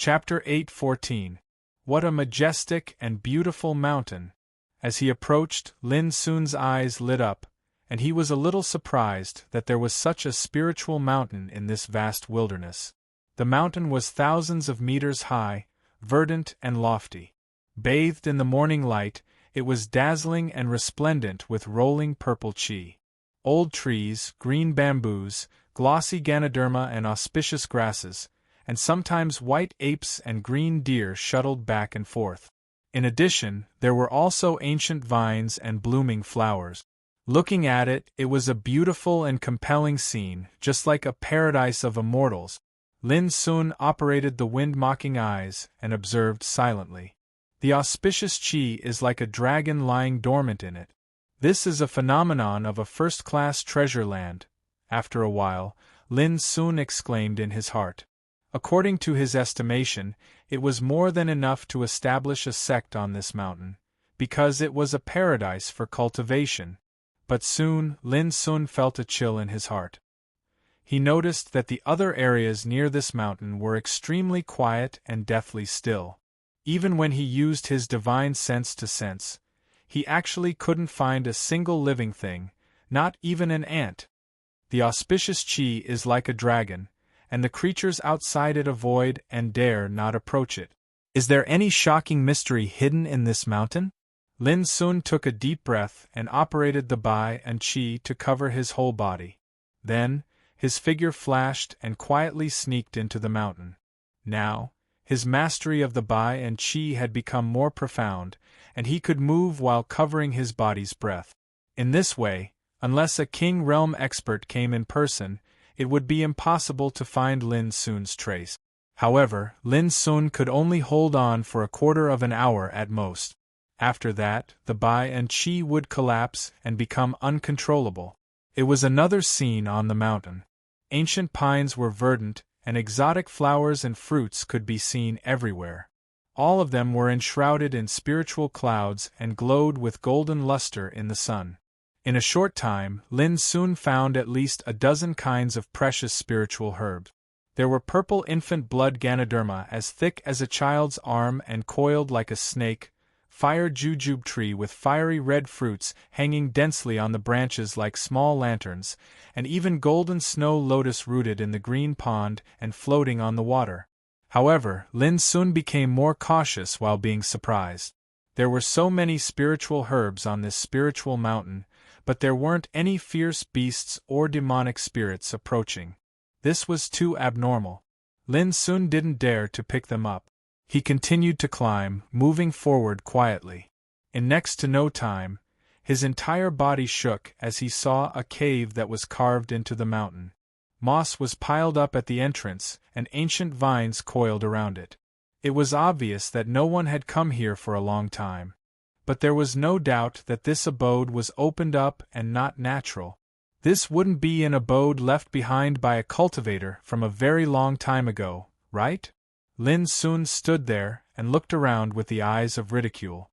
Chapter 8:14. What a majestic and beautiful mountain! As he approached, Lin Sun's eyes lit up, and he was a little surprised that there was such a spiritual mountain in this vast wilderness. The mountain was thousands of meters high, verdant and lofty. Bathed in the morning light, it was dazzling and resplendent with rolling purple chi. Old trees, green bamboos, glossy ganoderma and auspicious grasses, and sometimes white apes and green deer shuttled back and forth. In addition, there were also ancient vines and blooming flowers. Looking at it, it was a beautiful and compelling scene, just like a paradise of immortals. Lin Sun operated the wind-mocking eyes and observed silently. The auspicious chi is like a dragon lying dormant in it. This is a phenomenon of a first-class treasure land. After a while, Lin Sun exclaimed in his heart. According to his estimation, it was more than enough to establish a sect on this mountain, because it was a paradise for cultivation. But soon, Lin Sun felt a chill in his heart. He noticed that the other areas near this mountain were extremely quiet and deathly still. Even when he used his divine sense to sense, he actually couldn't find a single living thing, not even an ant. The auspicious chi is like a dragon, and the creatures outside it avoid and dare not approach it. Is there any shocking mystery hidden in this mountain? Lin Sun took a deep breath and operated the Bai and Qi to cover his whole body. Then, his figure flashed and quietly sneaked into the mountain. Now, his mastery of the Bai and Qi had become more profound, and he could move while covering his body's breath. In this way, unless a King Realm expert came in person, it would be impossible to find Lin Sun's trace. However, Lin Sun could only hold on for a quarter of an hour at most. After that, the Bai and Qi would collapse and become uncontrollable. It was another scene on the mountain. Ancient pines were verdant, and exotic flowers and fruits could be seen everywhere. All of them were enshrouded in spiritual clouds and glowed with golden luster in the sun. In a short time, Lin Sun found at least a dozen kinds of precious spiritual herbs. There were purple infant blood ganoderma as thick as a child's arm and coiled like a snake, fire jujube tree with fiery red fruits hanging densely on the branches like small lanterns, and even golden snow lotus rooted in the green pond and floating on the water. However, Lin Sun became more cautious while being surprised. There were so many spiritual herbs on this spiritual mountain, but there weren't any fierce beasts or demonic spirits approaching. This was too abnormal. Lin Sun didn't dare to pick them up. He continued to climb, moving forward quietly. In next to no time, his entire body shook as he saw a cave that was carved into the mountain. Moss was piled up at the entrance, and ancient vines coiled around it. It was obvious that no one had come here for a long time. But there was no doubt that this abode was opened up and not natural. This wouldn't be an abode left behind by a cultivator from a very long time ago, right? Lin Sun stood there and looked around with the eyes of ridicule.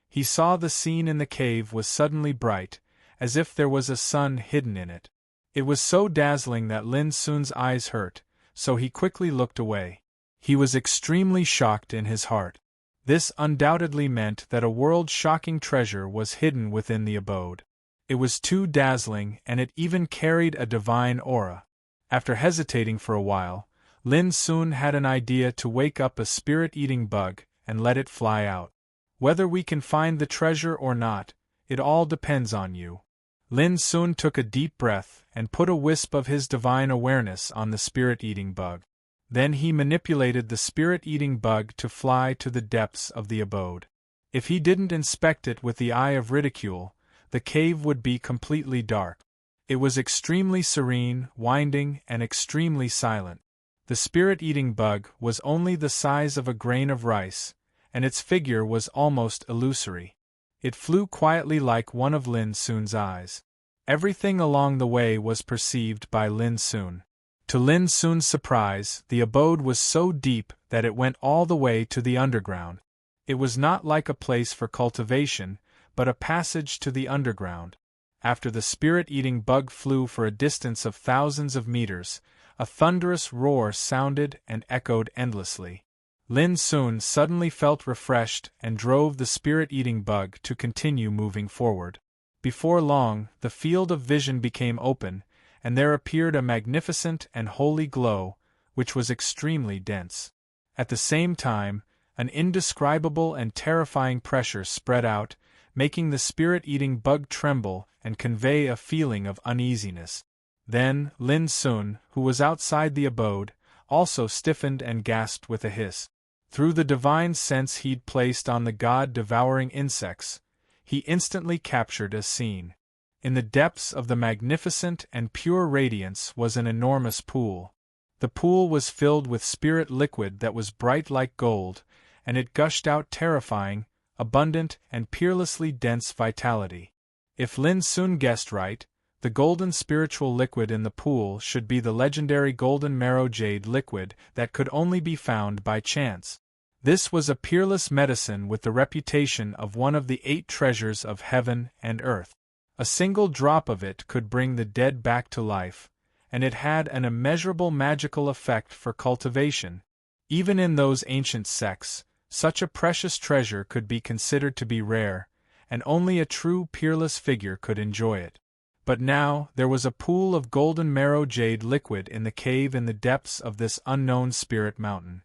He saw the scene in the cave was suddenly bright, as if there was a sun hidden in it. It was so dazzling that Lin Sun's eyes hurt, so he quickly looked away. He was extremely shocked in his heart. This undoubtedly meant that a world-shocking treasure was hidden within the abode. It was too dazzling, and it even carried a divine aura. After hesitating for a while, Lin Sun had an idea to wake up a spirit-eating bug and let it fly out. Whether we can find the treasure or not, it all depends on you. Lin Sun took a deep breath and put a wisp of his divine awareness on the spirit-eating bug. Then he manipulated the spirit-eating bug to fly to the depths of the abode. If he didn't inspect it with the eye of ridicule, the cave would be completely dark. It was extremely serene, winding, and extremely silent. The spirit-eating bug was only the size of a grain of rice, and its figure was almost illusory. It flew quietly like one of Lin Sun's eyes. Everything along the way was perceived by Lin Sun. To Lin Sun's surprise, the abode was so deep that it went all the way to the underground. It was not like a place for cultivation, but a passage to the underground. After the spirit-eating bug flew for a distance of thousands of meters, a thunderous roar sounded and echoed endlessly. Lin Sun suddenly felt refreshed and drove the spirit-eating bug to continue moving forward. Before long, the field of vision became open, and there appeared a magnificent and holy glow, which was extremely dense. At the same time, an indescribable and terrifying pressure spread out, making the spirit-eating bug tremble and convey a feeling of uneasiness. Then, Lin Sun, who was outside the abode, also stiffened and gasped with a hiss. Through the divine sense he'd placed on the god-devouring insects, he instantly captured a scene. In the depths of the magnificent and pure radiance was an enormous pool. The pool was filled with spirit liquid that was bright like gold, and it gushed out terrifying, abundant, and peerlessly dense vitality. If Lin Sun guessed right, the golden spiritual liquid in the pool should be the legendary golden marrow jade liquid that could only be found by chance. This was a peerless medicine with the reputation of one of the 8 treasures of heaven and earth. A single drop of it could bring the dead back to life, and it had an immeasurable magical effect for cultivation. Even in those ancient sects, such a precious treasure could be considered to be rare, and only a true peerless figure could enjoy it. But now, there was a pool of golden marrow jade liquid in the cave in the depths of this unknown spirit mountain.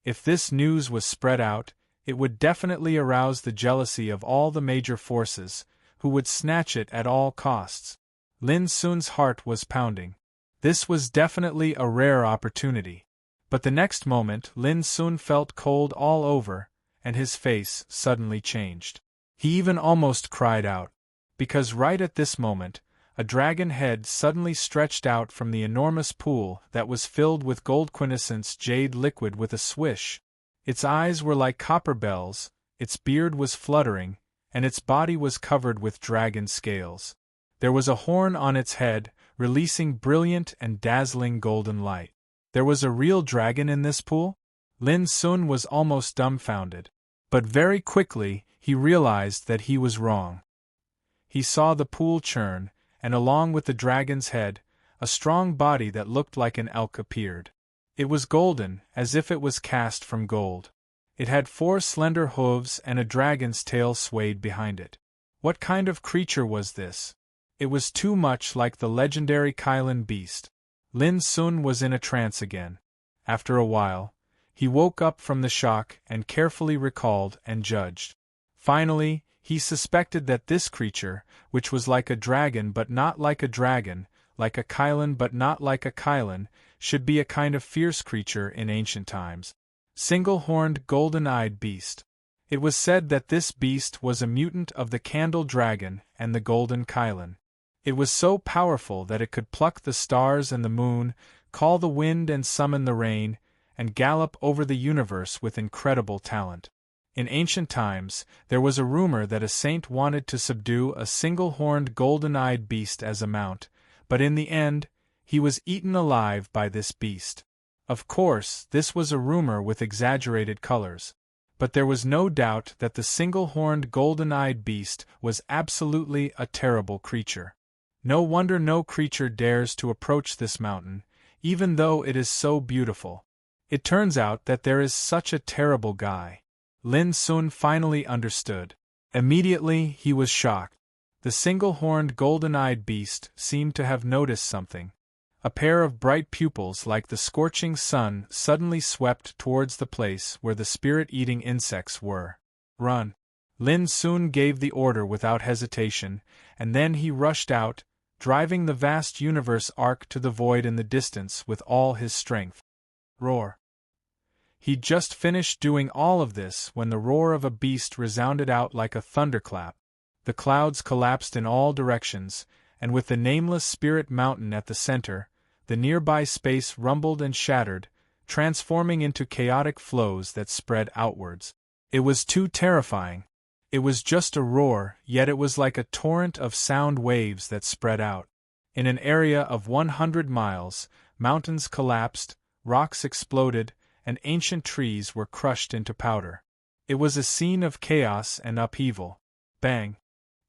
If this news was spread out, it would definitely arouse the jealousy of all the major forces, who would snatch it at all costs. Lin Sun's heart was pounding. This was definitely a rare opportunity. But the next moment Lin Sun felt cold all over, and his face suddenly changed. He even almost cried out. Because right at this moment, a dragon head suddenly stretched out from the enormous pool that was filled with gold quintessence jade liquid with a swish. Its eyes were like copper bells, its beard was fluttering, and its body was covered with dragon scales. There was a horn on its head, releasing brilliant and dazzling golden light. There was a real dragon in this pool? Lin Sun was almost dumbfounded. But very quickly, he realized that he was wrong. He saw the pool churn, and along with the dragon's head, a strong body that looked like an elk appeared. It was golden, as if it was cast from gold. It had 4 slender hooves and a dragon's tail swayed behind it. What kind of creature was this? It was too much like the legendary Kylan beast. Lin Sun was in a trance again. After a while, he woke up from the shock and carefully recalled and judged. Finally, he suspected that this creature, which was like a dragon but not like a dragon, like a Kylan but not like a Kylan, should be a kind of fierce creature in ancient times. Single-horned golden-eyed beast. It was said that this beast was a mutant of the Candle Dragon and the Golden Kylan. It was so powerful that it could pluck the stars and the moon, call the wind and summon the rain, and gallop over the universe with incredible talent. In ancient times, there was a rumor that a saint wanted to subdue a single-horned golden-eyed beast as a mount, but in the end, he was eaten alive by this beast. Of course, this was a rumor with exaggerated colors, but there was no doubt that the single-horned golden-eyed beast was absolutely a terrible creature. No wonder no creature dares to approach this mountain, even though it is so beautiful. It turns out that there is such a terrible guy. Lin Sun finally understood. Immediately, he was shocked. The single-horned golden-eyed beast seemed to have noticed something. A pair of bright pupils like the scorching sun suddenly swept towards the place where the spirit-eating insects were. Run! Lin Sun gave the order without hesitation, and then he rushed out, driving the vast universe arc to the void in the distance with all his strength. Roar! He'd just finished doing all of this when the roar of a beast resounded out like a thunderclap. The clouds collapsed in all directions, and with the nameless spirit mountain at the center, the nearby space rumbled and shattered, transforming into chaotic flows that spread outwards. It was too terrifying. It was just a roar, yet it was like a torrent of sound waves that spread out. In an area of 100 miles, mountains collapsed, rocks exploded, and ancient trees were crushed into powder. It was a scene of chaos and upheaval. Bang!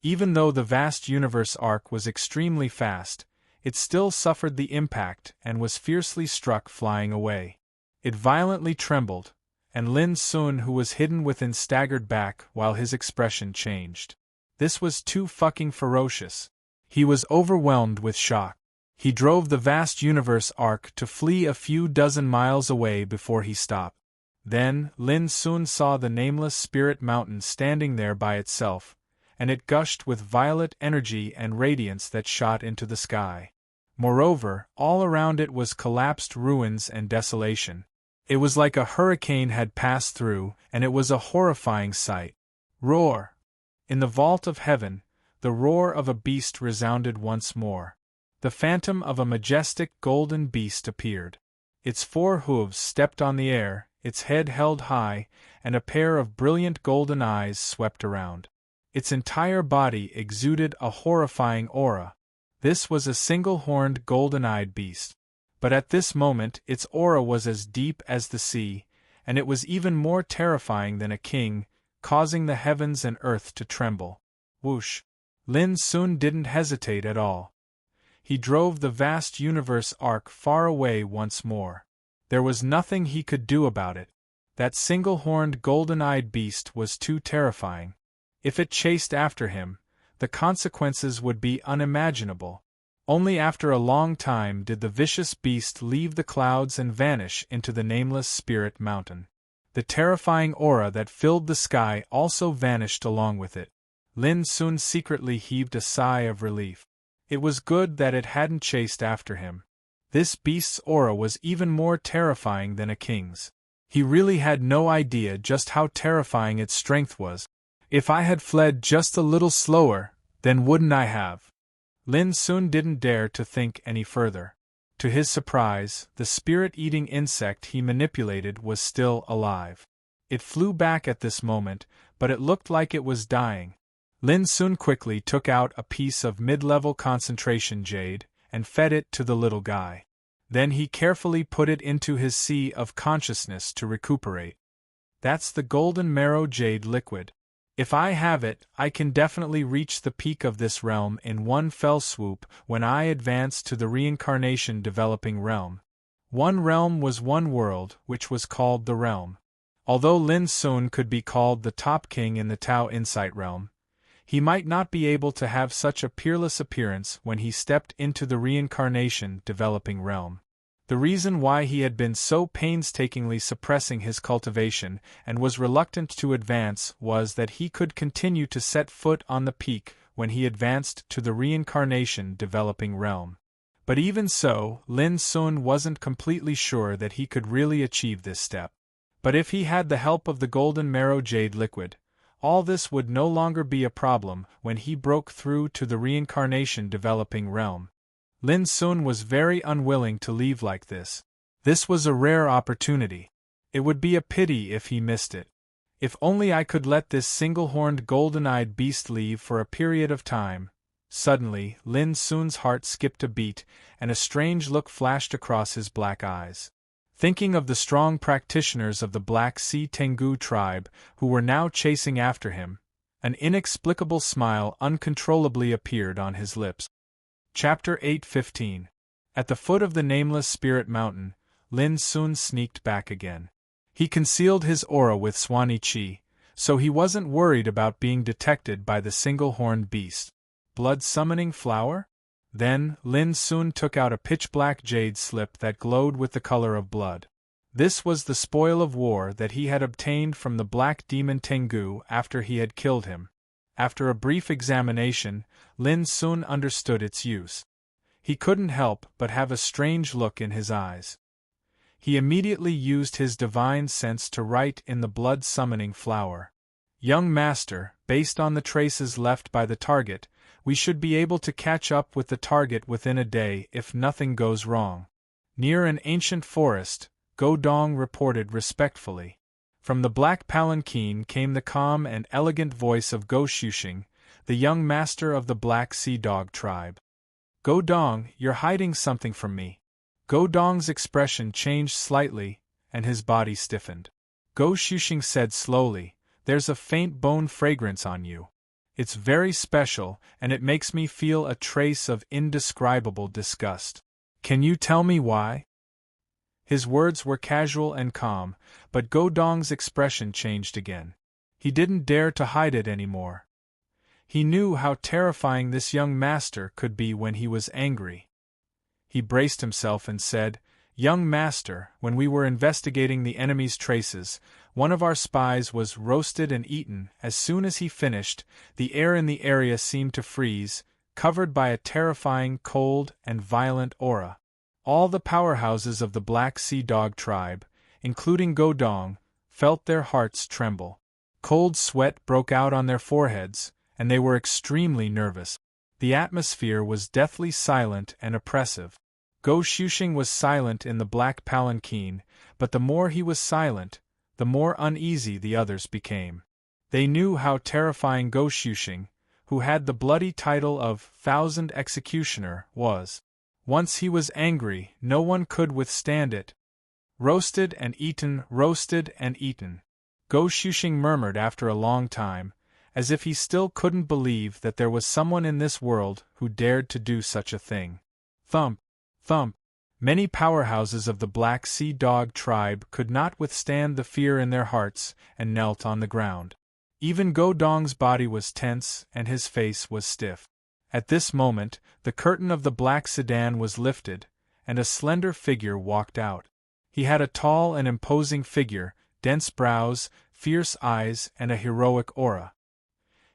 Even though the vast universe arc was extremely fast, it still suffered the impact and was fiercely struck flying away. It violently trembled, and Lin Sun, who was hidden within, staggered back while his expression changed. This was too fucking ferocious. He was overwhelmed with shock. He drove the vast universe arc to flee a few dozen miles away before he stopped. Then, Lin Sun saw the nameless spirit mountain standing there by itself, and it gushed with violet energy and radiance that shot into the sky. Moreover, all around it was collapsed ruins and desolation. It was like a hurricane had passed through, and it was a horrifying sight. Roar! In the vault of heaven, the roar of a beast resounded once more. The phantom of a majestic golden beast appeared. Its 4 hooves stepped on the air, its head held high, and a pair of brilliant golden eyes swept around. Its entire body exuded a horrifying aura. This was a single-horned golden-eyed beast. But at this moment its aura was as deep as the sea, and it was even more terrifying than a king, causing the heavens and earth to tremble. Whoosh! Lin Sun didn't hesitate at all. He drove the vast universe arc far away once more. There was nothing he could do about it. That single-horned golden-eyed beast was too terrifying. If it chased after him, the consequences would be unimaginable. Only after a long time did the vicious beast leave the clouds and vanish into the nameless spirit mountain. The terrifying aura that filled the sky also vanished along with it. Lin Sun secretly heaved a sigh of relief. It was good that it hadn't chased after him. This beast's aura was even more terrifying than a king's. He really had no idea just how terrifying its strength was. If I had fled just a little slower, then wouldn't I have? Lin Sun didn't dare to think any further. To his surprise, the spirit-eating insect he manipulated was still alive. It flew back at this moment, but it looked like it was dying. Lin Sun quickly took out a piece of mid-level concentration jade and fed it to the little guy. Then he carefully put it into his sea of consciousness to recuperate. That's the golden marrow jade liquid. If I have it, I can definitely reach the peak of this realm in one fell swoop when I advance to the reincarnation developing realm. One realm was one world, which was called the realm. Although Lin Sun could be called the top king in the Tao Insight realm, he might not be able to have such a peerless appearance when he stepped into the reincarnation developing realm. The reason why he had been so painstakingly suppressing his cultivation and was reluctant to advance was that he could continue to set foot on the peak when he advanced to the reincarnation developing realm. But even so, Lin Sun wasn't completely sure that he could really achieve this step. But if he had the help of the golden marrow jade liquid, all this would no longer be a problem when he broke through to the reincarnation developing realm. Lin Sun was very unwilling to leave like this. This was a rare opportunity. It would be a pity if he missed it. If only I could let this single-horned golden-eyed beast leave for a period of time. Suddenly, Lin Sun's heart skipped a beat, and a strange look flashed across his black eyes. Thinking of the strong practitioners of the Black Sea Tengu tribe who were now chasing after him, an inexplicable smile uncontrollably appeared on his lips. Chapter 8:15. At the foot of the nameless spirit mountain, Lin Sun sneaked back again. He concealed his aura with Swanee Chi, so he wasn't worried about being detected by the single-horned beast. Blood-summoning flower? Then, Lin Sun took out a pitch-black jade slip that glowed with the color of blood. This was the spoil of war that he had obtained from the black demon Tengu after he had killed him. After a brief examination, Lin Sun understood its use. He couldn't help but have a strange look in his eyes. He immediately used his divine sense to write in the blood-summoning flower. Young Master, based on the traces left by the target, we should be able to catch up with the target within a day if nothing goes wrong. Near an ancient forest, Go Dong reported respectfully. From the black palanquin came the calm and elegant voice of Go Shushing, the young master of the Black Sea Dog tribe. Go Dong, you're hiding something from me. Go Dong's expression changed slightly, and his body stiffened. Go Shushing said slowly, there's a faint bone fragrance on you. It's very special, and it makes me feel a trace of indescribable disgust. Can you tell me why? His words were casual and calm, but Go Dong's expression changed again. He didn't dare to hide it anymore. He knew how terrifying this young master could be when he was angry. He braced himself and said, "Young master, when we were investigating the enemy's traces, one of our spies was roasted and eaten. As soon as he finished, the air in the area seemed to freeze, covered by a terrifying, cold, and violent aura. All the powerhouses of the Black Sea Dog tribe, including Go Dong, felt their hearts tremble. Cold sweat broke out on their foreheads, and they were extremely nervous. The atmosphere was deathly silent and oppressive. Go Shushing was silent in the black palanquin, but the more he was silent, the more uneasy the others became. They knew how terrifying Go Shushing, who had the bloody title of Thousand Executioner, was. Once he was angry, no one could withstand it. Roasted and eaten, roasted and eaten. Go Shushing murmured after a long time, as if he still couldn't believe that there was someone in this world who dared to do such a thing. Thump, thump. Many powerhouses of the Black Sea Dog tribe could not withstand the fear in their hearts and knelt on the ground. Even Go Dong's body was tense and his face was stiff. At this moment, the curtain of the black sedan was lifted, and a slender figure walked out. He had a tall and imposing figure, dense brows, fierce eyes, and a heroic aura.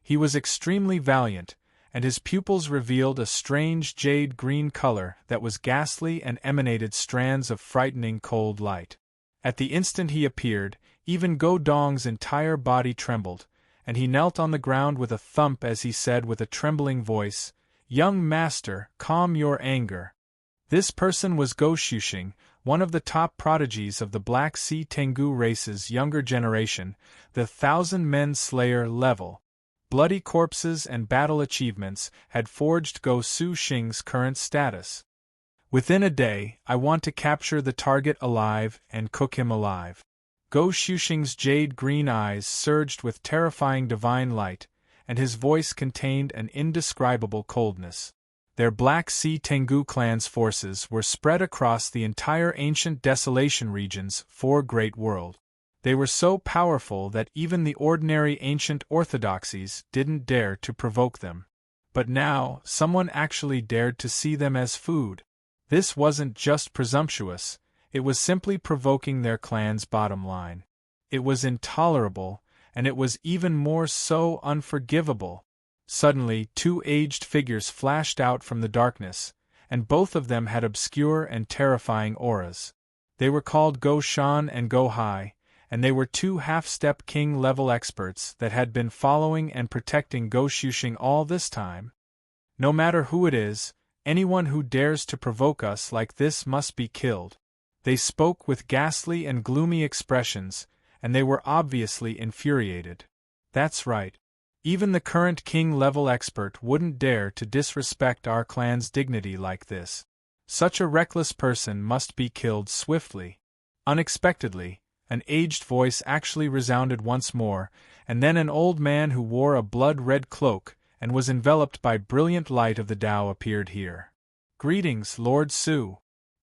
He was extremely valiant, and his pupils revealed a strange jade-green color that was ghastly and emanated strands of frightening cold light. At the instant he appeared, even Go Dong's entire body trembled, and he knelt on the ground with a thump as he said with a trembling voice, "Young master, calm your anger." This person was Go Shushing, one of the top prodigies of the Black Sea Tengu race's younger generation, the 1,000-men slayer level. Bloody corpses and battle achievements had forged Go Shushing's current status. Within a day, I want to capture the target alive and cook him alive. Go Shushing's jade-green eyes surged with terrifying divine light, and his voice contained an indescribable coldness. Their Black Sea Tengu clan's forces were spread across the entire ancient Desolation region's 4 great world. They were so powerful that even the ordinary ancient orthodoxies didn't dare to provoke them. But now, someone actually dared to see them as food. This wasn't just presumptuous, it was simply provoking their clan's bottom line. It was intolerable, and it was even more so unforgivable. Suddenly, 2 aged figures flashed out from the darkness, and both of them had obscure and terrifying auras. They were called Go Shan and Go Hai, and they were 2 half-step king-level experts that had been following and protecting Go Shushing all this time. No matter who it is, anyone who dares to provoke us like this must be killed. They spoke with ghastly and gloomy expressions, and they were obviously infuriated. That's right. Even the current king-level expert wouldn't dare to disrespect our clan's dignity like this. Such a reckless person must be killed swiftly. Unexpectedly, an aged voice actually resounded once more, and then an old man who wore a blood-red cloak and was enveloped by brilliant light of the Tao appeared here. "Greetings, Lord Su."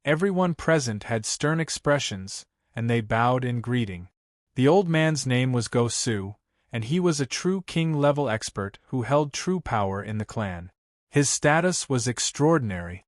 Everyone present had stern expressions, and they bowed in greeting. The old man's name was Go Su, and he was a true king-level expert who held true power in the clan. His status was extraordinary.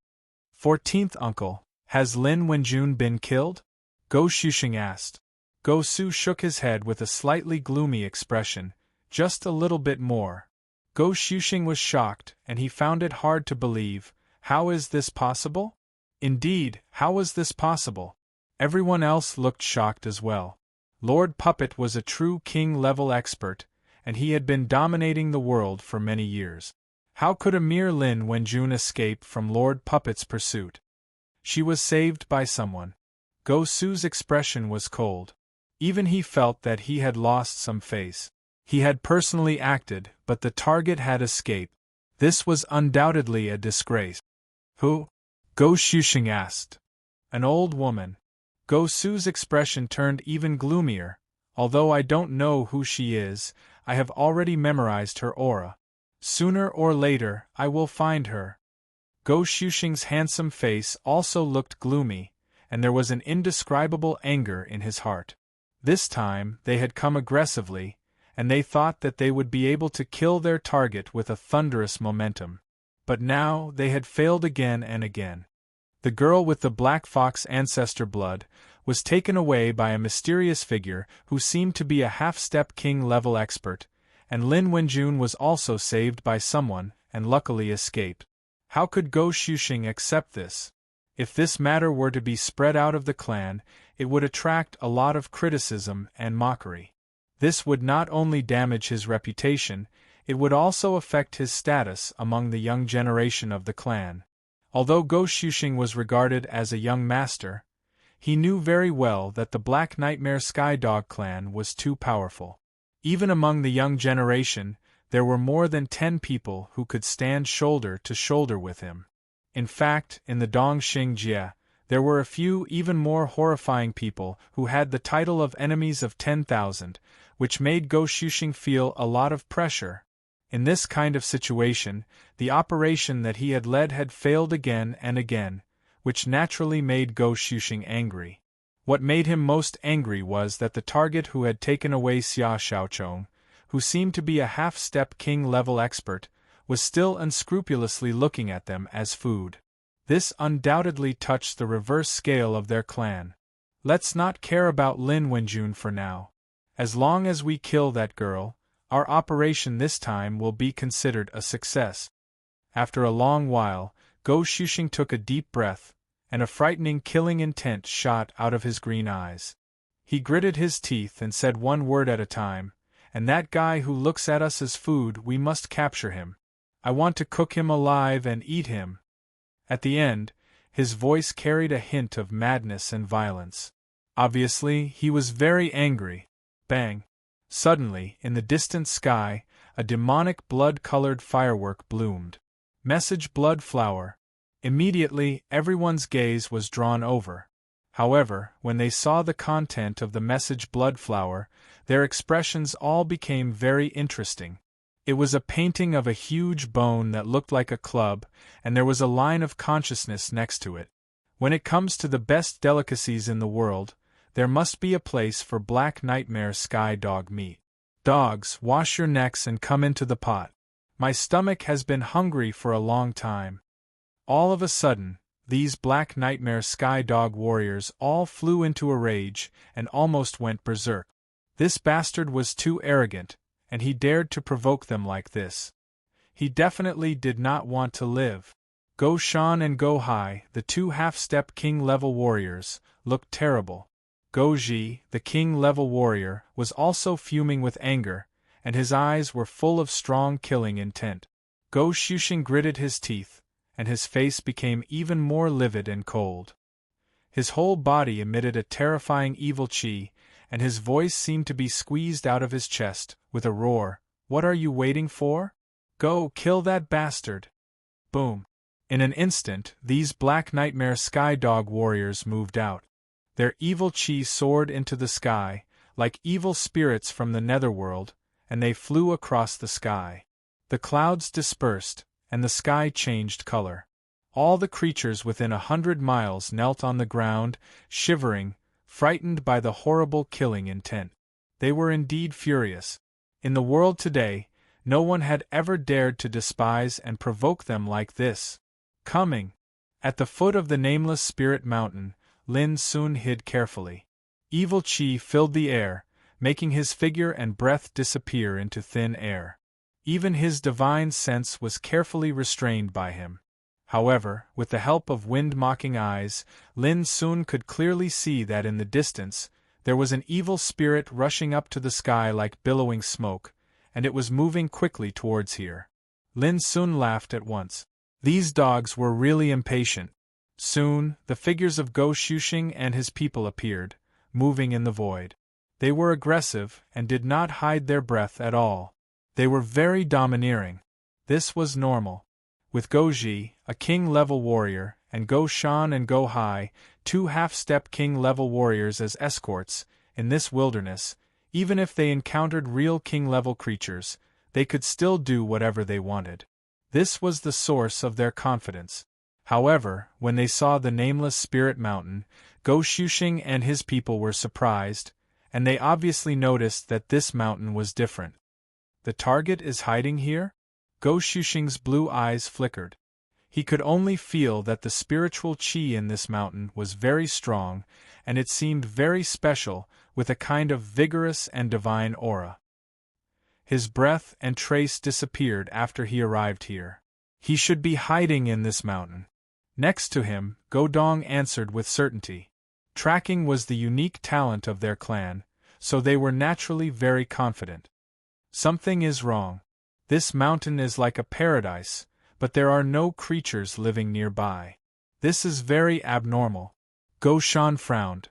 14th uncle, has Lin Wenjun been killed? Go Shushing asked. Go Su shook his head with a slightly gloomy expression, just a little bit more. Go Shushing was shocked, and he found it hard to believe. How is this possible? Indeed, how was this possible? Everyone else looked shocked as well. Lord Puppet was a true king-level expert, and he had been dominating the world for many years. How could a mere Lin Wenjun escape from Lord Puppet's pursuit? She was saved by someone. Go Su's expression was cold. Even he felt that he had lost some face. He had personally acted, but the target had escaped. This was undoubtedly a disgrace. Who? Go Shushing asked. An old woman. Go Su's expression turned even gloomier. Although I don't know who she is, I have already memorized her aura. Sooner or later, I will find her. Go Shushing's handsome face also looked gloomy, and there was an indescribable anger in his heart. This time they had come aggressively, and they thought that they would be able to kill their target with a thunderous momentum. But now they had failed again and again. The girl with the black fox ancestor blood was taken away by a mysterious figure who seemed to be a half-step king-level expert, and Lin Wenjun was also saved by someone, and luckily escaped. How could Go Shuxing accept this? If this matter were to be spread out of the clan, it would attract a lot of criticism and mockery. This would not only damage his reputation, it would also affect his status among the young generation of the clan. Although Go Shuxing was regarded as a young master, he knew very well that the Black Nightmare Skydog clan was too powerful. Even among the young generation, there were more than 10 people who could stand shoulder to shoulder with him. In fact, in the Dongxing Jie, there were a few even more horrifying people who had the title of enemies of 10,000, which made Go Shuxing feel a lot of pressure. In this kind of situation, the operation that he had led had failed again and again, which naturally made Go Shuxing angry. What made him most angry was that the target who had taken away Xia Xiaochong, who seemed to be a half-step king-level expert, was still unscrupulously looking at them as food. This undoubtedly touched the reverse scale of their clan. Let's not care about Lin Wenjun for now. As long as we kill that girl, our operation this time will be considered a success. After a long while, Go Shuxing took a deep breath, and a frightening killing intent shot out of his green eyes. He gritted his teeth and said one word at a time, "And that guy who looks at us as food, we must capture him. I want to cook him alive and eat him." At the end, his voice carried a hint of madness and violence. Obviously, he was very angry. Bang! Suddenly, in the distant sky, a demonic blood-colored firework bloomed. Message blood flower. Immediately, everyone's gaze was drawn over. However, when they saw the content of the message blood flower, their expressions all became very interesting. It was a painting of a huge bone that looked like a club, and there was a line of consciousness next to it. When it comes to the best delicacies in the world, there must be a place for Black Nightmare Sky Dog meat. Dogs, wash your necks and come into the pot. My stomach has been hungry for a long time. All of a sudden, these Black Nightmare Sky Dog warriors all flew into a rage and almost went berserk. This bastard was too arrogant, and he dared to provoke them like this. He definitely did not want to live. Go Shan and Go Hai, the two half-step king-level warriors, looked terrible. Go Ji, the king-level warrior, was also fuming with anger, and his eyes were full of strong killing intent. Go Shuxing gritted his teeth, and his face became even more livid and cold. His whole body emitted a terrifying evil chi, and his voice seemed to be squeezed out of his chest, with a roar. "What are you waiting for? Go kill that bastard!" Boom! In an instant, these Black Nightmare Sky Dog warriors moved out. Their evil chi soared into the sky, like evil spirits from the netherworld, and they flew across the sky. The clouds dispersed, and the sky changed color. All the creatures within 100 miles knelt on the ground, shivering, frightened by the horrible killing intent. They were indeed furious. In the world today, no one had ever dared to despise and provoke them like this. Coming! At the foot of the nameless spirit mountain, Lin Sun hid carefully. Evil chi filled the air, making his figure and breath disappear into thin air. Even his divine sense was carefully restrained by him. However, with the help of wind-mocking eyes, Lin Sun could clearly see that in the distance, there was an evil spirit rushing up to the sky like billowing smoke, and it was moving quickly towards here. Lin Sun laughed at once. These dogs were really impatient. Soon, the figures of Go Shuxing and his people appeared, moving in the void. They were aggressive and did not hide their breath at all. They were very domineering. This was normal. With Go Ji, a king-level warrior, and Go Shan and Go Hai, two half-step king-level warriors as escorts, in this wilderness, even if they encountered real king-level creatures, they could still do whatever they wanted. This was the source of their confidence. However, when they saw the nameless spirit mountain, Go Shushing and his people were surprised, and they obviously noticed that this mountain was different. The target is hiding here? Go Shushing's blue eyes flickered. He could only feel that the spiritual chi in this mountain was very strong, and it seemed very special, with a kind of vigorous and divine aura. His breath and trace disappeared after he arrived here. He should be hiding in this mountain. Next to him, Go Dong answered with certainty. Tracking was the unique talent of their clan, so they were naturally very confident. Something is wrong. This mountain is like a paradise, but there are no creatures living nearby. This is very abnormal. Go Shan frowned.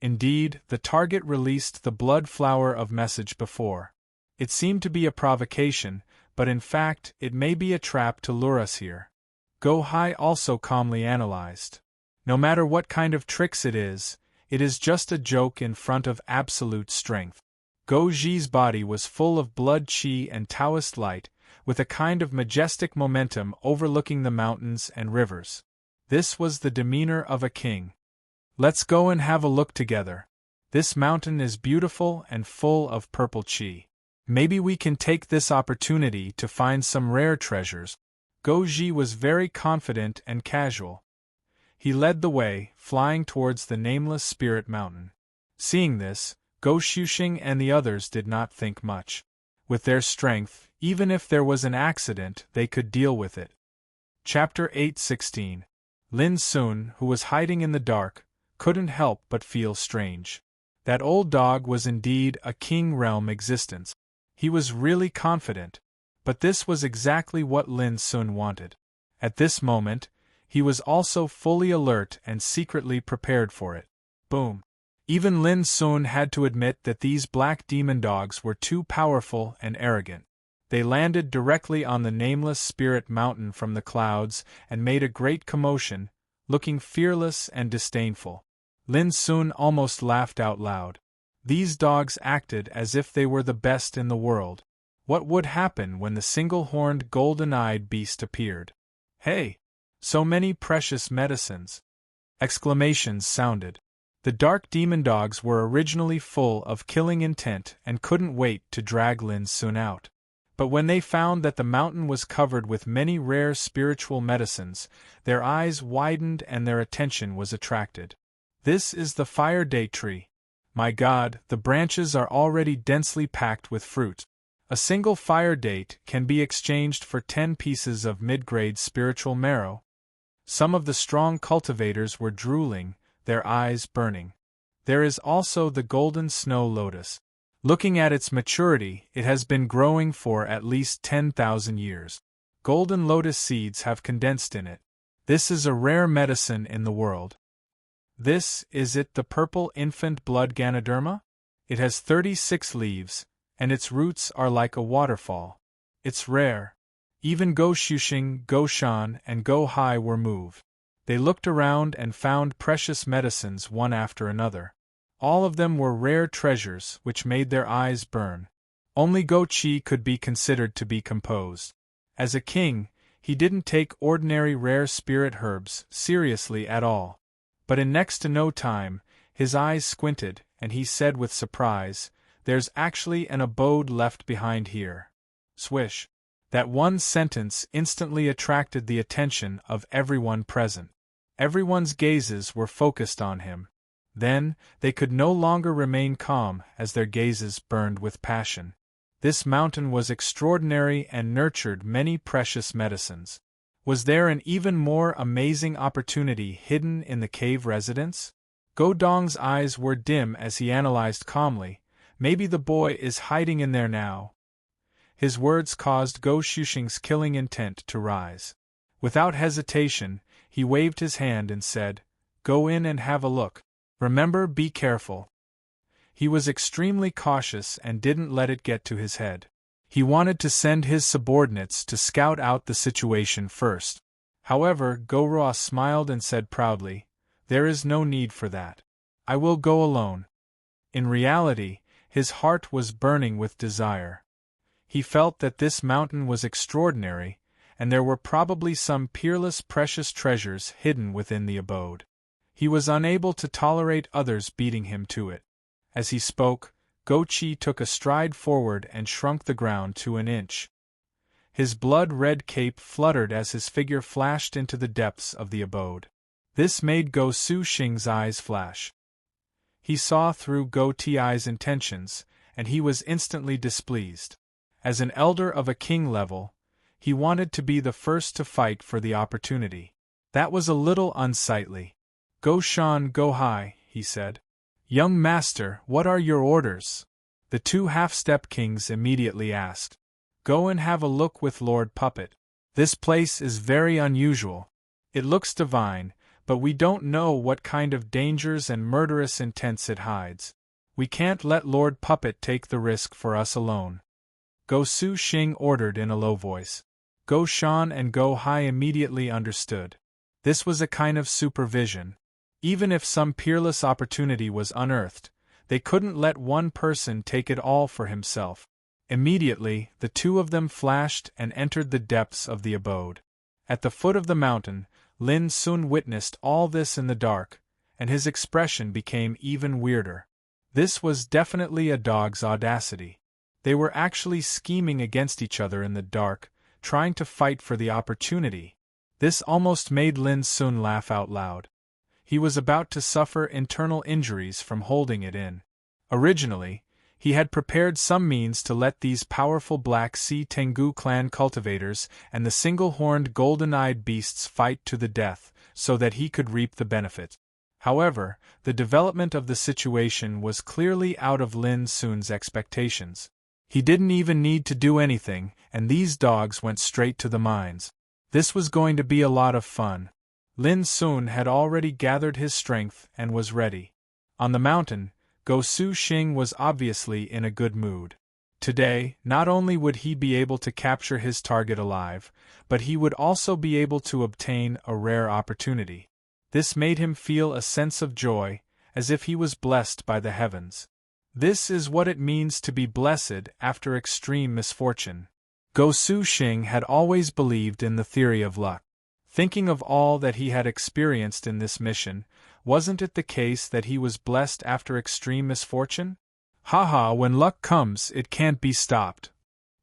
Indeed, the target released the blood flower of message before. It seemed to be a provocation, but in fact it may be a trap to lure us here. Go Hai also calmly analyzed. No matter what kind of tricks it is just a joke in front of absolute strength. Go Ji's body was full of blood chi and Taoist light, with a kind of majestic momentum overlooking the mountains and rivers. This was the demeanor of a king. Let's go and have a look together. This mountain is beautiful and full of purple chi. Maybe we can take this opportunity to find some rare treasures. Go Ji was very confident and casual. He led the way, flying towards the nameless spirit mountain. Seeing this, Go Shushing and the others did not think much. With their strength, even if there was an accident, they could deal with it. Chapter 8:16. Lin Sun, who was hiding in the dark, couldn't help but feel strange. That old dog was indeed a king realm existence. He was really confident, but this was exactly what Lin Sun wanted. At this moment, he was also fully alert and secretly prepared for it. Boom! Even Lin Sun had to admit that these black demon dogs were too powerful and arrogant. They landed directly on the nameless spirit mountain from the clouds and made a great commotion, looking fearless and disdainful. Lin Sun almost laughed out loud. These dogs acted as if they were the best in the world. What would happen when the single-horned golden-eyed beast appeared? Hey! So many precious medicines! Exclamations sounded. The dark demon dogs were originally full of killing intent and couldn't wait to drag Lin Sun out. But when they found that the mountain was covered with many rare spiritual medicines, their eyes widened and their attention was attracted. This is the fire date tree. My God, the branches are already densely packed with fruit. A single fire date can be exchanged for 10 pieces of mid-grade spiritual marrow. Some of the strong cultivators were drooling, their eyes burning. There is also the golden snow lotus. Looking at its maturity, it has been growing for at least 10,000 years. Golden lotus seeds have condensed in it. This is a rare medicine in the world. This, is it the purple infant blood Ganoderma? It has 36 leaves, and its roots are like a waterfall. It's rare. Even Go Shushing, Go Shan, and Go Hai were moved. They looked around and found precious medicines one after another. All of them were rare treasures which made their eyes burn. Only Go Chi could be considered to be composed. As a king, he didn't take ordinary rare spirit herbs seriously at all. But in next to no time, his eyes squinted, and he said with surprise, "There's actually an abode left behind here." Swish! That one sentence instantly attracted the attention of everyone present. Everyone's gazes were focused on him. Then, they could no longer remain calm as their gazes burned with passion. This mountain was extraordinary and nurtured many precious medicines. Was there an even more amazing opportunity hidden in the cave residence? Go Dong's eyes were dim as he analyzed calmly, "Maybe the boy is hiding in there now." His words caused Go Shushing's killing intent to rise. Without hesitation, he waved his hand and said, "Go in and have a look. Remember, be careful." He was extremely cautious and didn't let it get to his head. He wanted to send his subordinates to scout out the situation first. However, Go Ra smiled and said proudly, "There is no need for that. I will go alone." In reality, his heart was burning with desire. He felt that this mountain was extraordinary, and there were probably some peerless precious treasures hidden within the abode. He was unable to tolerate others beating him to it. As he spoke, Go-Chi took a stride forward and shrunk the ground to an inch. His blood-red cape fluttered as his figure flashed into the depths of the abode. This made Go-Su-Shing's eyes flash. He saw through Go-Ti's intentions, and he was instantly displeased. As an elder of a king level, he wanted to be the first to fight for the opportunity. That was a little unsightly. "Go Shan, go Hai," he said. "Young master, what are your orders?" The two half-step kings immediately asked. "Go and have a look with Lord Puppet. This place is very unusual. It looks divine, but we don't know what kind of dangers and murderous intents it hides. We can't let Lord Puppet take the risk for us alone." Go-Su-Shing ordered in a low voice. Go Shan and Go Hai immediately understood. This was a kind of supervision. Even if some peerless opportunity was unearthed, they couldn't let one person take it all for himself. Immediately, the two of them flashed and entered the depths of the abode. At the foot of the mountain, Lin Sun witnessed all this in the dark, and his expression became even weirder. This was definitely a dog's audacity. They were actually scheming against each other in the dark, trying to fight for the opportunity. This almost made Lin Sun laugh out loud. He was about to suffer internal injuries from holding it in. Originally, he had prepared some means to let these powerful Black Sea Tengu clan cultivators and the single-horned golden-eyed beasts fight to the death, so that he could reap the benefit. However, the development of the situation was clearly out of Lin Sun's expectations. He didn't even need to do anything, and these dogs went straight to the mines. This was going to be a lot of fun. Lin Sun had already gathered his strength and was ready. On the mountain, Go-Su-Shing was obviously in a good mood. Today, not only would he be able to capture his target alive, but he would also be able to obtain a rare opportunity. This made him feel a sense of joy, as if he was blessed by the heavens. This is what it means to be blessed after extreme misfortune. Go-Su-Shing had always believed in the theory of luck. Thinking of all that he had experienced in this mission, wasn't it the case that he was blessed after extreme misfortune? Haha, when luck comes, it can't be stopped.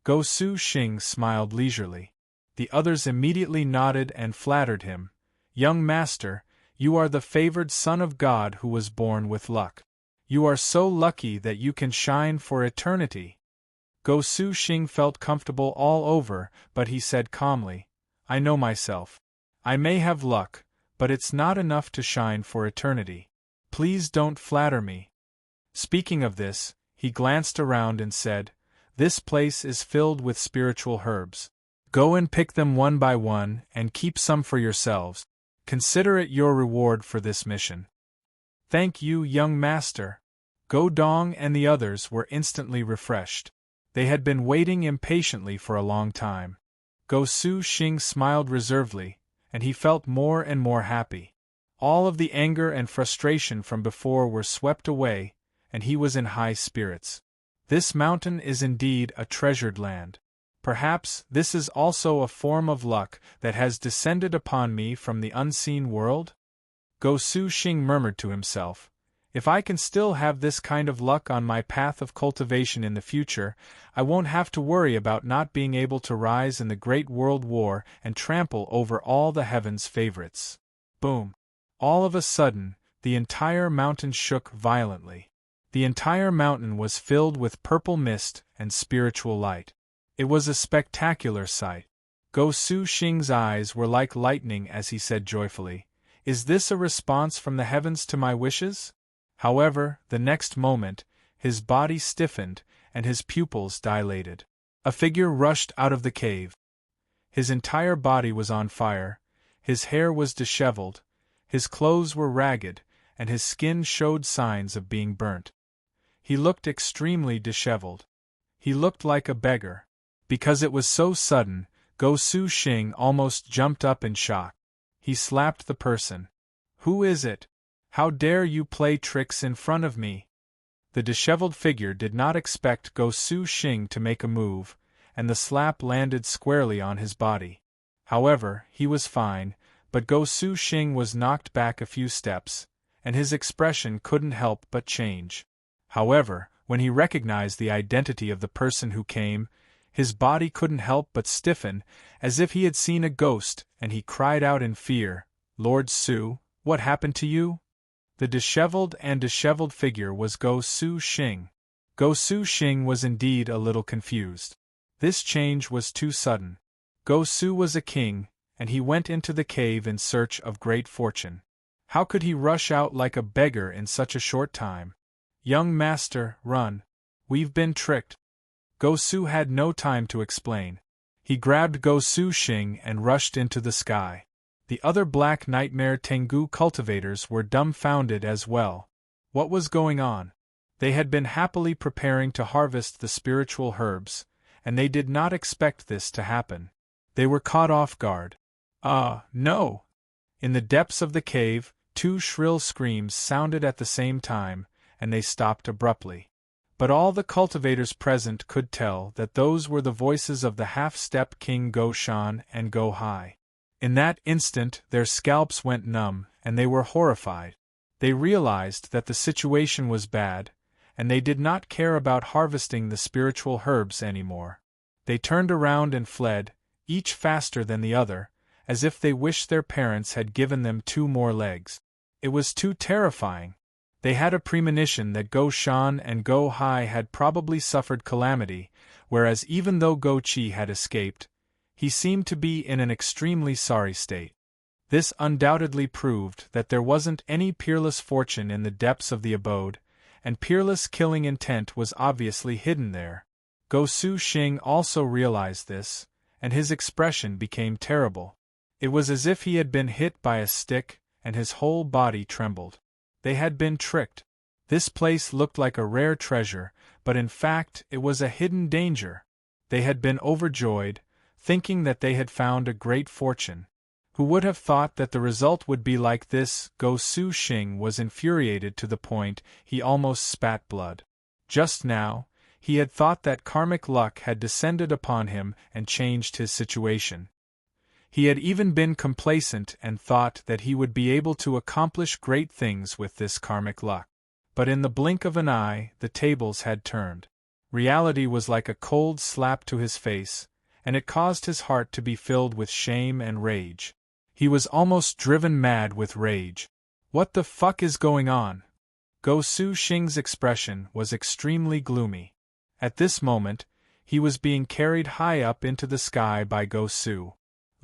Go-Su-Shing smiled leisurely. The others immediately nodded and flattered him. "Young master, you are the favored son of God who was born with luck. You are so lucky that you can shine for eternity." Go-Su-Shing felt comfortable all over, but he said calmly, "I know myself. I may have luck, but it's not enough to shine for eternity. Please don't flatter me." Speaking of this, he glanced around and said, "This place is filled with spiritual herbs. Go and pick them one by one and keep some for yourselves. Consider it your reward for this mission." "Thank you, young master." Go Dong and the others were instantly refreshed. They had been waiting impatiently for a long time. Go-Su-Shing smiled reservedly, and he felt more and more happy. All of the anger and frustration from before were swept away, and he was in high spirits. This mountain is indeed a treasured land. Perhaps this is also a form of luck that has descended upon me from the unseen world? Go-Su-Shing murmured to himself, "If I can still have this kind of luck on my path of cultivation in the future, I won't have to worry about not being able to rise in the Great World War and trample over all the heavens' favorites." Boom! All of a sudden, the entire mountain shook violently. The entire mountain was filled with purple mist and spiritual light. It was a spectacular sight. Go-Su-Shing's eyes were like lightning as he said joyfully, "Is this a response from the heavens to my wishes?" However, the next moment, his body stiffened, and his pupils dilated. A figure rushed out of the cave. His entire body was on fire, his hair was disheveled, his clothes were ragged, and his skin showed signs of being burnt. He looked extremely disheveled. He looked like a beggar. Because it was so sudden, Go-Su-Shing almost jumped up in shock. He slapped the person. "Who is it? How dare you play tricks in front of me?" The disheveled figure did not expect Go-Su-Shing to make a move, and the slap landed squarely on his body. However, he was fine, But Go Su Xing was knocked back a few steps, and his expression couldn't help but change. However, when he recognized the identity of the person who came, his body couldn't help but stiffen, as if he had seen a ghost, and he cried out in fear, "Lord Su, what happened to you?" The disheveled figure was Go Su Xing. Go Su Xing was indeed a little confused. This change was too sudden. Go Su was a king, and he went into the cave in search of great fortune. How could he rush out like a beggar in such a short time? "Young master, run. We've been tricked." Go Su had no time to explain. He grabbed Go Su Xing and rushed into the sky. The other Black Nightmare Tengu cultivators were dumbfounded as well. What was going on? They had been happily preparing to harvest the spiritual herbs, and they did not expect this to happen. They were caught off guard. No! In the depths of the cave, two shrill screams sounded at the same time, and they stopped abruptly. But all the cultivators present could tell that those were the voices of the half-step King Go Shan and Go Hai. In that instant their scalps went numb, and they were horrified. They realized that the situation was bad, and they did not care about harvesting the spiritual herbs anymore. They turned around and fled, each faster than the other, as if they wished their parents had given them 2 more legs. It was too terrifying. They had a premonition that Go Shan and Go Hai had probably suffered calamity, whereas even though Go Chi had escaped, he seemed to be in an extremely sorry state. This undoubtedly proved that there wasn't any peerless fortune in the depths of the abode, and peerless killing intent was obviously hidden there. Go Su Xing also realized this, and his expression became terrible. It was as if he had been hit by a stick, and his whole body trembled. They had been tricked. This place looked like a rare treasure, but in fact it was a hidden danger. They had been overjoyed, thinking that they had found a great fortune. Who would have thought that the result would be like this? Go Su Xing was infuriated to the point he almost spat blood. Just now, he had thought that karmic luck had descended upon him and changed his situation. He had even been complacent and thought that he would be able to accomplish great things with this karmic luck. But in the blink of an eye, the tables had turned. Reality was like a cold slap to his face, and it caused his heart to be filled with shame and rage. He was almost driven mad with rage. What the fuck is going on? Go Su Xing's expression was extremely gloomy. At this moment, he was being carried high up into the sky by Go Su.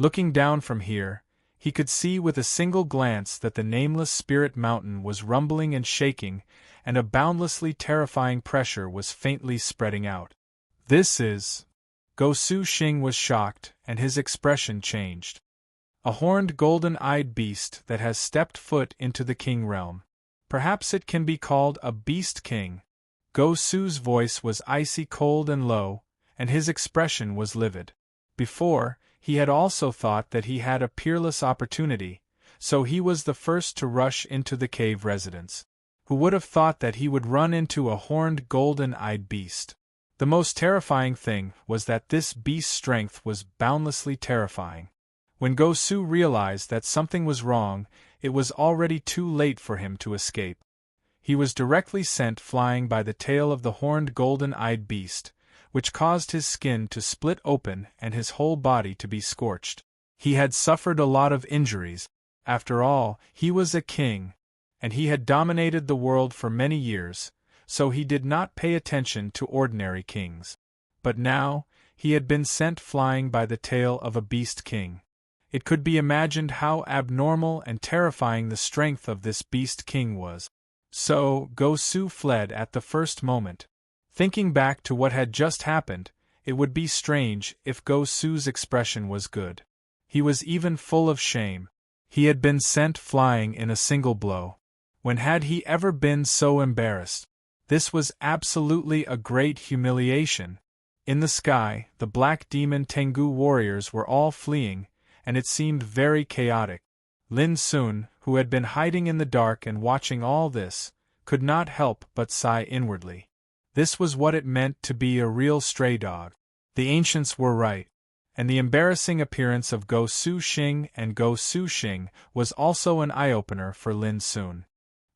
Looking down from here, he could see with a single glance that the nameless spirit mountain was rumbling and shaking, and a boundlessly terrifying pressure was faintly spreading out. This is... Go Su Xing was shocked, and his expression changed. A horned golden-eyed beast that has stepped foot into the king realm. Perhaps it can be called a beast king. Go Su's voice was icy cold and low, and his expression was livid. Before, he had also thought that he had a peerless opportunity, so he was the first to rush into the cave residence. Who would have thought that he would run into a horned golden-eyed beast? The most terrifying thing was that this beast's strength was boundlessly terrifying. When Go Su realized that something was wrong, it was already too late for him to escape. He was directly sent flying by the tail of the horned golden-eyed beast, which caused his skin to split open and his whole body to be scorched. He had suffered a lot of injuries. After all, he was a king, and he had dominated the world for many years, so he did not pay attention to ordinary kings. But now, he had been sent flying by the tail of a beast king. It could be imagined how abnormal and terrifying the strength of this beast king was. So, Go Su fled at the first moment. Thinking back to what had just happened, it would be strange if Go Su's expression was good. He was even full of shame. He had been sent flying in a single blow. When had he ever been so embarrassed? This was absolutely a great humiliation. In the sky, the Black Demon Tengu warriors were all fleeing, and it seemed very chaotic. Lin Sun, who had been hiding in the dark and watching all this, could not help but sigh inwardly. This was what it meant to be a real stray dog. The ancients were right. and the embarrassing appearance of Go Su Xing and Go Su Xing was also an eye-opener for Lin Sun.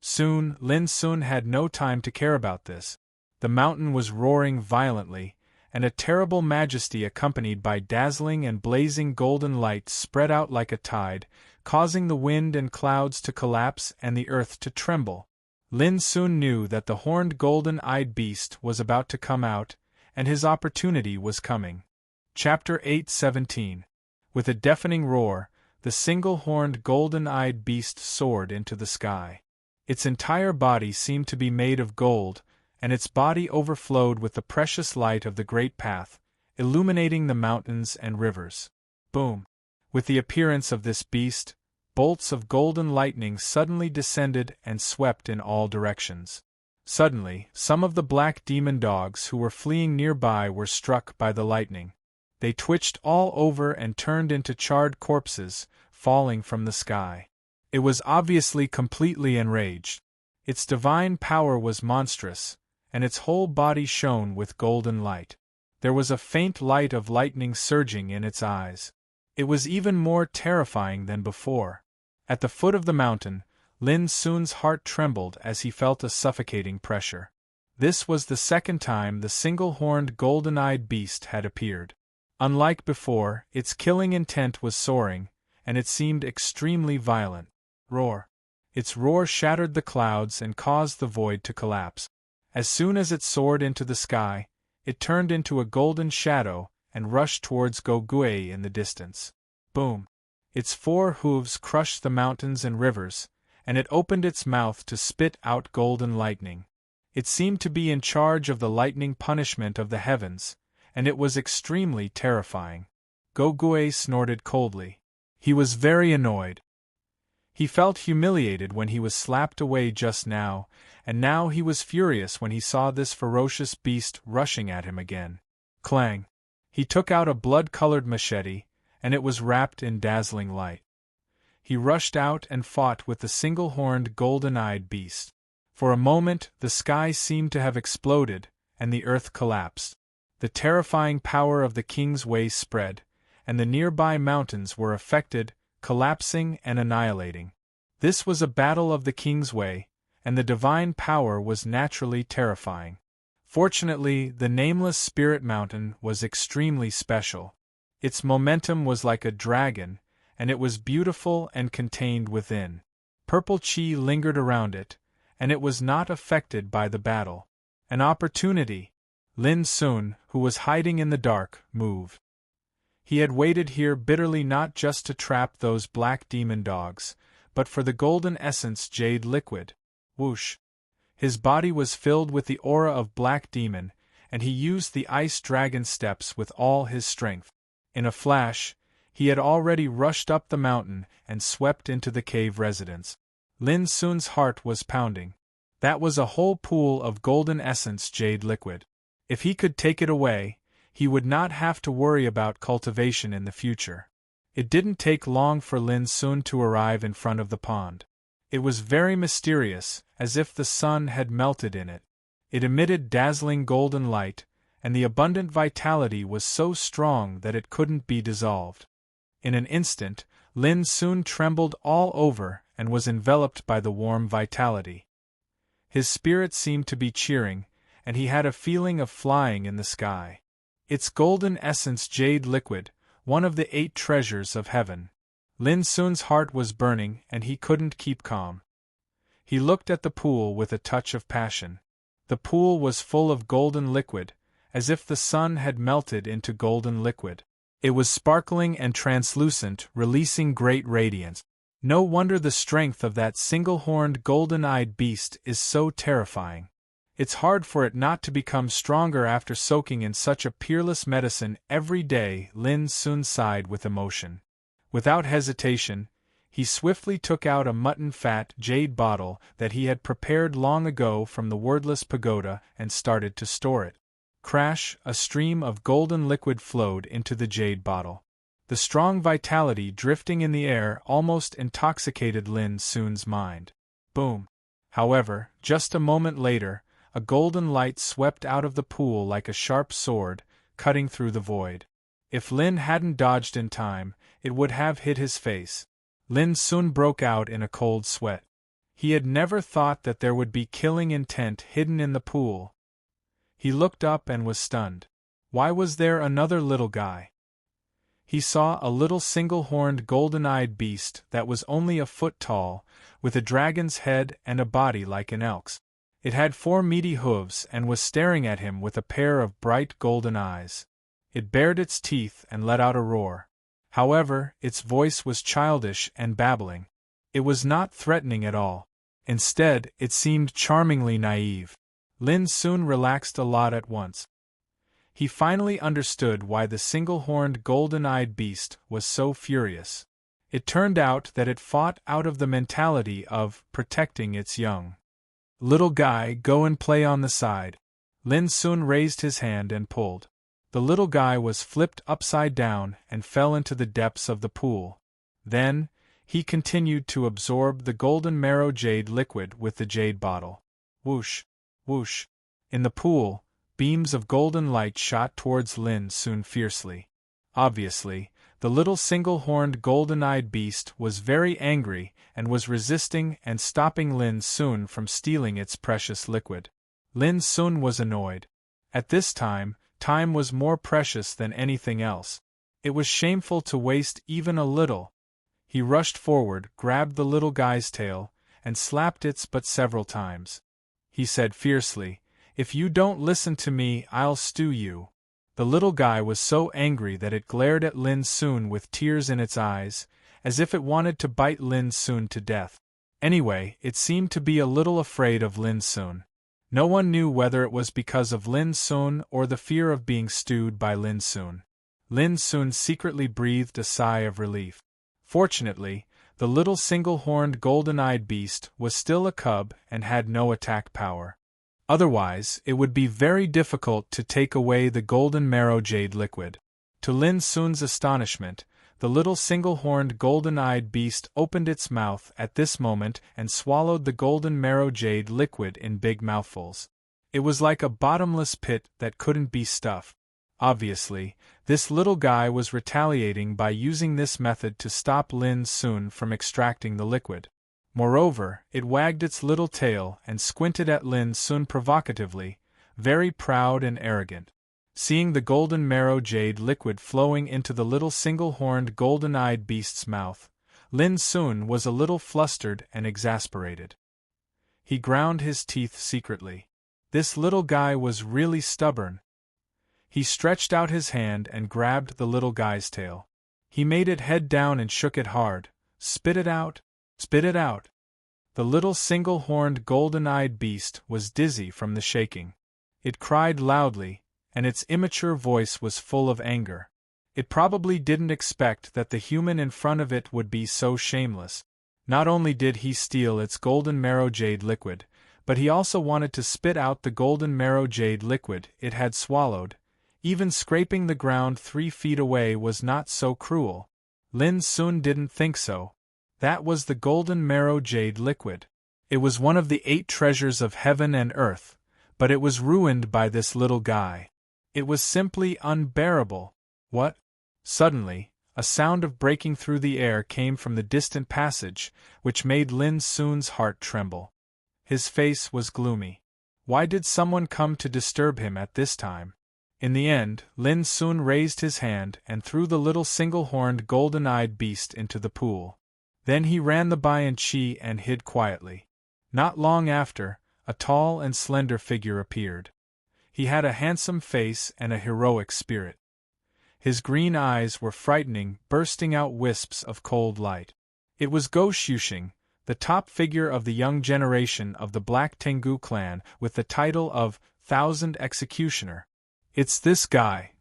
Soon, Lin Sun had no time to care about this. The mountain was roaring violently, and a terrible majesty accompanied by dazzling and blazing golden light spread out like a tide, causing the wind and clouds to collapse and the earth to tremble. Lin Sun knew that the horned golden-eyed beast was about to come out, and his opportunity was coming. Chapter 8:17. With a deafening roar, the single-horned golden-eyed beast soared into the sky. Its entire body seemed to be made of gold, and its body overflowed with the precious light of the great path, illuminating the mountains and rivers. Boom! With the appearance of this beast, bolts of golden lightning suddenly descended and swept in all directions. Suddenly, some of the black demon dogs who were fleeing nearby were struck by the lightning. They twitched all over and turned into charred corpses, falling from the sky. It was obviously completely enraged. Its divine power was monstrous, and its whole body shone with golden light. There was a faint light of lightning surging in its eyes. It was even more terrifying than before. At the foot of the mountain, Lin Sun's heart trembled as he felt a suffocating pressure. This was the second time the single-horned golden-eyed beast had appeared. Unlike before, its killing intent was soaring, and it seemed extremely violent. Roar! Its roar shattered the clouds and caused the void to collapse. As soon as it soared into the sky, it turned into a golden shadow and rushed towards Gogue in the distance. Boom! Its 4 hooves crushed the mountains and rivers, and it opened its mouth to spit out golden lightning. It seemed to be in charge of the lightning punishment of the heavens, and it was extremely terrifying. Gogue snorted coldly. He was very annoyed. He felt humiliated when he was slapped away just now, and now he was furious when he saw this ferocious beast rushing at him again. Clang! He took out a blood-colored machete, and it was wrapped in dazzling light. He rushed out and fought with the single-horned golden-eyed beast. For a moment the sky seemed to have exploded, and the earth collapsed. The terrifying power of the King's Way spread, and the nearby mountains were affected, collapsing and annihilating. This was a battle of the King's Way, and the divine power was naturally terrifying. Fortunately, the nameless spirit mountain was extremely special. Its momentum was like a dragon, and it was beautiful and contained within. Purple chi lingered around it, and it was not affected by the battle. An opportunity! Lin Sun, who was hiding in the dark, moved. He had waited here bitterly not just to trap those black demon dogs, but for the golden essence jade liquid. Whoosh! His body was filled with the aura of black demon, and he used the ice dragon steps with all his strength. In a flash, he had already rushed up the mountain and swept into the cave residence. Lin Sun's heart was pounding. That was a whole pool of golden essence jade liquid. If he could take it away, he would not have to worry about cultivation in the future. It didn't take long for Lin Sun to arrive in front of the pond. It was very mysterious, as if the sun had melted in it. It emitted dazzling golden light, and the abundant vitality was so strong that it couldn't be dissolved. In an instant, Lin Sun trembled all over and was enveloped by the warm vitality. His spirit seemed to be cheering, and he had a feeling of flying in the sky. Its golden essence jade liquid, one of the 8 treasures of heaven. Lin Sun's heart was burning and he couldn't keep calm. He looked at the pool with a touch of passion. The pool was full of golden liquid, as if the sun had melted into golden liquid. It was sparkling and translucent, releasing great radiance. No wonder the strength of that single-horned golden-eyed beast is so terrifying. It's hard for it not to become stronger after soaking in such a peerless medicine every day. Lin Sun sighed with emotion. Without hesitation, he swiftly took out a mutton-fat jade bottle that he had prepared long ago from the wordless pagoda and started to store it. Crash! A stream of golden liquid flowed into the jade bottle. The strong vitality drifting in the air almost intoxicated Lin Sun's mind. Boom! However, just a moment later, a golden light swept out of the pool like a sharp sword, cutting through the void. If Lin hadn't dodged in time, it would have hit his face. Lin soon broke out in a cold sweat. He had never thought that there would be killing intent hidden in the pool. He looked up and was stunned. Why was there another little guy? He saw a little single-horned golden-eyed beast that was only a foot tall, with a dragon's head and a body like an elk's. It had 4 meaty hooves and was staring at him with a pair of bright golden eyes. It bared its teeth and let out a roar. However, its voice was childish and babbling. It was not threatening at all. Instead, it seemed charmingly naive. Lin soon relaxed a lot at once. He finally understood why the single-horned golden-eyed beast was so furious. It turned out that it fought out of the mentality of protecting its young. "Little guy, go and play on the side." Lin soon raised his hand and pulled. The little guy was flipped upside down and fell into the depths of the pool. Then, he continued to absorb the golden marrow jade liquid with the jade bottle. Whoosh, whoosh. In the pool, beams of golden light shot towards Lin soon fiercely. Obviously, the little single-horned golden-eyed beast was very angry and was resisting and stopping Lin soon from stealing its precious liquid. Lin soon was annoyed. At this time was more precious than anything else. It was shameful to waste even a little. He rushed forward, grabbed the little guy's tail, and slapped its butt several times. He said fiercely, "If you don't listen to me, I'll stew you." The little guy was so angry that it glared at Lin soon with tears in its eyes, as if it wanted to bite Lin soon to death. Anyway, it seemed to be a little afraid of Lin soon. No one knew whether it was because of Lin soon or the fear of being stewed by Lin soon. Lin soon secretly breathed a sigh of relief. Fortunately, the little single-horned golden-eyed beast was still a cub and had no attack power. Otherwise, it would be very difficult to take away the golden marrow jade liquid. To Lin soon's astonishment, the little single-horned golden-eyed beast opened its mouth at this moment and swallowed the golden marrow jade liquid in big mouthfuls. It was like a bottomless pit that couldn't be stuffed. Obviously, this little guy was retaliating by using this method to stop Lin soon from extracting the liquid. Moreover, it wagged its little tail and squinted at Lin soon provocatively, very proud and arrogant. Seeing the golden marrow jade liquid flowing into the little single-horned golden-eyed beast's mouth, Lin soon was a little flustered and exasperated. He ground his teeth secretly. This little guy was really stubborn. He stretched out his hand and grabbed the little guy's tail. He made it head down and shook it hard. "Spit it out! Spit it out!" The little single-horned golden-eyed beast was dizzy from the shaking. It cried loudly, and its immature voice was full of anger. It probably didn't expect that the human in front of it would be so shameless. Not only did he steal its golden marrow jade liquid, but he also wanted to spit out the golden marrow jade liquid it had swallowed. Even scraping the ground 3 feet away was not so cruel. Lin soon didn't think so. That was the golden marrow jade liquid. It was one of the 8 treasures of heaven and earth, but it was ruined by this little guy. It was simply unbearable. What? Suddenly, a sound of breaking through the air came from the distant passage, which made Lin soon's heart tremble. His face was gloomy. Why did someone come to disturb him at this time? In the end, Lin soon raised his hand and threw the little single-horned golden-eyed beast into the pool. Then he ran the Bianchi and hid quietly. Not long after, a tall and slender figure appeared. He had a handsome face and a heroic spirit. His green eyes were frightening, bursting out wisps of cold light. It was Go Shushing, the top figure of the young generation of the Black Tengu clan with the title of Thousand Executioner. "It's this guy."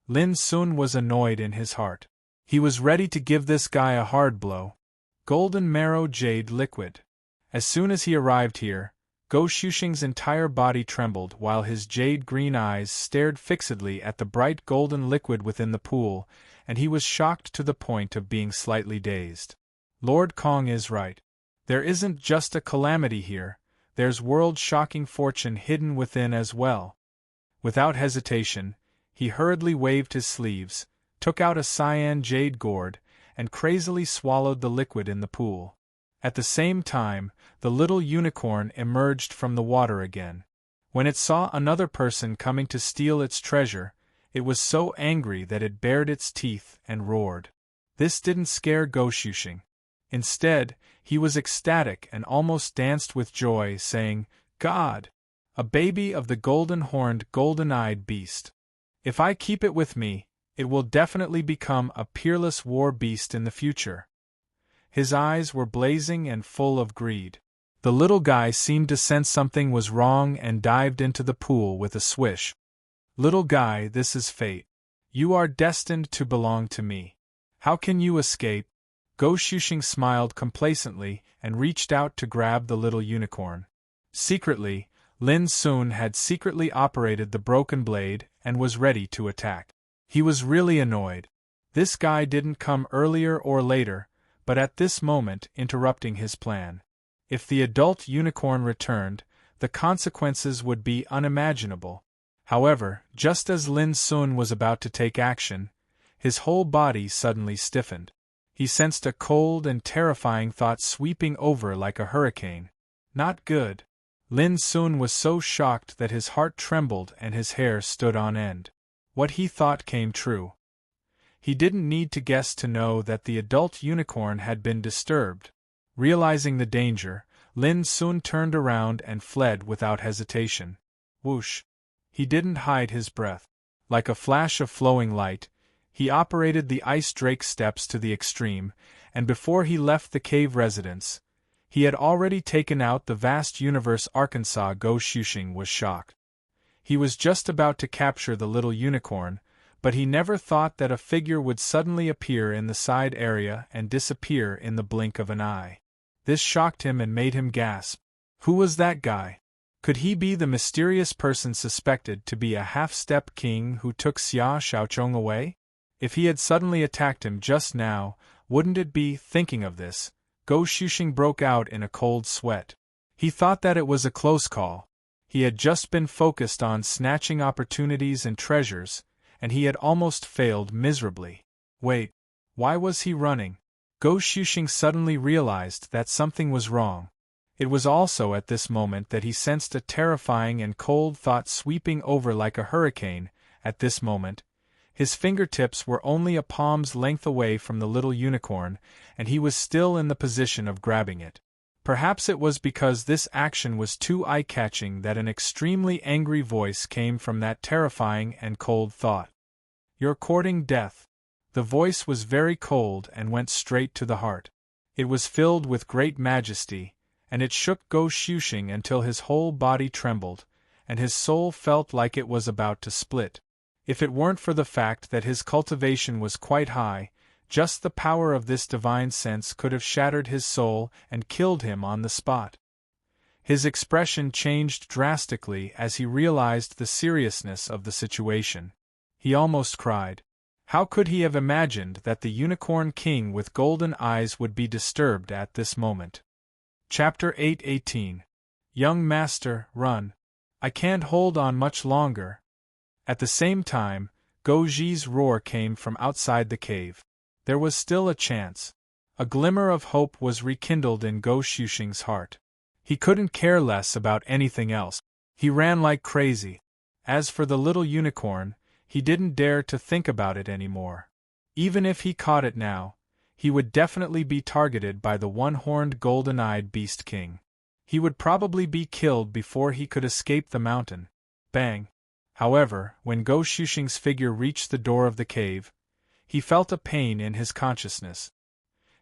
Lin soon was annoyed in his heart. He was ready to give this guy a hard blow. Golden marrow jade liquid. As soon as he arrived here, Go Shushing's entire body trembled while his jade-green eyes stared fixedly at the bright golden liquid within the pool, and he was shocked to the point of being slightly dazed. Lord Kong is right. There isn't just a calamity here, there's world-shocking fortune hidden within as well. Without hesitation, he hurriedly waved his sleeves, took out a cyan jade gourd, and crazily swallowed the liquid in the pool. At the same time, the little unicorn emerged from the water again. When it saw another person coming to steal its treasure, it was so angry that it bared its teeth and roared. This didn't scare Goshushin. Instead, he was ecstatic and almost danced with joy, saying, "God! A baby of the golden-horned, golden-eyed beast. If I keep it with me, it will definitely become a peerless war beast in the future." His eyes were blazing and full of greed. The little guy seemed to sense something was wrong and dived into the pool with a swish. "Little guy, this is fate. You are destined to belong to me. How can you escape?" Goshushin smiled complacently and reached out to grab the little unicorn. Secretly, Lin Sun had secretly operated the broken blade and was ready to attack. He was really annoyed. This guy didn't come earlier or later, but at this moment interrupting his plan. If the adult unicorn returned, the consequences would be unimaginable. However, just as Lin Sun was about to take action, his whole body suddenly stiffened. He sensed a cold and terrifying thought sweeping over like a hurricane. Not good. Lin Sun was so shocked that his heart trembled and his hair stood on end. What he thought came true. He didn't need to guess to know that the adult unicorn had been disturbed. Realizing the danger, Lin Sun turned around and fled without hesitation. Whoosh! He didn't hide his breath. Like a flash of flowing light, he operated the ice drake steps to the extreme, and before he left the cave residence, he had already taken out the vast universe. Arkansas Goshushin was shocked. He was just about to capture the little unicorn, but he never thought that a figure would suddenly appear in the side area and disappear in the blink of an eye. This shocked him and made him gasp. Who was that guy? Could he be the mysterious person suspected to be a half-step king who took Xia Shaochong away? If he had suddenly attacked him just now, wouldn't it be? Thinking of this, Goshushin broke out in a cold sweat. He thought that it was a close call. He had just been focused on snatching opportunities and treasures, and he had almost failed miserably. Wait, why was he running? Goshushin suddenly realized that something was wrong. It was also at this moment that he sensed a terrifying and cold thought sweeping over like a hurricane. At this moment, his fingertips were only a palm's length away from the little unicorn, and he was still in the position of grabbing it. Perhaps it was because this action was too eye-catching that an extremely angry voice came from that terrifying and cold thought. "You're courting death." The voice was very cold and went straight to the heart. It was filled with great majesty, and it shook Goshushin until his whole body trembled, and his soul felt like it was about to split. If it weren't for the fact that his cultivation was quite high, just the power of this divine sense could have shattered his soul and killed him on the spot. His expression changed drastically as he realized the seriousness of the situation. He almost cried. How could he have imagined that the Unicorn King with golden eyes would be disturbed at this moment? Chapter 8:18. Young Master, run. I can't hold on much longer. At the same time, Goji's roar came from outside the cave. There was still a chance. A glimmer of hope was rekindled in Goshushin's heart. He couldn't care less about anything else. He ran like crazy. As for the little unicorn, he didn't dare to think about it anymore. Even if he caught it now, he would definitely be targeted by the one-horned golden-eyed beast king. He would probably be killed before he could escape the mountain. Bang! However, when Goshushin's figure reached the door of the cave, he felt a pain in his consciousness.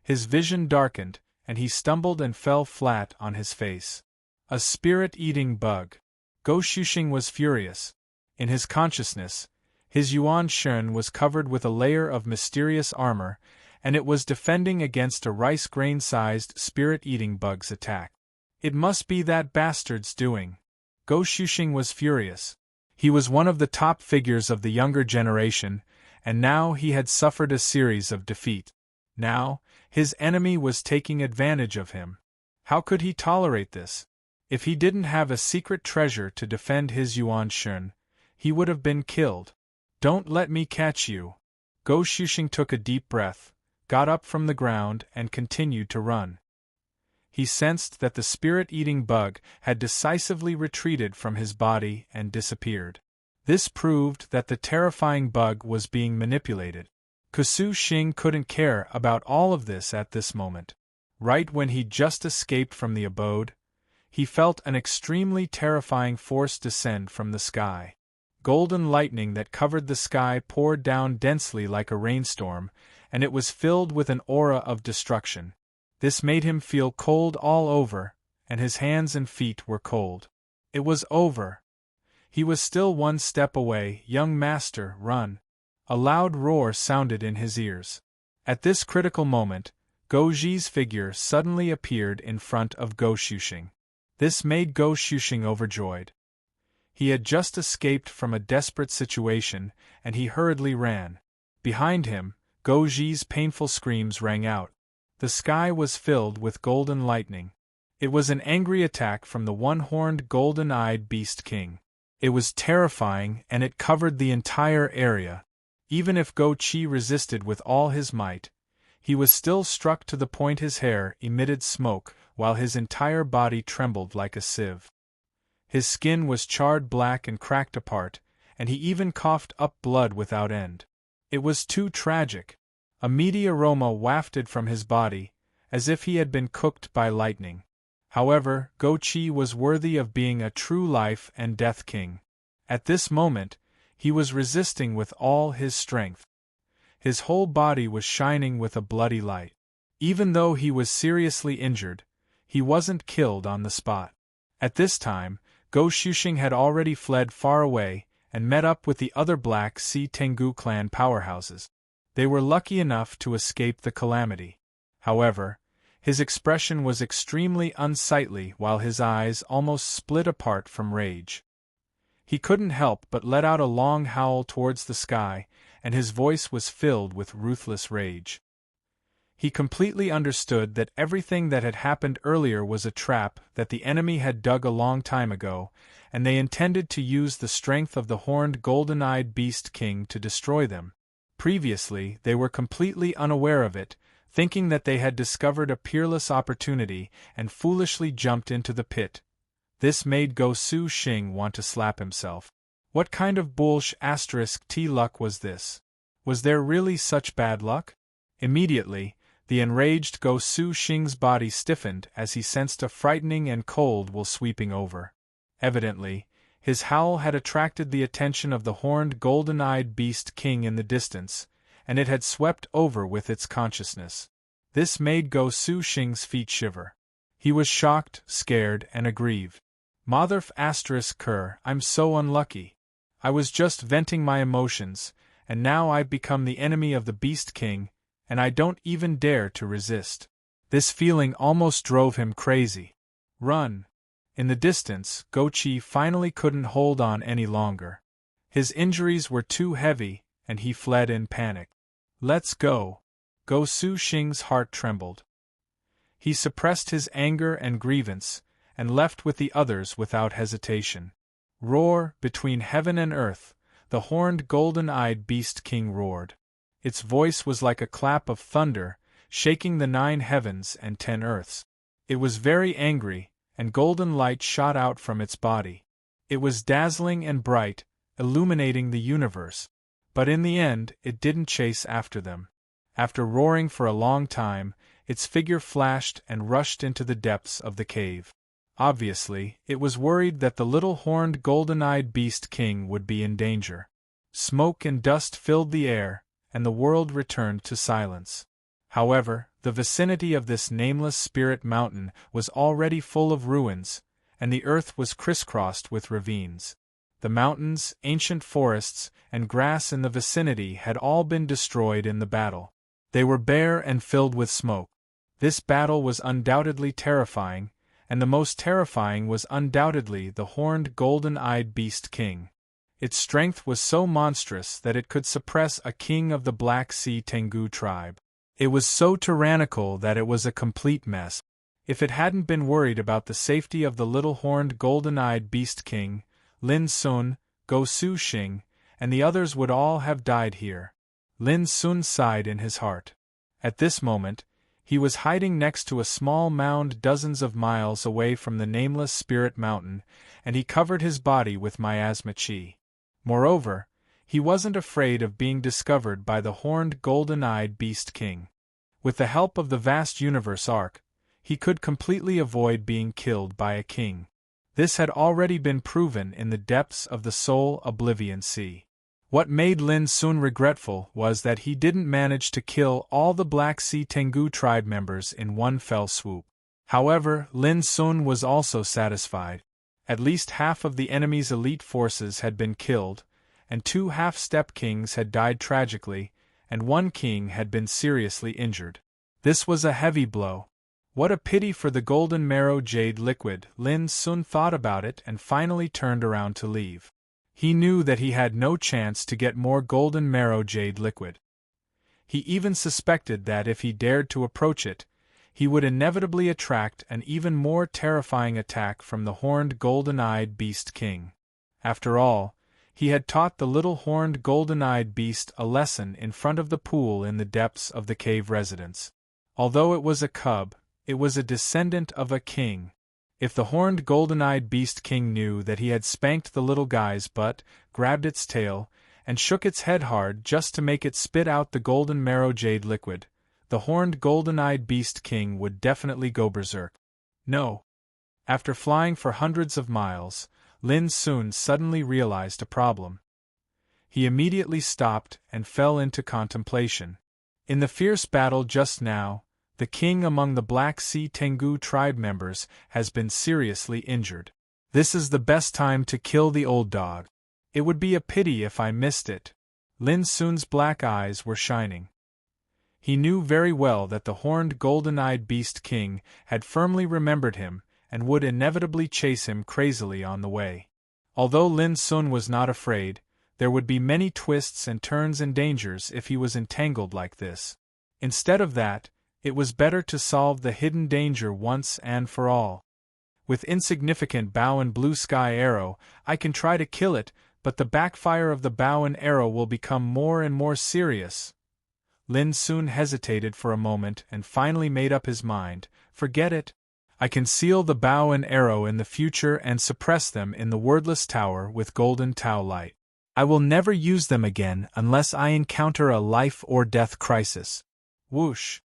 His vision darkened, and he stumbled and fell flat on his face. A spirit-eating bug. Goshushin was furious. In his consciousness, his Yuan Shun was covered with a layer of mysterious armor, and it was defending against a rice grain-sized spirit-eating bug's attack. It must be that bastard's doing. Goshushin was furious. He was one of the top figures of the younger generation, and now he had suffered a series of defeat. Now, his enemy was taking advantage of him. How could he tolerate this? If he didn't have a secret treasure to defend his Yuan Shun, he would have been killed. Don't let me catch you. Go Shushing took a deep breath, got up from the ground and continued to run. He sensed that the spirit-eating bug had decisively retreated from his body and disappeared. This proved that the terrifying bug was being manipulated. Go Shushing couldn't care about all of this at this moment. Right when he'd just escaped from the abode, he felt an extremely terrifying force descend from the sky. Golden lightning that covered the sky poured down densely like a rainstorm, and it was filled with an aura of destruction. This made him feel cold all over, and his hands and feet were cold. It was over. He was still one step away. Young master, run! A loud roar sounded in his ears. At this critical moment, Go Ji's figure suddenly appeared in front of Go Shushing. This made Go Shushing overjoyed. He had just escaped from a desperate situation, and he hurriedly ran. Behind him, Go Ji's painful screams rang out. The sky was filled with golden lightning. It was an angry attack from the one-horned golden-eyed beast king. It was terrifying, and it covered the entire area. Even if Go Chi resisted with all his might, he was still struck to the point his hair emitted smoke, while his entire body trembled like a sieve. His skin was charred black and cracked apart, and he even coughed up blood without end. It was too tragic. A meaty aroma wafted from his body, as if he had been cooked by lightning. However, Go Chi was worthy of being a true life and death king. At this moment, he was resisting with all his strength. His whole body was shining with a bloody light. Even though he was seriously injured, he wasn't killed on the spot. At this time, Go Shushing had already fled far away and met up with the other Black Sea Tengu clan powerhouses. They were lucky enough to escape the calamity. However, his expression was extremely unsightly while his eyes almost split apart from rage. He couldn't help but let out a long howl towards the sky, and his voice was filled with ruthless rage. He completely understood that everything that had happened earlier was a trap that the enemy had dug a long time ago, and they intended to use the strength of the horned golden-eyed beast king to destroy them. Previously, they were completely unaware of it, thinking that they had discovered a peerless opportunity and foolishly jumped into the pit. This made Go Shushing want to slap himself. What kind of *T luck was this? Was there really such bad luck? Immediately, the enraged Go Shushing's body stiffened as he sensed a frightening and cold will sweeping over. Evidently, his howl had attracted the attention of the horned golden-eyed beast king in the distance, and it had swept over with its consciousness. This made Go Shushing's feet shiver. He was shocked, scared, and aggrieved. Motherf *Ker, I'm so unlucky. I was just venting my emotions, and now I've become the enemy of the Beast King, and I don't even dare to resist. This feeling almost drove him crazy. Run! In the distance, Go Chi finally couldn't hold on any longer. His injuries were too heavy, and he fled in panic. Let's go! Go Shushing's heart trembled. He suppressed his anger and grievance, and left with the others without hesitation. Roar, between heaven and earth, the horned golden-eyed beast king roared. Its voice was like a clap of thunder, shaking the 9 heavens and 10 earths. It was very angry, and golden light shot out from its body. It was dazzling and bright, illuminating the universe. But in the end, it didn't chase after them. After roaring for a long time, its figure flashed and rushed into the depths of the cave. Obviously, it was worried that the little horned golden-eyed beast king would be in danger. Smoke and dust filled the air, and the world returned to silence. However, the vicinity of this nameless spirit mountain was already full of ruins, and the earth was crisscrossed with ravines. The mountains, ancient forests, and grass in the vicinity had all been destroyed in the battle. They were bare and filled with smoke. This battle was undoubtedly terrifying, and the most terrifying was undoubtedly the horned golden-eyed beast king. Its strength was so monstrous that it could suppress a king of the Black Sea Tengu tribe. It was so tyrannical that it was a complete mess. If it hadn't been worried about the safety of the little horned golden-eyed beast king, Lin Sun, Go Shushing, and the others would all have died here. Lin Sun sighed in his heart. At this moment, he was hiding next to a small mound dozens of miles away from the nameless spirit mountain, and he covered his body with miasma chi. Moreover, he wasn't afraid of being discovered by the horned golden-eyed beast king. With the help of the vast universe arc, he could completely avoid being killed by a king. This had already been proven in the depths of the Soul Oblivion Sea. What made Lin Sun regretful was that he didn't manage to kill all the Black Sea Tengu tribe members in one fell swoop. However, Lin Sun was also satisfied. At least half of the enemy's elite forces had been killed, and 2 half-step kings had died tragically, and 1 king had been seriously injured. This was a heavy blow. What a pity for the golden marrow jade liquid. Lin Sun thought about it and finally turned around to leave. He knew that he had no chance to get more golden marrow jade liquid. He even suspected that if he dared to approach it, he would inevitably attract an even more terrifying attack from the horned golden-eyed beast king. After all, he had taught the little horned golden-eyed beast a lesson in front of the pool in the depths of the cave residence. Although it was a cub, it was a descendant of a king. If the horned golden-eyed beast king knew that he had spanked the little guy's butt, grabbed its tail, and shook its head hard just to make it spit out the golden marrow jade liquid, the horned golden-eyed beast king would definitely go berserk. No. After flying for hundreds of miles, Lin Sun suddenly realized a problem. He immediately stopped and fell into contemplation. In the fierce battle just now, the king among the Black Sea Tengu tribe members has been seriously injured. This is the best time to kill the old dog. It would be a pity if I missed it. Lin Sun's black eyes were shining. He knew very well that the horned golden-eyed beast king had firmly remembered him and would inevitably chase him crazily on the way. Although Lin Sun was not afraid, there would be many twists and turns and dangers if he was entangled like this. Instead of that, it was better to solve the hidden danger once and for all. With insignificant bow and blue sky arrow, I can try to kill it, but the backfire of the bow and arrow will become more and more serious. Lin Sun hesitated for a moment and finally made up his mind. Forget it. I can seal the bow and arrow in the future and suppress them in the wordless tower with golden Tau light. I will never use them again unless I encounter a life-or-death crisis. Whoosh!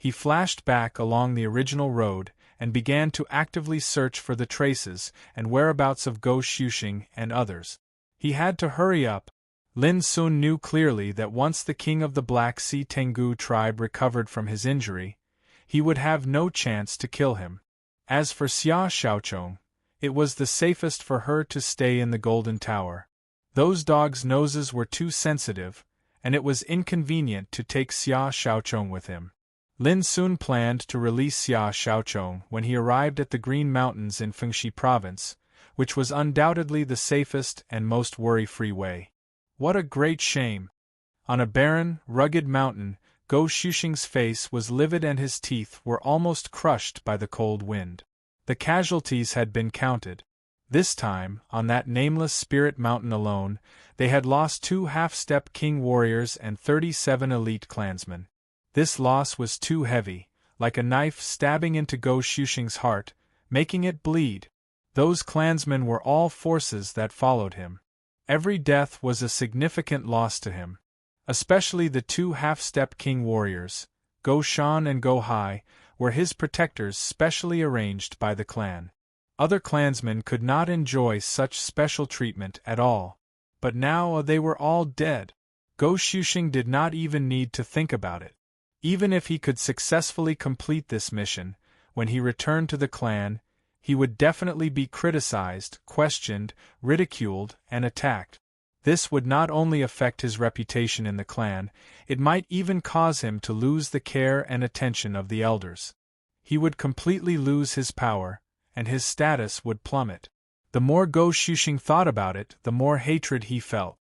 He flashed back along the original road and began to actively search for the traces and whereabouts of Go Shushing and others. He had to hurry up. Lin Sun knew clearly that once the king of the Black Sea Tengu tribe recovered from his injury, he would have no chance to kill him. As for Xia Xiaochong, it was the safest for her to stay in the Golden Tower. Those dogs' noses were too sensitive, and it was inconvenient to take Xia Xiaochong with him. Lin Sun planned to release Xia Xiaochong when he arrived at the Green Mountains in Fengxi Province, which was undoubtedly the safest and most worry-free way. What a great shame! On a barren, rugged mountain, Go Shushing's face was livid and his teeth were almost crushed by the cold wind. The casualties had been counted. This time, on that nameless spirit mountain alone, they had lost 2 half-step king warriors and 37 elite clansmen. This loss was too heavy, like a knife stabbing into Go Shushing's heart, making it bleed. Those clansmen were all forces that followed him. Every death was a significant loss to him. Especially the 2 half-step king warriors, Go Shan and Go Hai, were his protectors specially arranged by the clan. Other clansmen could not enjoy such special treatment at all. But now they were all dead. Go Shushing did not even need to think about it. Even if he could successfully complete this mission, when he returned to the clan, he would definitely be criticized, questioned, ridiculed, and attacked. This would not only affect his reputation in the clan, it might even cause him to lose the care and attention of the elders. He would completely lose his power, and his status would plummet. The more Go Shushing thought about it, the more hatred he felt.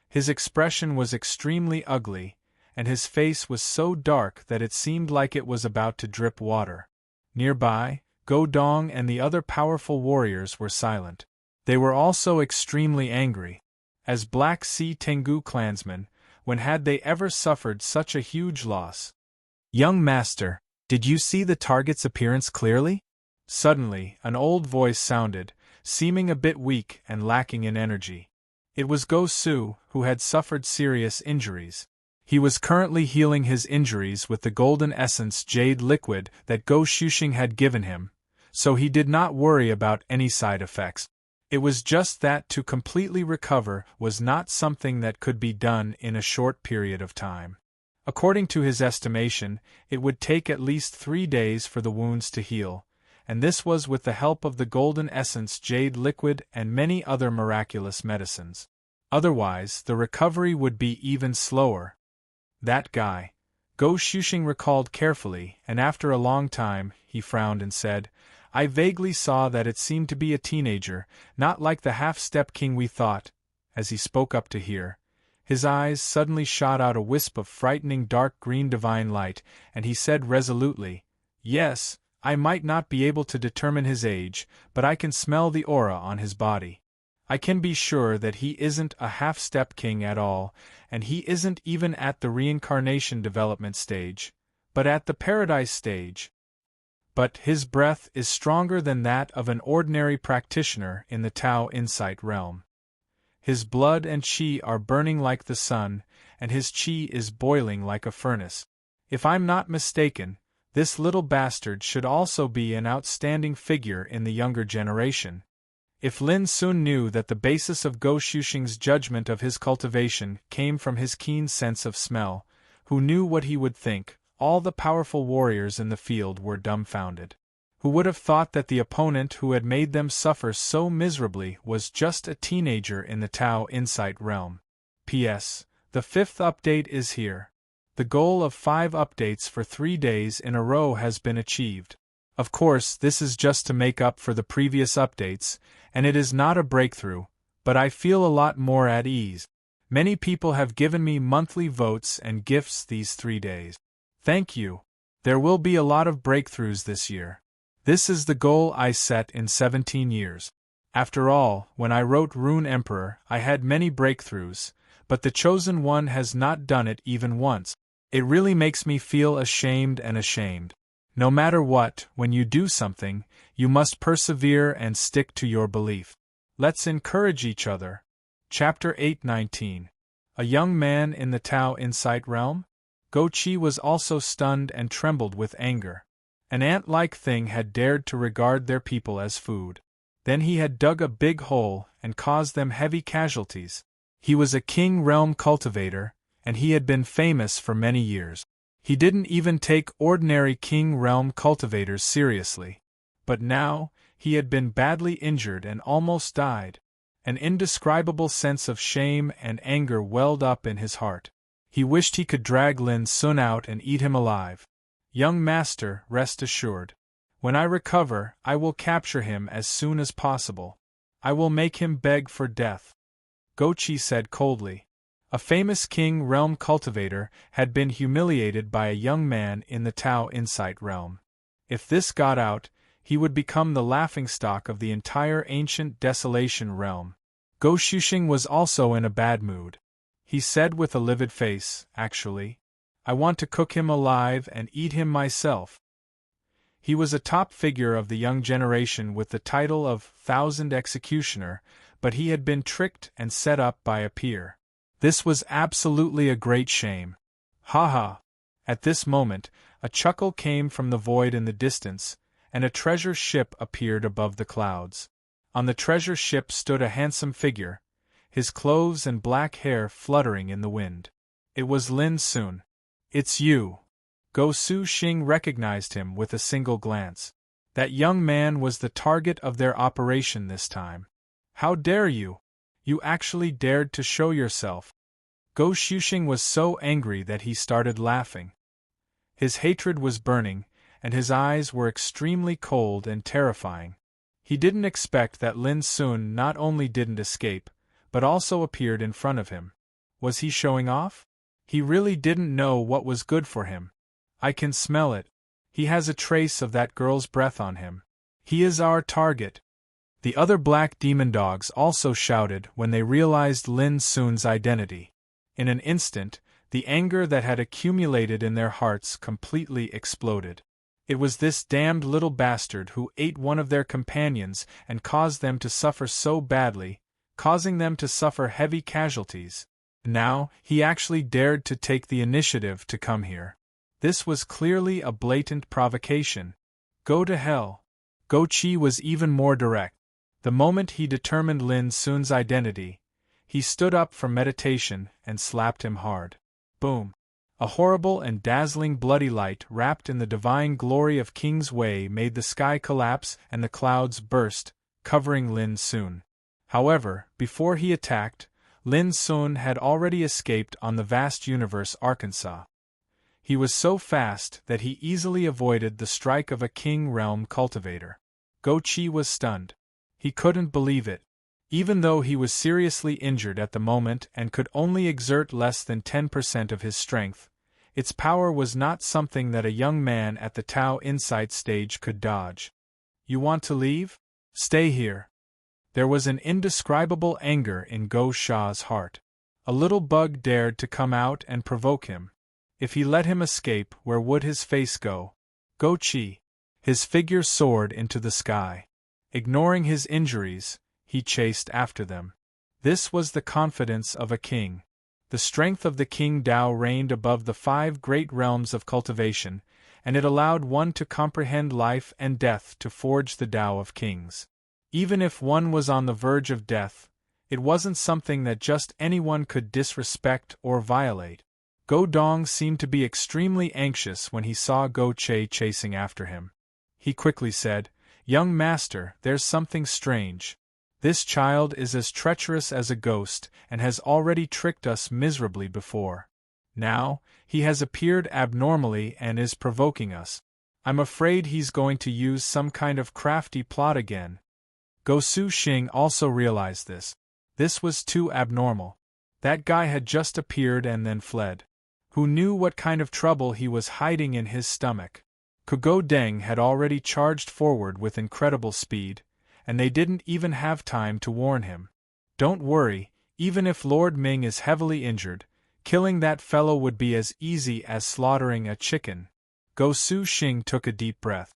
His expression was extremely ugly, and his face was so dark that it seemed like it was about to drip water. Nearby, Go Dong and the other powerful warriors were silent. They were also extremely angry. As Black Sea Tengu clansmen, When had they ever suffered such a huge loss? "Young master, did you see the target's appearance clearly?" Suddenly, an old voice sounded, seeming a bit weak and lacking in energy. It was Go Su, who had suffered serious injuries. He was currently healing his injuries with the golden essence jade liquid that Go Shuxing had given him, so he did not worry about any side effects. It was just that to completely recover was not something that could be done in a short period of time. According to his estimation, it would take at least 3 days for the wounds to heal, and this was with the help of the golden essence jade liquid and many other miraculous medicines. Otherwise, the recovery would be even slower. That guy. Go Shuxing recalled carefully, and after a long time, he frowned and said, "I vaguely saw that it seemed to be a teenager, not like the half-step king we thought." As he spoke up to hear, his eyes suddenly shot out a wisp of frightening dark green divine light, and he said resolutely, "Yes, I might not be able to determine his age, but I can smell the aura on his body. I can be sure that he isn't a half-step king at all, and he isn't even at the reincarnation development stage, but at the paradise stage. But his breath is stronger than that of an ordinary practitioner in the Tao insight realm. His blood and qi are burning like the sun, and his qi is boiling like a furnace. If I'm not mistaken, this little bastard should also be an outstanding figure in the younger generation." If Lin Sun knew that the basis of Go Shuxing's judgment of his cultivation came from his keen sense of smell, who knew what he would think, all the powerful warriors in the field were dumbfounded. Who would have thought that the opponent who had made them suffer so miserably was just a teenager in the Tao insight realm? P.S. The 5th update is here. The goal of 5 updates for 3 days in a row has been achieved. Of course, this is just to make up for the previous updates, and it is not a breakthrough, but I feel a lot more at ease. Many people have given me monthly votes and gifts these 3 days. Thank you. There will be a lot of breakthroughs this year. This is the goal I set in 17 years. After all, when I wrote Rune Emperor, I had many breakthroughs, but the Chosen One has not done it even once. It really makes me feel ashamed. No matter what, when you do something, you must persevere and stick to your belief. Let's encourage each other. Chapter 8:19. A young man in the Tao insight realm? Go Chi was also stunned and trembled with anger. An ant-like thing had dared to regard their people as food. Then he had dug a big hole and caused them heavy casualties. He was a king realm cultivator, and he had been famous for many years. He didn't even take ordinary king realm cultivators seriously. But now, he had been badly injured and almost died. An indescribable sense of shame and anger welled up in his heart. He wished he could drag Lin Sun out and eat him alive. "Young master, rest assured. When I recover, I will capture him as soon as possible. I will make him beg for death," Go Chi said coldly. A famous king realm cultivator had been humiliated by a young man in the Tao insight realm. If this got out, he would become the laughingstock of the entire ancient desolation realm. Go Shuxing was also in a bad mood. He said with a livid face, "Actually, I want to cook him alive and eat him myself." He was a top figure of the young generation with the title of Thousand Executioner, but he had been tricked and set up by a peer. This was absolutely a great shame. Ha ha! At this moment, a chuckle came from the void in the distance, and a treasure ship appeared above the clouds. On the treasure ship stood a handsome figure, his clothes and black hair fluttering in the wind. It was Lin Sun. "It's you." Go Shuxing recognized him with a single glance. That young man was the target of their operation this time. "How dare you? You actually dared to show yourself." Go Shuxing was so angry that he started laughing. His hatred was burning, and his eyes were extremely cold and terrifying. He didn't expect that Lin Sun not only didn't escape, but also appeared in front of him. Was he showing off? He really didn't know what was good for him. "I can smell it. He has a trace of that girl's breath on him. He is our target." The other black demon dogs also shouted when they realized Lin Sun's identity. In an instant, the anger that had accumulated in their hearts completely exploded. It was this damned little bastard who ate one of their companions and caused them to suffer so badly, causing them to suffer heavy casualties. Now, he actually dared to take the initiative to come here. This was clearly a blatant provocation. Go to hell. Go Chi was even more direct. The moment he determined Lin Sun's identity, he stood up from meditation and slapped him hard. Boom. A horrible and dazzling bloody light wrapped in the divine glory of King's Way made the sky collapse and the clouds burst, covering Lin Sun. However, before he attacked, Lin Sun had already escaped on the vast universe Arkansas. He was so fast that he easily avoided the strike of a King Realm cultivator. Go Chi was stunned. He couldn't believe it. Even though he was seriously injured at the moment and could only exert less than 10% of his strength, its power was not something that a young man at the Tao Insight stage could dodge. You want to leave? Stay here. There was an indescribable anger in Go Sha's heart. A little bug dared to come out and provoke him. If he let him escape, where would his face go? Go Chi. His figure soared into the sky. Ignoring his injuries, he chased after them. This was the confidence of a king. The strength of the King Tao reigned above the 5 great realms of cultivation, and it allowed one to comprehend life and death to forge the Tao of kings. Even if one was on the verge of death, it wasn't something that just anyone could disrespect or violate. Go Dong seemed to be extremely anxious when he saw Go Che chasing after him. He quickly said, "Young master, there's something strange. This child is as treacherous as a ghost and has already tricked us miserably before. Now, he has appeared abnormally and is provoking us. I'm afraid he's going to use some kind of crafty plot again." Go Su Xing also realized this. This was too abnormal. That guy had just appeared and then fled. Who knew what kind of trouble he was hiding in his stomach? Kugo Deng had already charged forward with incredible speed, and they didn't even have time to warn him. Don't worry, even if Lord Ming is heavily injured, killing that fellow would be as easy as slaughtering a chicken. Go Su Xing took a deep breath.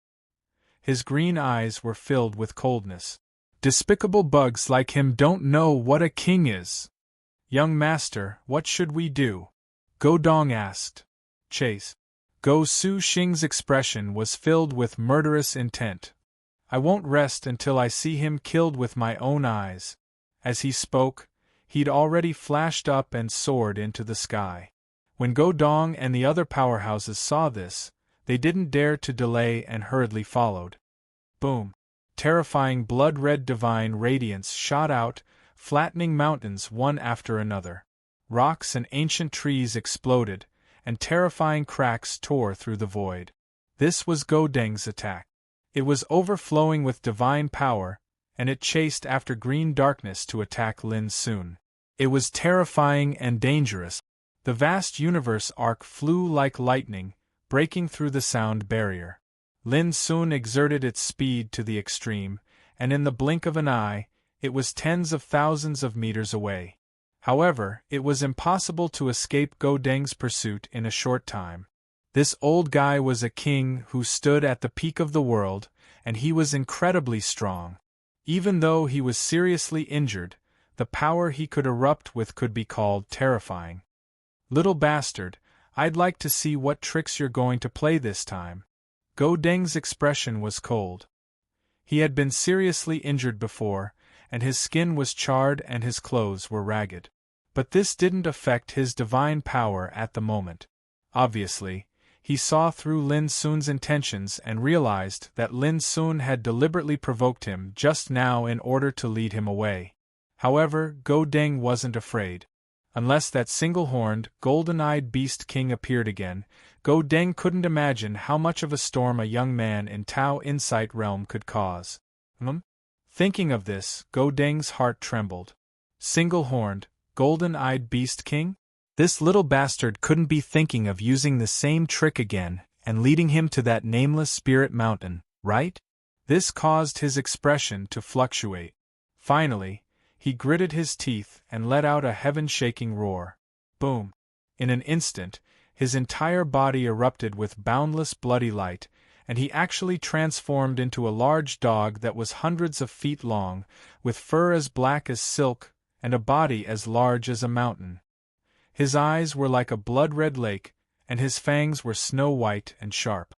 His green eyes were filled with coldness. Despicable bugs like him don't know what a king is. Young master, what should we do? Go Dong asked. Chase. Go Su Xing's expression was filled with murderous intent. I won't rest until I see him killed with my own eyes. As he spoke, he'd already flashed up and soared into the sky. When Go Dong and the other powerhouses saw this, they didn't dare to delay and hurriedly followed. Boom! Terrifying blood-red divine radiance shot out, flattening mountains one after another. Rocks and ancient trees exploded, and terrifying cracks tore through the void. This was Go Deng's attack. It was overflowing with divine power, and it chased after green darkness to attack Lin Sun. It was terrifying and dangerous. The vast universe arc flew like lightning, breaking through the sound barrier. Lin Sun exerted its speed to the extreme, and in the blink of an eye, it was tens of thousands of meters away. However, it was impossible to escape Go Deng's pursuit in a short time. This old guy was a king who stood at the peak of the world, and he was incredibly strong. Even though he was seriously injured, the power he could erupt with could be called terrifying. Little bastard, I'd like to see what tricks you're going to play this time. Go Deng's expression was cold. He had been seriously injured before, and his skin was charred and his clothes were ragged. But this didn't affect his divine power at the moment. Obviously, he saw through Lin Sun's intentions and realized that Lin Sun had deliberately provoked him just now in order to lead him away. However, Go Deng wasn't afraid. Unless that single-horned, golden-eyed beast king appeared again, Go Deng couldn't imagine how much of a storm a young man in Tao Insight realm could cause. Thinking of this, Go Deng's heart trembled. Single-horned, golden-eyed beast king? This little bastard couldn't be thinking of using the same trick again and leading him to that nameless spirit mountain, right? This caused his expression to fluctuate. Finally, he gritted his teeth and let out a heaven-shaking roar. Boom! In an instant, his entire body erupted with boundless bloody light, and he actually transformed into a large dog that was hundreds of feet long, with fur as black as silk, and a body as large as a mountain. His eyes were like a blood-red lake, and his fangs were snow-white and sharp.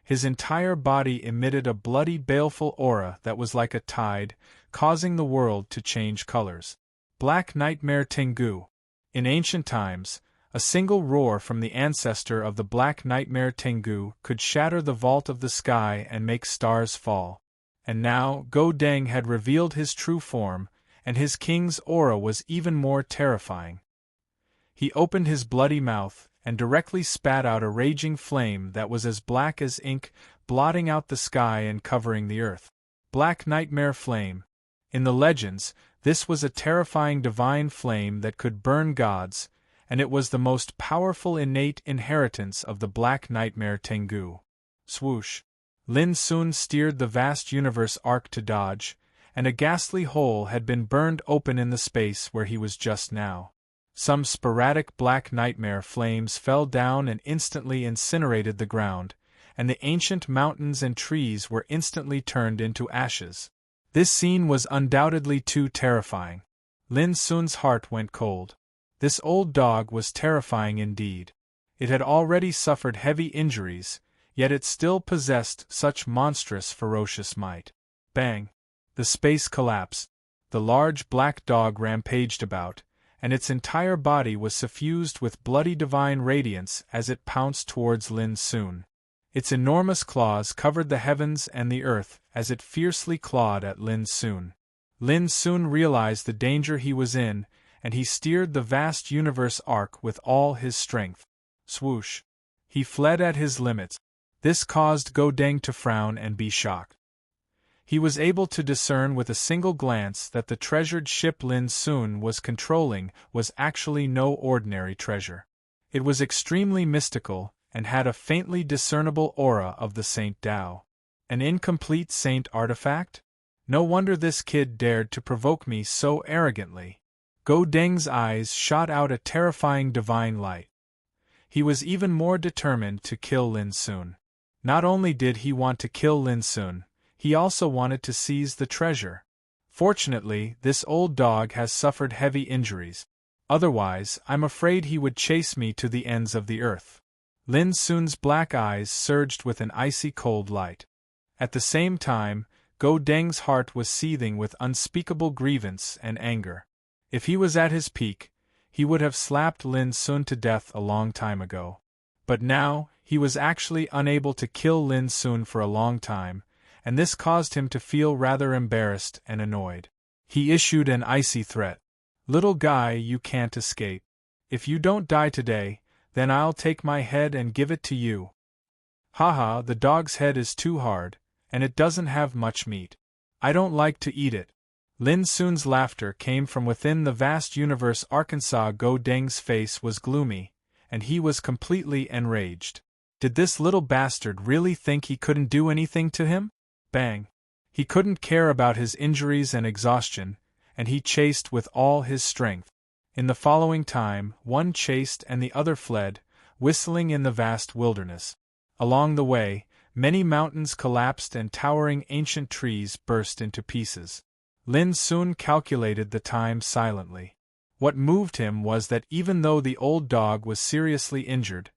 His entire body emitted a bloody baleful aura that was like a tide, causing the world to change colors. Black Nightmare Tengu. In ancient times, a single roar from the ancestor of the Black Nightmare Tengu could shatter the vault of the sky and make stars fall. And now, Go Deng had revealed his true form, and his king's aura was even more terrifying. He opened his bloody mouth, and directly spat out a raging flame that was as black as ink, blotting out the sky and covering the earth. Black Nightmare Flame. In the legends, this was a terrifying divine flame that could burn gods, and it was the most powerful innate inheritance of the Black Nightmare Tengu. Swoosh! Lin Sun steered the vast universe arc to dodge, and a ghastly hole had been burned open in the space where he was just now. Some sporadic black nightmare flames fell down and instantly incinerated the ground, and the ancient mountains and trees were instantly turned into ashes. This scene was undoubtedly too terrifying. Lin Sun's heart went cold. This old dog was terrifying indeed. It had already suffered heavy injuries, yet it still possessed such monstrous ferocious might. Bang! The space collapsed. The large black dog rampaged about, and its entire body was suffused with bloody divine radiance as it pounced towards Lin Sun. Its enormous claws covered the heavens and the earth as it fiercely clawed at Lin Sun. Lin Sun realized the danger he was in, and he steered the vast universe arc with all his strength. Swoosh! He fled at his limits. This caused Go Deng to frown and be shocked. He was able to discern with a single glance that the treasured ship Lin Sun was controlling was actually no ordinary treasure. It was extremely mystical, and had a faintly discernible aura of the Saint Tao. An incomplete saint artifact? No wonder this kid dared to provoke me so arrogantly. Go Deng's eyes shot out a terrifying divine light. He was even more determined to kill Lin Sun. Not only did he want to kill Lin Sun, he also wanted to seize the treasure. Fortunately, this old dog has suffered heavy injuries. Otherwise, I'm afraid he would chase me to the ends of the earth. Lin Sun's black eyes surged with an icy cold light. At the same time, Go Deng's heart was seething with unspeakable grievance and anger. If he was at his peak, he would have slapped Lin Sun to death a long time ago. But now, he was actually unable to kill Lin Sun for a long time, and this caused him to feel rather embarrassed and annoyed. He issued an icy threat. "Little guy, you can't escape. If you don't die today, then I'll take my head and give it to you." "Haha, the dog's head is too hard, and it doesn't have much meat. I don't like to eat it." Lin Sun's laughter came from within the vast universe. Arkansas Go Deng's face was gloomy, and he was completely enraged. Did this little bastard really think he couldn't do anything to him? Bang! He couldn't care about his injuries and exhaustion, and he chased with all his strength. In the following time, one chased and the other fled, whistling in the vast wilderness. Along the way, many mountains collapsed and towering ancient trees burst into pieces. Lin Sun calculated the time silently. What moved him was that even though the old dog was seriously injured,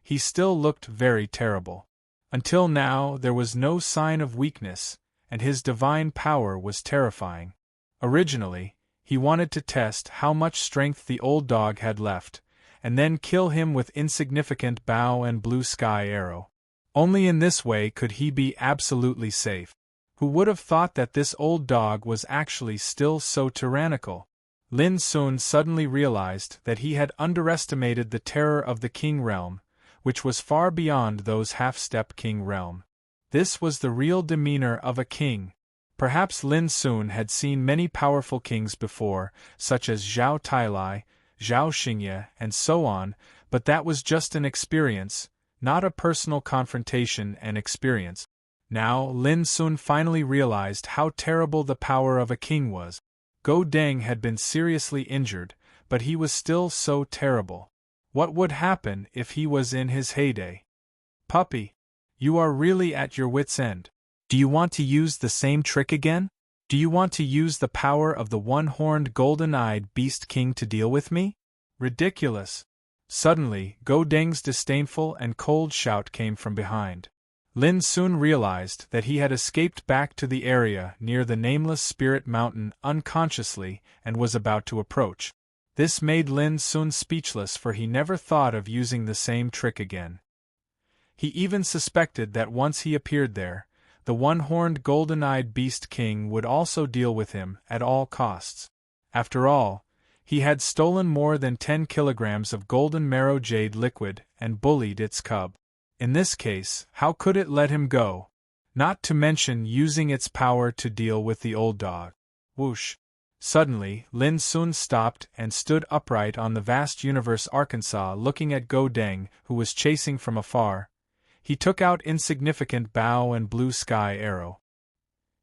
he still looked very terrible. Until now, there was no sign of weakness, and his divine power was terrifying. Originally, he wanted to test how much strength the old dog had left, and then kill him with insignificant bow and blue sky arrow. Only in this way could he be absolutely safe. Who would have thought that this old dog was actually still so tyrannical? Lin Sun suddenly realized that he had underestimated the terror of the King realm, which was far beyond those half-step King realm. This was the real demeanor of a king. Perhaps Lin Sun had seen many powerful kings before, such as Zhao Tailai, Zhao Xingye, and so on, but that was just an experience, not a personal confrontation and experience. Now, Lin Sun finally realized how terrible the power of a king was. Go Deng had been seriously injured, but he was still so terrible. What would happen if he was in his heyday? Puppy, you are really at your wit's end. Do you want to use the same trick again? Do you want to use the power of the one-horned golden-eyed beast king to deal with me? Ridiculous. Suddenly, Go Deng's disdainful and cold shout came from behind. Lin soon realized that he had escaped back to the area near the nameless spirit mountain unconsciously and was about to approach. This made Lin soon speechless, for he never thought of using the same trick again. He even suspected that once he appeared there, the one-horned golden-eyed beast king would also deal with him at all costs. After all, he had stolen more than 10 kilograms of golden marrow jade liquid and bullied its cub. In this case, how could it let him go? Not to mention using its power to deal with the old dog. Whoosh! Suddenly, Lin Sun stopped and stood upright on the vast universe Arkansas, looking at Go Deng, who was chasing from afar. He took out insignificant bow and blue sky arrow.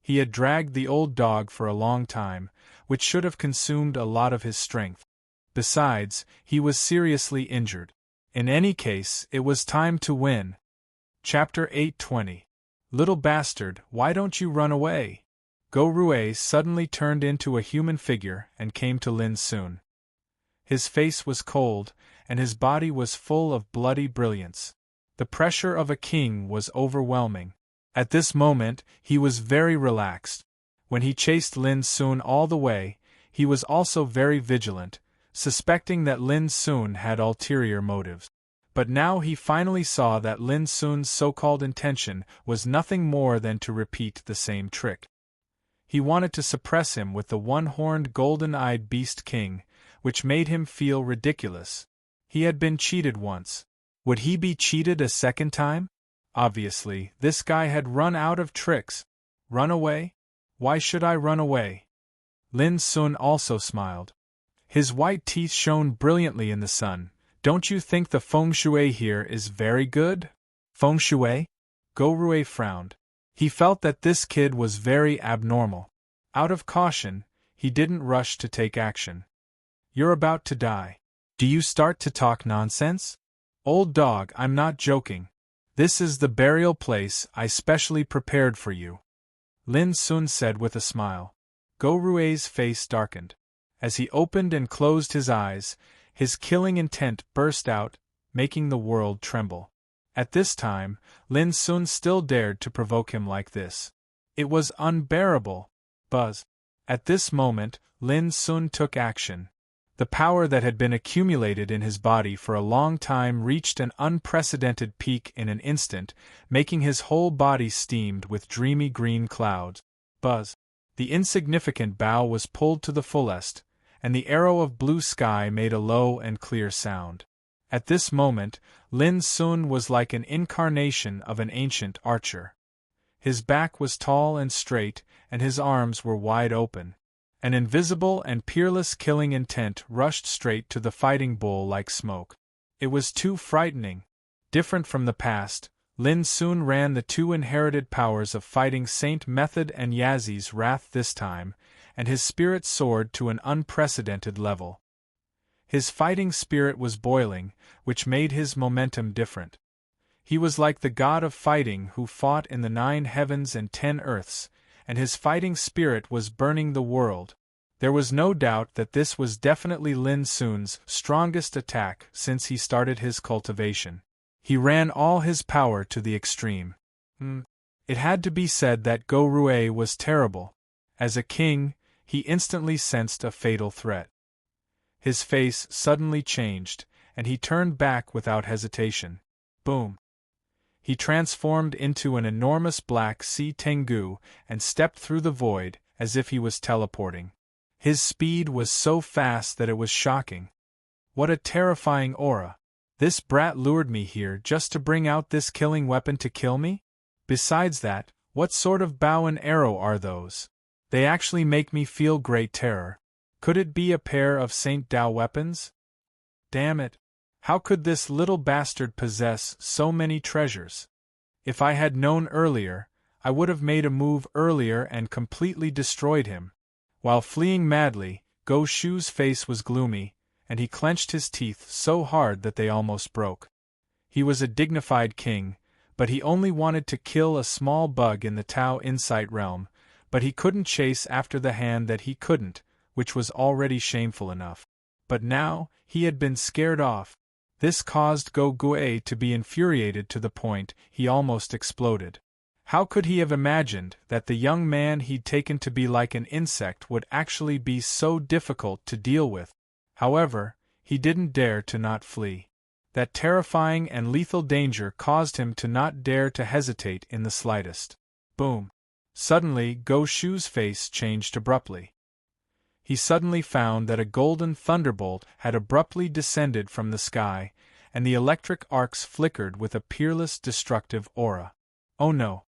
He had dragged the old dog for a long time, which should have consumed a lot of his strength. Besides, he was seriously injured. In any case, it was time to win. Chapter 820. Little bastard, why don't you run away? Go Rui suddenly turned into a human figure and came to Lin Sun. His face was cold, and his body was full of bloody brilliance. The pressure of a king was overwhelming. At this moment, he was very relaxed. When he chased Lin Sun all the way, he was also very vigilant, suspecting that Lin Sun had ulterior motives. But now he finally saw that Lin Sun's so-called intention was nothing more than to repeat the same trick. He wanted to suppress him with the one-horned golden-eyed beast king, which made him feel ridiculous. He had been cheated once. Would he be cheated a second time? Obviously, this guy had run out of tricks. Run away? Why should I run away? Lin Sun also smiled. His white teeth shone brilliantly in the sun. Don't you think the feng shui here is very good? Feng shui? Go Rui frowned. He felt that this kid was very abnormal. Out of caution, he didn't rush to take action. You're about to die. Do you start to talk nonsense? Old dog, I'm not joking. This is the burial place I specially prepared for you. Lin Sun said with a smile. Go Rui's face darkened. As he opened and closed his eyes, his killing intent burst out, making the world tremble. At this time, Lin Sun still dared to provoke him like this. It was unbearable. Buzz. At this moment, Lin Sun took action. The power that had been accumulated in his body for a long time reached an unprecedented peak in an instant, making his whole body steamed with dreamy green clouds. Buzz. The insignificant bow was pulled to the fullest, and the arrow of blue sky made a low and clear sound. At this moment, Lin Sun was like an incarnation of an ancient archer. His back was tall and straight, and his arms were wide open. An invisible and peerless killing intent rushed straight to the fighting bull like smoke. It was too frightening. Different from the past, Lin Sun ran the two inherited powers of fighting Saint Method and Yazi's wrath this time, and his spirit soared to an unprecedented level. His fighting spirit was boiling, which made his momentum different. He was like the god of fighting who fought in the 9 heavens and 10 earths, and his fighting spirit was burning the world. There was no doubt that this was definitely Lin Sun's strongest attack since he started his cultivation. He ran all his power to the extreme. It had to be said that Go Rui was terrible. As a king, he instantly sensed a fatal threat. His face suddenly changed, and he turned back without hesitation. Boom! He transformed into an enormous black sea tengu and stepped through the void as if he was teleporting. His speed was so fast that it was shocking. What a terrifying aura! This brat lured me here just to bring out this killing weapon to kill me? Besides that, what sort of bow and arrow are those? They actually make me feel great terror. Could it be a pair of Saint Dao weapons? Damn it! How could this little bastard possess so many treasures? If I had known earlier, I would have made a move earlier and completely destroyed him. While fleeing madly, Go Shu's face was gloomy, and he clenched his teeth so hard that they almost broke. He was a dignified king, but he only wanted to kill a small bug in the Tao Insight realm, but he couldn't chase after the hand that he couldn't, which was already shameful enough. But now, he had been scared off. This caused Go Gue to be infuriated to the point he almost exploded. How could he have imagined that the young man he'd taken to be like an insect would actually be so difficult to deal with? However, he didn't dare to not flee. That terrifying and lethal danger caused him to not dare to hesitate in the slightest. Boom! Suddenly, Go Shu's face changed abruptly. He suddenly found that a golden thunderbolt had abruptly descended from the sky, and the electric arcs flickered with a peerless destructive aura. Oh no!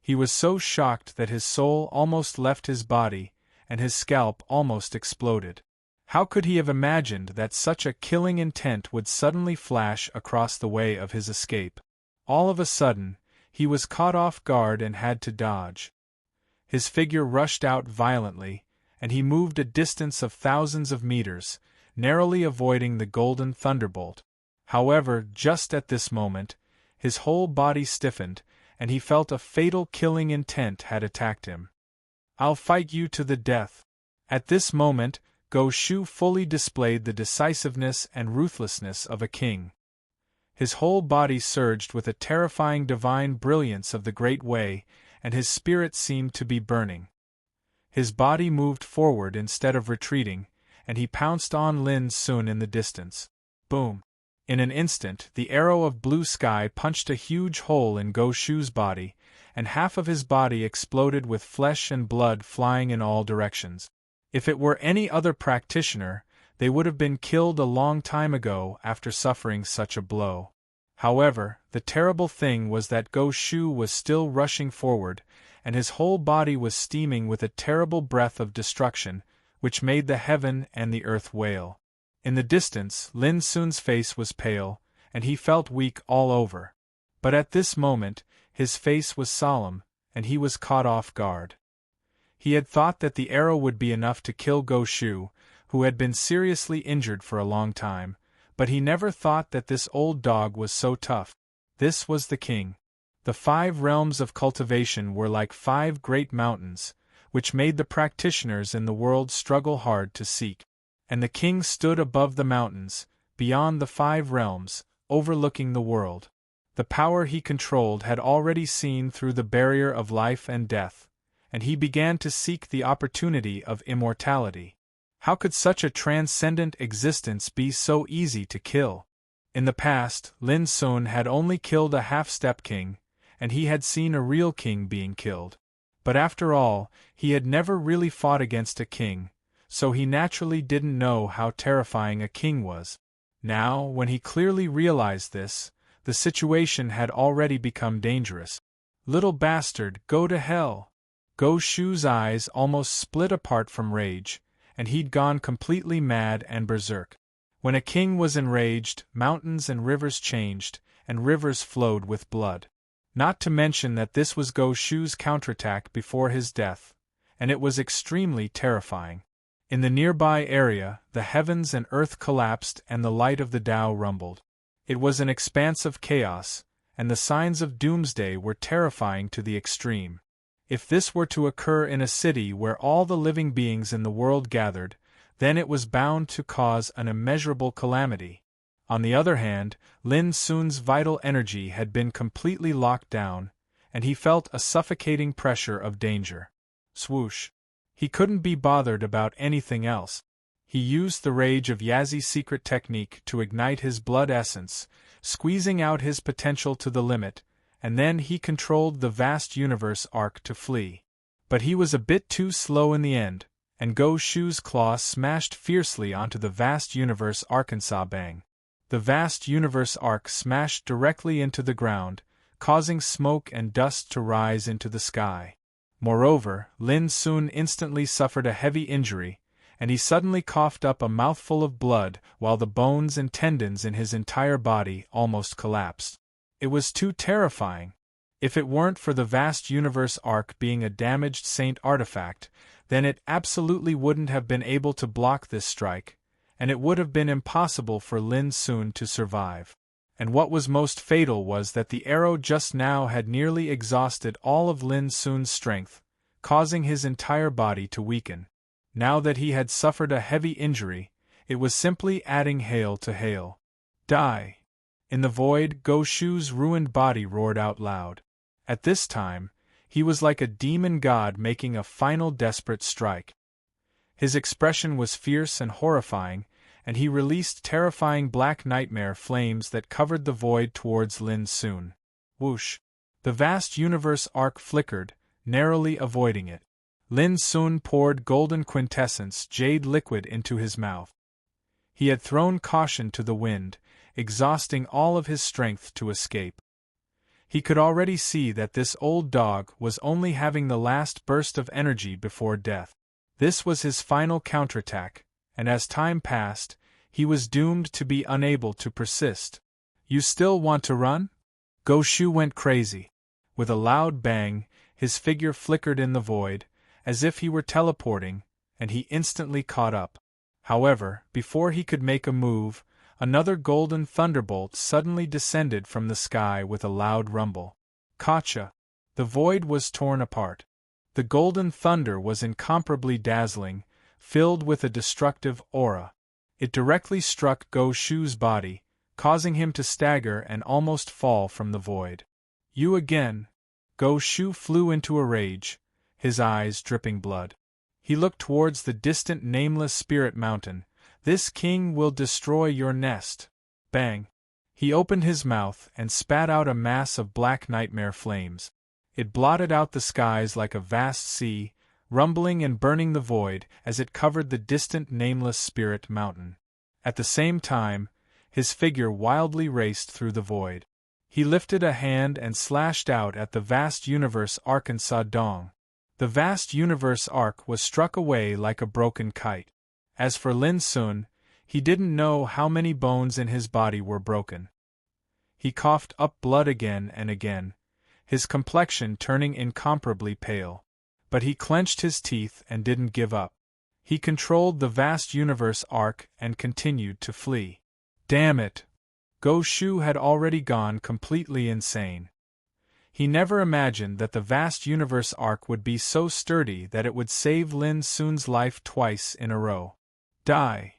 He was so shocked that his soul almost left his body, and his scalp almost exploded. How could he have imagined that such a killing intent would suddenly flash across the way of his escape? All of a sudden, he was caught off guard and had to dodge. His figure rushed out violently, and he moved a distance of thousands of meters, narrowly avoiding the golden thunderbolt. However, just at this moment, his whole body stiffened, and he felt a fatal killing intent had attacked him. "I'll fight you to the death." At this moment, Go Shu fully displayed the decisiveness and ruthlessness of a king. His whole body surged with a terrifying divine brilliance of the Great Way, and his spirit seemed to be burning. His body moved forward instead of retreating, and he pounced on Lin Sun in the distance. Boom! In an instant, the arrow of blue sky punched a huge hole in Go Shu's body, and half of his body exploded with flesh and blood flying in all directions. If it were any other practitioner, they would have been killed a long time ago after suffering such a blow. However, the terrible thing was that Go Shu was still rushing forward, and his whole body was steaming with a terrible breath of destruction, which made the heaven and the earth wail. In the distance, Lin Sun's face was pale, and he felt weak all over. But at this moment, his face was solemn, and he was caught off guard. He had thought that the arrow would be enough to kill Go Shu, who had been seriously injured for a long time, but he never thought that this old dog was so tough. This was the king. The 5 realms of cultivation were like 5 great mountains, which made the practitioners in the world struggle hard to seek. And the king stood above the mountains, beyond the 5 realms, overlooking the world. The power he controlled had already seen through the barrier of life and death, and he began to seek the opportunity of immortality. How could such a transcendent existence be so easy to kill? In the past, Lin Sun had only killed a half-step king, and he had seen a real king being killed. But after all, he had never really fought against a king, so he naturally didn't know how terrifying a king was. Now, when he clearly realized this, the situation had already become dangerous. "Little bastard, go to hell!" Go Shu's eyes almost split apart from rage, and he'd gone completely mad and berserk. When a king was enraged, mountains and rivers changed, and rivers flowed with blood. Not to mention that this was Go Shu's counterattack before his death, and it was extremely terrifying. In the nearby area, the heavens and earth collapsed and the light of the Tao rumbled. It was an expanse of chaos, and the signs of doomsday were terrifying to the extreme. If this were to occur in a city where all the living beings in the world gathered, then it was bound to cause an immeasurable calamity. On the other hand, Lin Sun's vital energy had been completely locked down, and he felt a suffocating pressure of danger. Swoosh! He couldn't be bothered about anything else. He used the Rage of Yazi's secret technique to ignite his blood essence, squeezing out his potential to the limit, and then he controlled the vast universe arc to flee. But he was a bit too slow in the end, and Go Shu's claw smashed fiercely onto the vast universe Arkansas bang. The vast universe arc smashed directly into the ground, causing smoke and dust to rise into the sky. Moreover, Lin Sun instantly suffered a heavy injury, and he suddenly coughed up a mouthful of blood while the bones and tendons in his entire body almost collapsed. It was too terrifying. If it weren't for the vast universe arc being a damaged saint artifact, then it absolutely wouldn't have been able to block this strike, and it would have been impossible for Lin Sun to survive. And what was most fatal was that the arrow just now had nearly exhausted all of Lin Sun's strength, causing his entire body to weaken. Now that he had suffered a heavy injury, it was simply adding hail to hail. Die! In the void, Go Shu's ruined body roared out loud. At this time, he was like a demon god making a final desperate strike. His expression was fierce and horrifying, and he released terrifying black nightmare flames that covered the void towards Lin Sun. Whoosh! The vast universe arc flickered, narrowly avoiding it. Lin Sun poured golden quintessence jade liquid into his mouth. He had thrown caution to the wind, exhausting all of his strength to escape. He could already see that this old dog was only having the last burst of energy before death. This was his final counterattack, and as time passed, he was doomed to be unable to persist. You still want to run? Go Shu went crazy. With a loud bang, his figure flickered in the void, as if he were teleporting, and he instantly caught up. However, before he could make a move, another golden thunderbolt suddenly descended from the sky with a loud rumble. Gotcha! The void was torn apart. The golden thunder was incomparably dazzling, filled with a destructive aura. It directly struck Go Shu's body, causing him to stagger and almost fall from the void. You again! Go Shu flew into a rage, his eyes dripping blood. He looked towards the distant nameless spirit mountain. This king will destroy your nest. Bang! He opened his mouth and spat out a mass of black nightmare flames. It blotted out the skies like a vast sea, rumbling and burning the void as it covered the distant nameless spirit mountain. At the same time, his figure wildly raced through the void. He lifted a hand and slashed out at the vast universe arc and saw Dong. The vast universe arc was struck away like a broken kite. As for Lin Sun, he didn't know how many bones in his body were broken. He coughed up blood again and again, his complexion turning incomparably pale. But he clenched his teeth and didn't give up. He controlled the vast universe arc and continued to flee. Damn it! Go Shu had already gone completely insane. He never imagined that the vast universe arc would be so sturdy that it would save Lin Sun's life twice in a row. Die!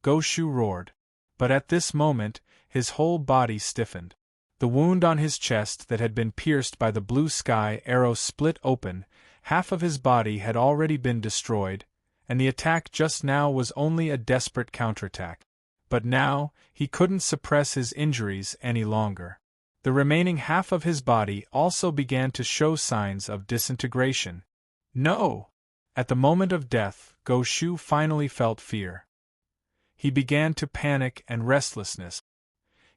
Go Shu roared. But at this moment, his whole body stiffened. The wound on his chest that had been pierced by the blue sky arrow split open, half of his body had already been destroyed, and the attack just now was only a desperate counterattack. But now, he couldn't suppress his injuries any longer. The remaining half of his body also began to show signs of disintegration. No! At the moment of death, Go Shu finally felt fear. He began to panic and restlessness.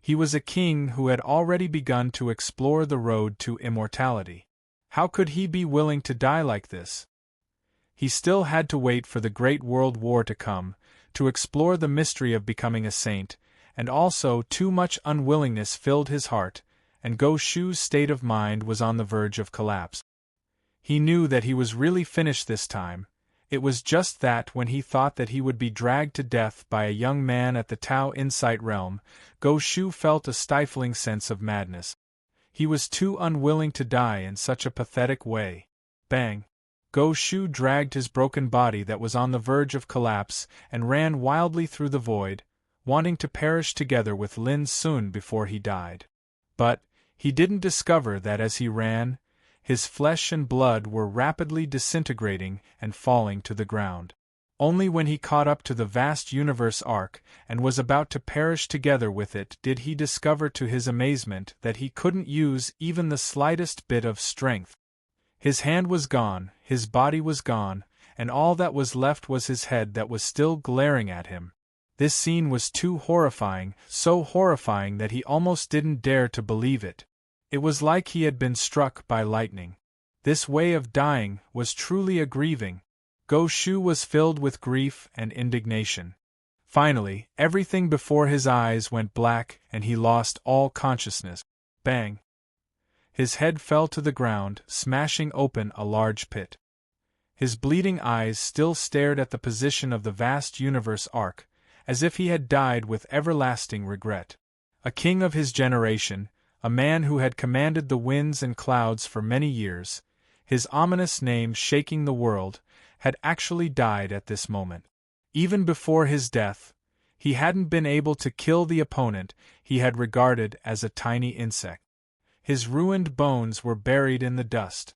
He was a king who had already begun to explore the road to immortality. How could he be willing to die like this? He still had to wait for the Great World War to come, to explore the mystery of becoming a saint, and also too much unwillingness filled his heart, and Go Shu's state of mind was on the verge of collapse. He knew that he was really finished this time. It was just that when he thought that he would be dragged to death by a young man at the Tao Insight realm, Go Shu felt a stifling sense of madness. He was too unwilling to die in such a pathetic way. Bang! Go Shu dragged his broken body that was on the verge of collapse and ran wildly through the void, wanting to perish together with Lin Sun before he died. But he didn't discover that as he ran, his flesh and blood were rapidly disintegrating and falling to the ground. Only when he caught up to the vast universe arc and was about to perish together with it did he discover to his amazement that he couldn't use even the slightest bit of strength. His hand was gone, his body was gone, and all that was left was his head that was still glaring at him. This scene was too horrifying, so horrifying that he almost didn't dare to believe it. It was like he had been struck by lightning. This way of dying was truly a grieving. Go Shu was filled with grief and indignation. Finally, everything before his eyes went black and he lost all consciousness. Bang! His head fell to the ground, smashing open a large pit. His bleeding eyes still stared at the position of the vast universe arc, as if he had died with everlasting regret. A king of his generation, a man who had commanded the winds and clouds for many years, his ominous name shaking the world, had actually died at this moment. Even before his death, he hadn't been able to kill the opponent he had regarded as a tiny insect. His ruined bones were buried in the dust.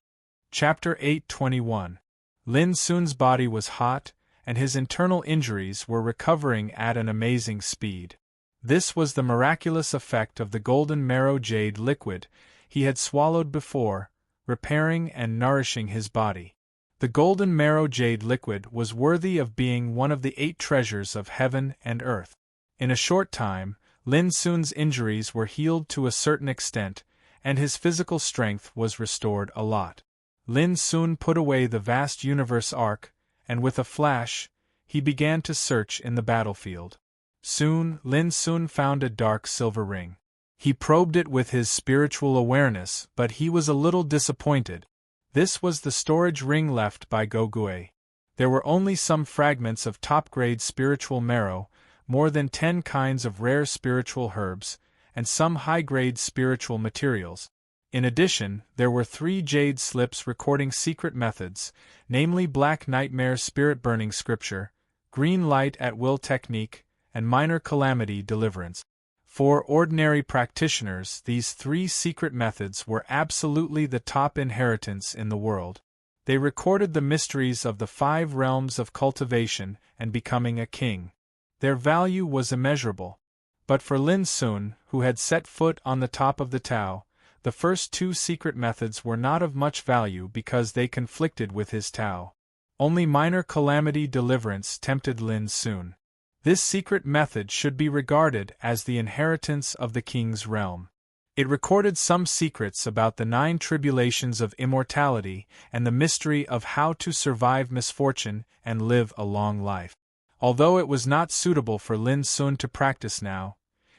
Chapter 8:21. Lin Sun's body was hot, and his internal injuries were recovering at an amazing speed. This was the miraculous effect of the golden marrow jade liquid he had swallowed before, repairing and nourishing his body. The golden marrow jade liquid was worthy of being one of the 8 treasures of heaven and earth. In a short time, Lin Sun's injuries were healed to a certain extent, and his physical strength was restored a lot. Lin Sun put away the vast universe arc, and with a flash, he began to search in the battlefield. Soon, Lin Sun found a dark silver ring. He probed it with his spiritual awareness, but he was a little disappointed. This was the storage ring left by Gogue. There were only some fragments of top-grade spiritual marrow, more than 10 kinds of rare spiritual herbs, and some high-grade spiritual materials. In addition, there were 3 jade slips recording secret methods, namely Black Nightmare Spirit Burning Scripture, Green Light at Will Technique, and Minor Calamity Deliverance. For ordinary practitioners, these 3 secret methods were absolutely the top inheritance in the world. They recorded the mysteries of the 5 realms of cultivation and becoming a king. Their value was immeasurable. But for Lin Sun, who had set foot on the top of the Tao, the first 2 secret methods were not of much value because they conflicted with his Tao. Only Minor Calamity Deliverance tempted Lin Sun. This secret method should be regarded as the inheritance of the king's realm. It recorded some secrets about the 9 tribulations of immortality and the mystery of how to survive misfortune and live a long life. Although it was not suitable for Lin Sun to practice now,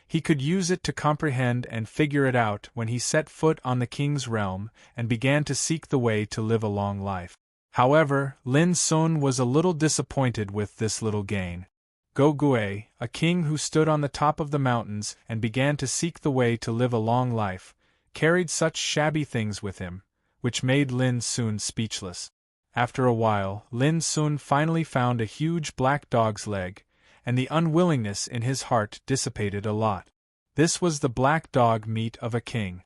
he could use it to comprehend and figure it out when he set foot on the king's realm and began to seek the way to live a long life. However, Lin Sun was a little disappointed with this little gain. Gogue, a king who stood on the top of the mountains and began to seek the way to live a long life, carried such shabby things with him, which made Lin Sun speechless. After a while, Lin Sun finally found a huge black dog's leg, and the unwillingness in his heart dissipated a lot. This was the black dog meat of a king.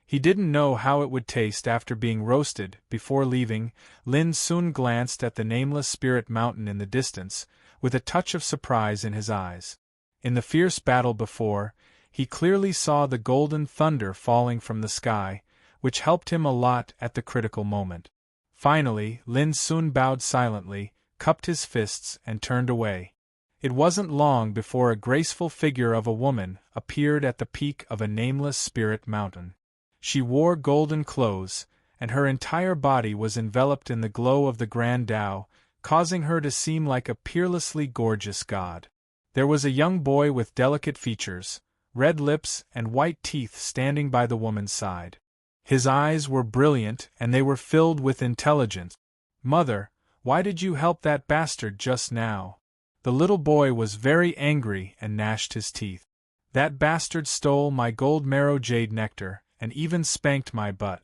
He didn't know how it would taste after being roasted. Before leaving, Lin Sun glanced at the nameless spirit mountain in the distance, with a touch of surprise in his eyes. In the fierce battle before, he clearly saw the golden thunder falling from the sky, which helped him a lot at the critical moment. Finally, Lin Sun bowed silently, cupped his fists, and turned away. It wasn't long before a graceful figure of a woman appeared at the peak of a nameless spirit mountain. She wore golden clothes, and her entire body was enveloped in the glow of the Grand Tao, causing her to seem like a peerlessly gorgeous god. There was a young boy with delicate features, red lips and white teeth standing by the woman's side. His eyes were brilliant and they were filled with intelligence. "Mother, why did you help that bastard just now?" The little boy was very angry and gnashed his teeth. "That bastard stole my gold marrow jade nectar and even spanked my butt.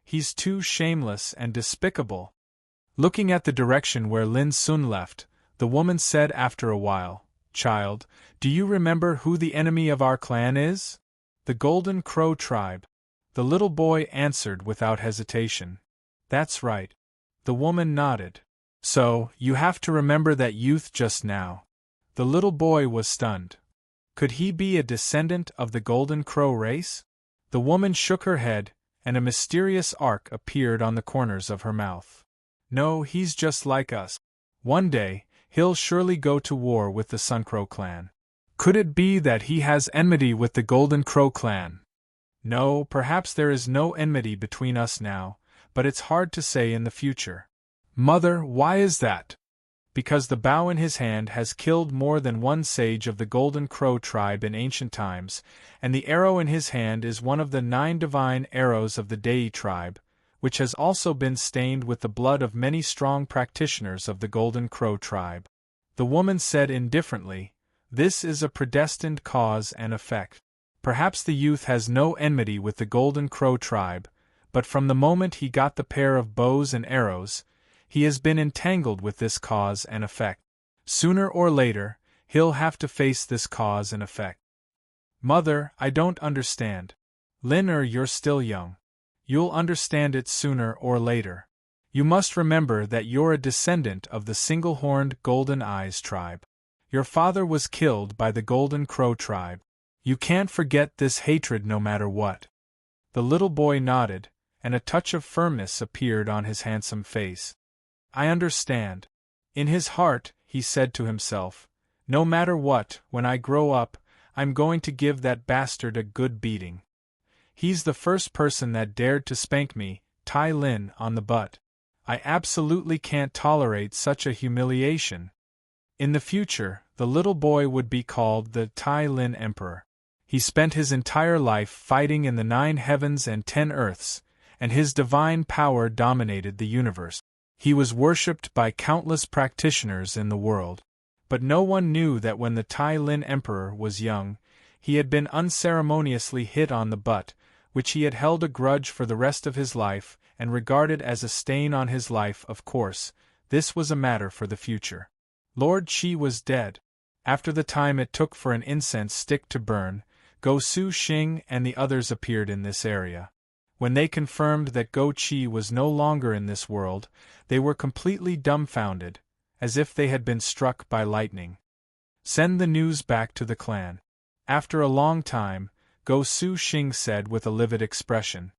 He's too shameless and despicable." Looking at the direction where Lin Sun left, the woman said after a while, "Child, do you remember who the enemy of our clan is?" "The Golden Crow tribe." The little boy answered without hesitation. "That's right." The woman nodded. "So, you have to remember that youth just now." The little boy was stunned. Could he be a descendant of the Golden Crow race? The woman shook her head, and a mysterious arc appeared on the corners of her mouth. "No, he's just like us. One day, he'll surely go to war with the Suncrow clan." "Could it be that he has enmity with the Golden Crow clan?" "No, perhaps there is no enmity between us now, but it's hard to say in the future." "Mother, why is that?" "Because the bow in his hand has killed more than one sage of the Golden Crow tribe in ancient times, and the arrow in his hand is one of the 9 divine arrows of the Dei tribe, which has also been stained with the blood of many strong practitioners of the Golden Crow tribe." The woman said indifferently, "This is a predestined cause and effect. Perhaps the youth has no enmity with the Golden Crow tribe, but from the moment he got the pair of bows and arrows, he has been entangled with this cause and effect. Sooner or later, he'll have to face this cause and effect." "Mother, I don't understand." "Linner, you're still young. You'll understand it sooner or later. You must remember that you're a descendant of the single-horned Golden Eyes tribe. Your father was killed by the Golden Crow tribe. You can't forget this hatred no matter what." The little boy nodded, and a touch of firmness appeared on his handsome face. "I understand." In his heart, he said to himself, "No matter what, when I grow up, I'm going to give that bastard a good beating. He's the first person that dared to spank me, Tai Lin, on the butt. I absolutely can't tolerate such a humiliation." In the future, the little boy would be called the Tai Lin Emperor. He spent his entire life fighting in the 9 heavens and 10 earths, and his divine power dominated the universe. He was worshipped by countless practitioners in the world. But no one knew that when the Tai Lin Emperor was young, he had been unceremoniously hit on the butt, which he had held a grudge for the rest of his life and regarded as a stain on his life. Of course, this was a matter for the future. Lord Qi was dead. After the time it took for an incense stick to burn, Go Su Xing and the others appeared in this area. When they confirmed that Go Qi was no longer in this world, they were completely dumbfounded, as if they had been struck by lightning. "Send the news back to the clan." After a long time, Go Su Xing said with a livid expression.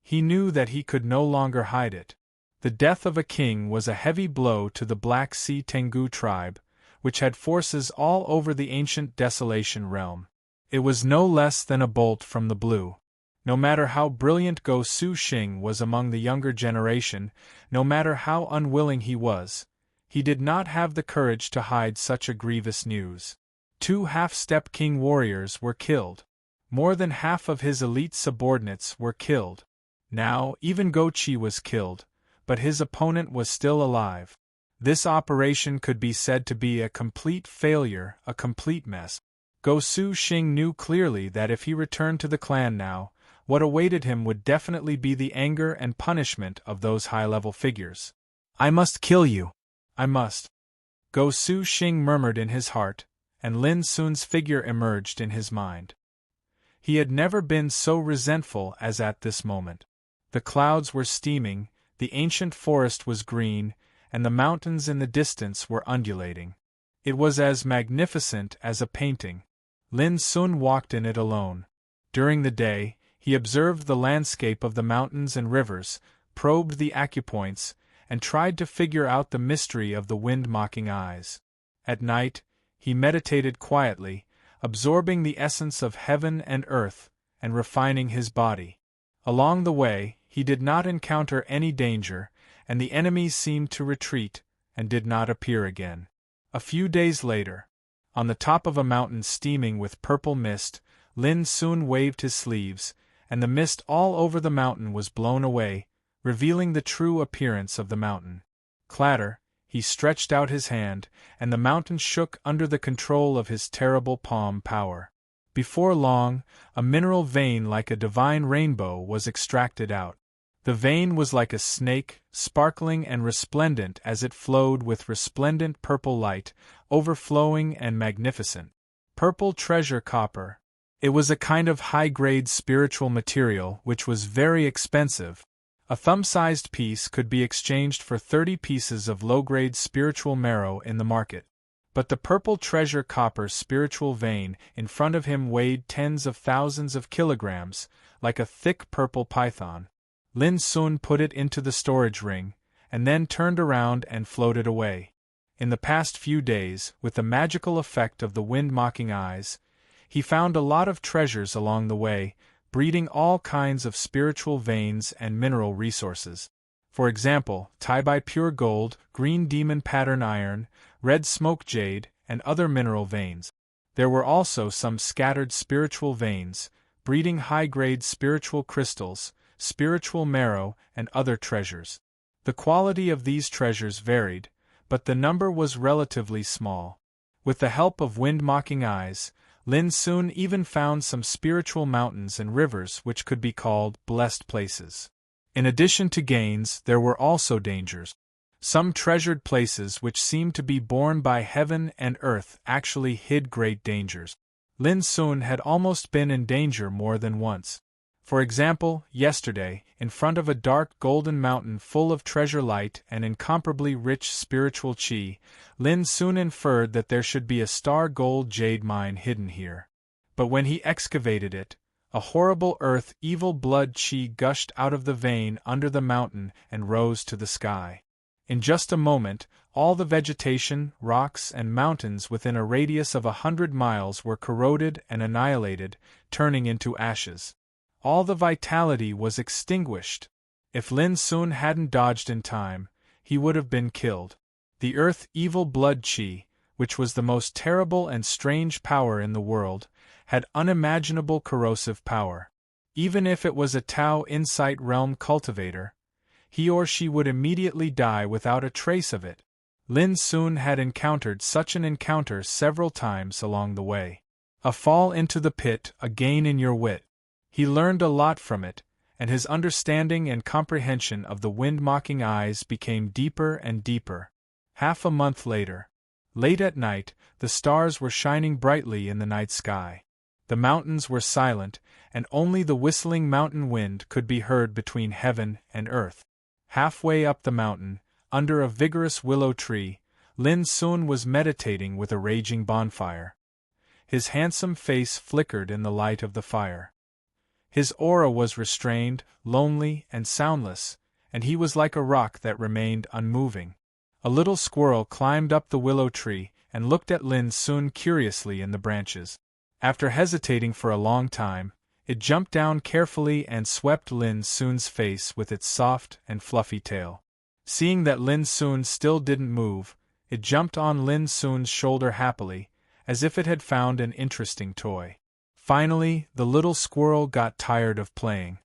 He knew that he could no longer hide it. The death of a king was a heavy blow to the Black Sea Tengu tribe, which had forces all over the ancient Desolation realm. It was no less than a bolt from the blue. No matter how brilliant Go Su Xing was among the younger generation, no matter how unwilling he did not have the courage to hide such a grievous news. 2 half-step king warriors were killed. More than half of his elite subordinates were killed. Now, even Go Qi was killed, but his opponent was still alive. This operation could be said to be a complete failure, a complete mess. Go Su Xing knew clearly that if he returned to the clan now, what awaited him would definitely be the anger and punishment of those high-level figures. "I must kill you. I must." Go Su Xing murmured in his heart, and Lin Sun's figure emerged in his mind. He had never been so resentful as at this moment. The clouds were steaming, the ancient forest was green, and the mountains in the distance were undulating. It was as magnificent as a painting. Lin Sun walked in it alone. During the day, he observed the landscape of the mountains and rivers, probed the acupoints, and tried to figure out the mystery of the wind-mocking eyes. At night, he meditated quietly, absorbing the essence of heaven and earth, and refining his body. Along the way, he did not encounter any danger, and the enemies seemed to retreat, and did not appear again. A few days later, on the top of a mountain steaming with purple mist, Lin Sun waved his sleeves, and the mist all over the mountain was blown away, revealing the true appearance of the mountain. Clatter, he stretched out his hand, and the mountain shook under the control of his terrible palm power. Before long, a mineral vein like a divine rainbow was extracted out. The vein was like a snake, sparkling and resplendent as it flowed with resplendent purple light, overflowing and magnificent. Purple treasure copper. It was a kind of high-grade spiritual material which was very expensive. A thumb-sized piece could be exchanged for 30 pieces of low-grade spiritual marrow in the market. But the purple treasure copper spiritual vein in front of him weighed tens of thousands of kilograms, like a thick purple python. Lin Sun put it into the storage ring, and then turned around and floated away. In the past few days, with the magical effect of the wind-mocking eyes, he found a lot of treasures along the way, breeding all kinds of spiritual veins and mineral resources. For example, Taibai pure gold, green demon pattern iron, red smoke jade, and other mineral veins. There were also some scattered spiritual veins, breeding high-grade spiritual crystals, spiritual marrow, and other treasures. The quality of these treasures varied, but the number was relatively small. With the help of wind-mocking eyes, Lin soon even found some spiritual mountains and rivers which could be called blessed places. In addition to gains, there were also dangers. Some treasured places which seemed to be borne by heaven and earth actually hid great dangers. Lin Sun had almost been in danger more than once. For example, yesterday, in front of a dark golden mountain full of treasure light and incomparably rich spiritual qi, Lin soon inferred that there should be a star gold jade mine hidden here. But when he excavated it, a horrible earth evil blood qi gushed out of the vein under the mountain and rose to the sky. In just a moment, all the vegetation, rocks, and mountains within a radius of 100 miles were corroded and annihilated, turning into ashes. All the vitality was extinguished. If Lin Sun hadn't dodged in time, he would have been killed. The earth evil blood qi, which was the most terrible and strange power in the world, had unimaginable corrosive power. Even if it was a Tao Insight Realm cultivator, he or she would immediately die without a trace of it. Lin Sun had encountered such an encounter several times along the way. A fall into the pit, a gain in your wit. He learned a lot from it, and his understanding and comprehension of the wind-mocking eyes became deeper and deeper. Half a month later, late at night, the stars were shining brightly in the night sky. The mountains were silent, and only the whistling mountain wind could be heard between heaven and earth. Halfway up the mountain, under a vigorous willow tree, Lin Sun was meditating with a raging bonfire. His handsome face flickered in the light of the fire. His aura was restrained, lonely, and soundless, and he was like a rock that remained unmoving. A little squirrel climbed up the willow tree and looked at Lin Sun curiously in the branches. After hesitating for a long time, it jumped down carefully and swept Lin Sun's face with its soft and fluffy tail. Seeing that Lin Sun still didn't move, it jumped on Lin Sun's shoulder happily, as if it had found an interesting toy. Finally, the little squirrel got tired of playing.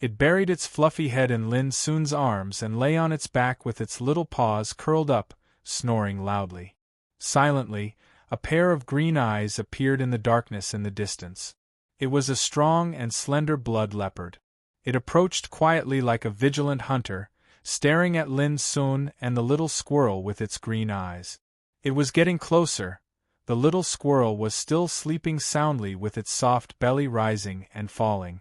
It buried its fluffy head in Lin Sun's arms and lay on its back with its little paws curled up, snoring loudly. Silently, a pair of green eyes appeared in the darkness in the distance. It was a strong and slender blood leopard. It approached quietly like a vigilant hunter, staring at Lin Sun and the little squirrel with its green eyes. It was getting closer. The little squirrel was still sleeping soundly with its soft belly rising and falling.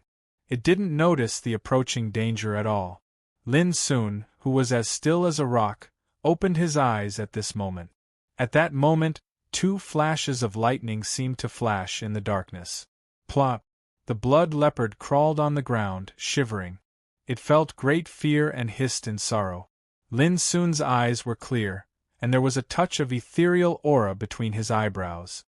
It didn't notice the approaching danger at all. Lin Sun, who was as still as a rock, opened his eyes at this moment. At that moment, 2 flashes of lightning seemed to flash in the darkness. Plop! The blood leopard crawled on the ground, shivering. It felt great fear and hissed in sorrow. Lin Sun's eyes were clear, and there was a touch of ethereal aura between his eyebrows.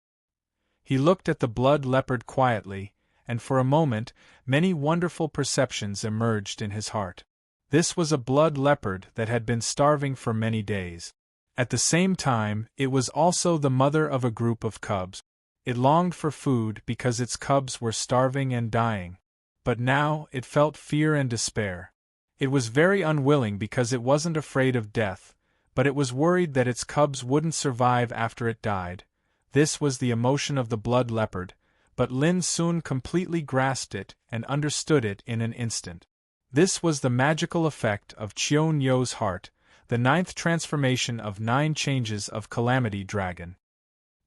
He looked at the blood leopard quietly, and for a moment, many wonderful perceptions emerged in his heart. This was a blood leopard that had been starving for many days. At the same time, it was also the mother of a group of cubs. It longed for food because its cubs were starving and dying. But now, it felt fear and despair. It was very unwilling because it wasn't afraid of death, but it was worried that its cubs wouldn't survive after it died. This was the emotion of the blood leopard, but Lin Sun completely grasped it and understood it in an instant. This was the magical effect of Qion Yo's heart, the 9th transformation of 9 changes of Calamity Dragon.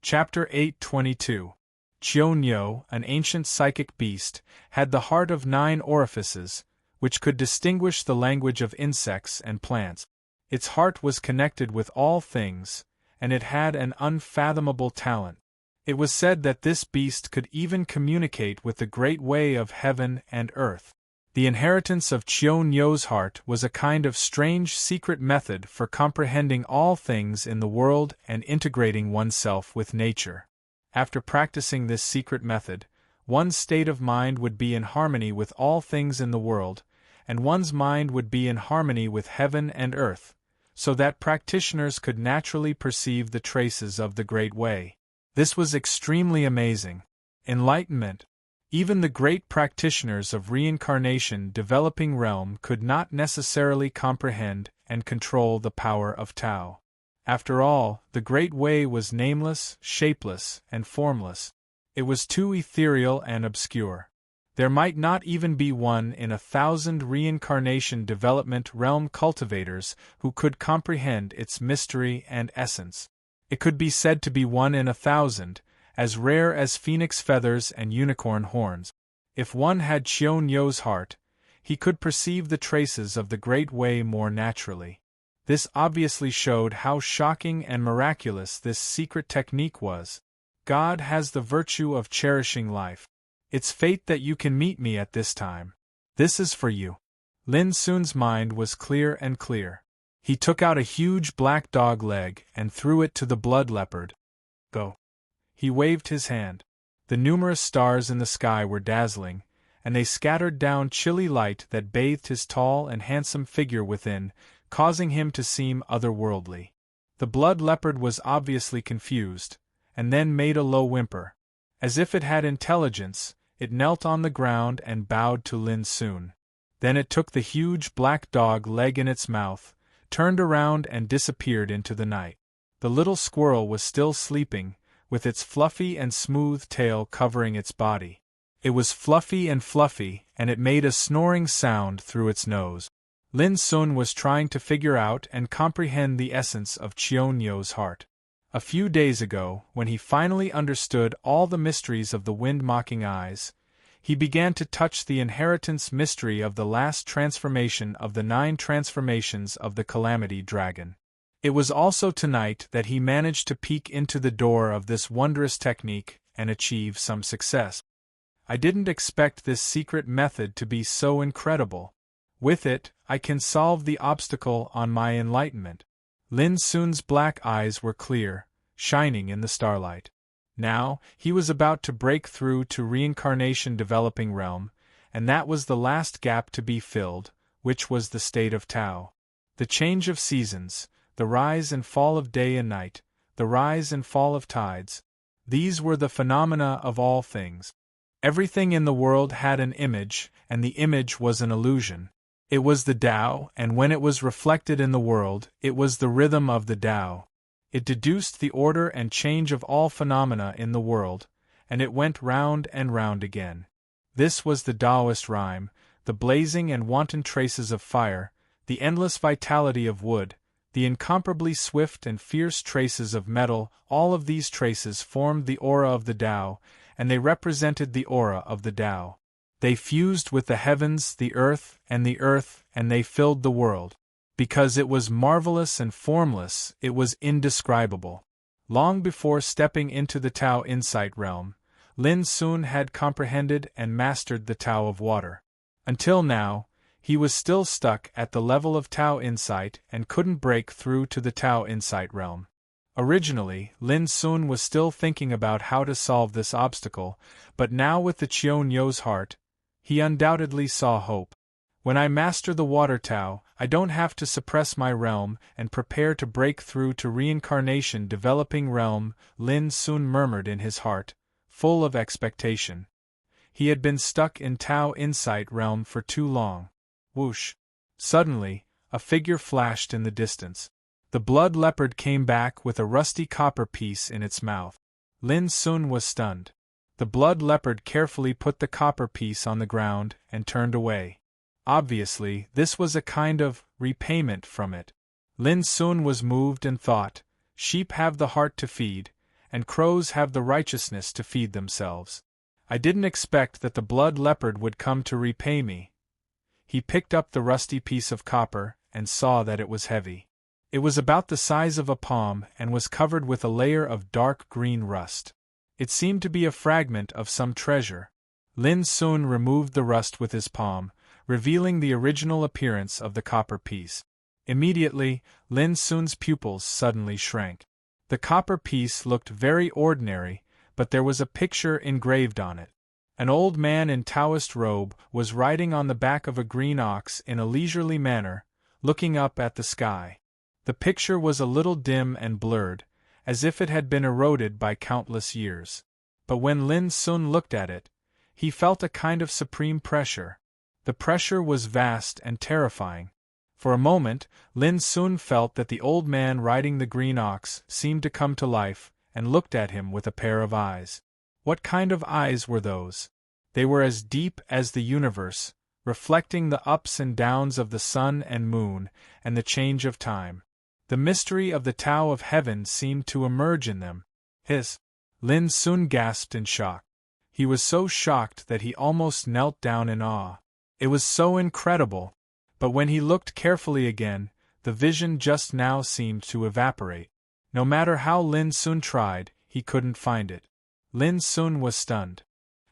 Chapter 822. Qion Yo, an ancient psychic beast, had the heart of 9 orifices, which could distinguish the language of insects and plants. Its heart was connected with all things, and it had an unfathomable talent. It was said that this beast could even communicate with the great way of heaven and earth. The inheritance of Qion Yo's heart was a kind of strange secret method for comprehending all things in the world and integrating oneself with nature. After practicing this secret method, one's state of mind would be in harmony with all things in the world, and one's mind would be in harmony with heaven and earth, so that practitioners could naturally perceive the traces of the Great Way. This was extremely amazing. Enlightenment. Even the great practitioners of reincarnation developing realm could not necessarily comprehend and control the power of Tao. After all, the Great Way was nameless, shapeless, and formless. It was too ethereal and obscure. There might not even be one in 1,000 reincarnation development realm cultivators who could comprehend its mystery and essence. It could be said to be one in 1,000, as rare as phoenix feathers and unicorn horns. If one had Chionyo's heart, he could perceive the traces of the Great Way more naturally. This obviously showed how shocking and miraculous this secret technique was. God has the virtue of cherishing life. It's fate that you can meet me at this time. This is for you. Lin Sun's mind was clear and clear. He took out a huge black dog leg and threw it to the blood leopard. Go. He waved his hand. The numerous stars in the sky were dazzling, and they scattered down chilly light that bathed his tall and handsome figure within, causing him to seem otherworldly. The blood leopard was obviously confused, and then made a low whimper. As if it had intelligence, it knelt on the ground and bowed to Lin Sun. Then it took the huge black dog leg in its mouth, turned around and disappeared into the night. The little squirrel was still sleeping, with its fluffy and smooth tail covering its body. It was fluffy, and it made a snoring sound through its nose. Lin Sun was trying to figure out and comprehend the essence of Chionyo's heart. A few days ago, when he finally understood all the mysteries of the wind-mocking eyes, he began to touch the inheritance mystery of the last transformation of the 9 transformations of the Calamity Dragon. It was also tonight that he managed to peek into the door of this wondrous technique and achieve some success. I didn't expect this secret method to be so incredible. With it, I can solve the obstacle on my enlightenment. Lin Sun's black eyes were clear, shining in the starlight. Now, he was about to break through to reincarnation developing realm, and that was the last gap to be filled, which was the state of Tao. The change of seasons, the rise and fall of day and night, the rise and fall of tides. These were the phenomena of all things. Everything in the world had an image, and the image was an illusion. It was the Tao, and when it was reflected in the world, it was the rhythm of the Tao. It deduced the order and change of all phenomena in the world, and it went round and round again. This was the Taoist rhyme, the blazing and wanton traces of fire, the endless vitality of wood, the incomparably swift and fierce traces of metal. All of these traces formed the aura of the Tao, and they represented the aura of the Tao. They fused with the heavens, the earth, and they filled the world. Because it was marvelous and formless, it was indescribable. Long before stepping into the Tao insight realm, Lin Sun had comprehended and mastered the Tao of water. Until now, he was still stuck at the level of Tao insight and couldn't break through to the Tao insight realm. Originally, Lin Sun was still thinking about how to solve this obstacle, but now with the Chionyo's heart, he undoubtedly saw hope. When I master the water Tao, I don't have to suppress my realm and prepare to break through to reincarnation developing realm, Lin Sun murmured in his heart, full of expectation. He had been stuck in Tao insight realm for too long. Whoosh! Suddenly, a figure flashed in the distance. The blood leopard came back with a rusty copper piece in its mouth. Lin Sun was stunned. The blood leopard carefully put the copper piece on the ground and turned away. Obviously, this was a kind of repayment from it. Lin Sun was moved and thought, sheep have the heart to feed, and crows have the righteousness to feed themselves. I didn't expect that the blood leopard would come to repay me. He picked up the rusty piece of copper and saw that it was heavy. It was about the size of a palm and was covered with a layer of dark green rust. It seemed to be a fragment of some treasure. Lin Sun removed the rust with his palm, revealing the original appearance of the copper piece. Immediately, Lin Sun's pupils suddenly shrank. The copper piece looked very ordinary, but there was a picture engraved on it. An old man in Taoist robe was riding on the back of a green ox in a leisurely manner, looking up at the sky. The picture was a little dim and blurred, as if it had been eroded by countless years. But when Lin Sun looked at it, he felt a kind of supreme pressure. The pressure was vast and terrifying. For a moment, Lin soon felt that the old man riding the green ox seemed to come to life, and looked at him with a pair of eyes. What kind of eyes were those? They were as deep as the universe, reflecting the ups and downs of the sun and moon, and the change of time. The mystery of the Tao of Heaven seemed to emerge in them. Lin soon gasped in shock. He was so shocked that he almost knelt down in awe. It was so incredible. But when he looked carefully again, the vision just now seemed to evaporate. No matter how Lin soon tried, he couldn't find it. Lin soon was stunned.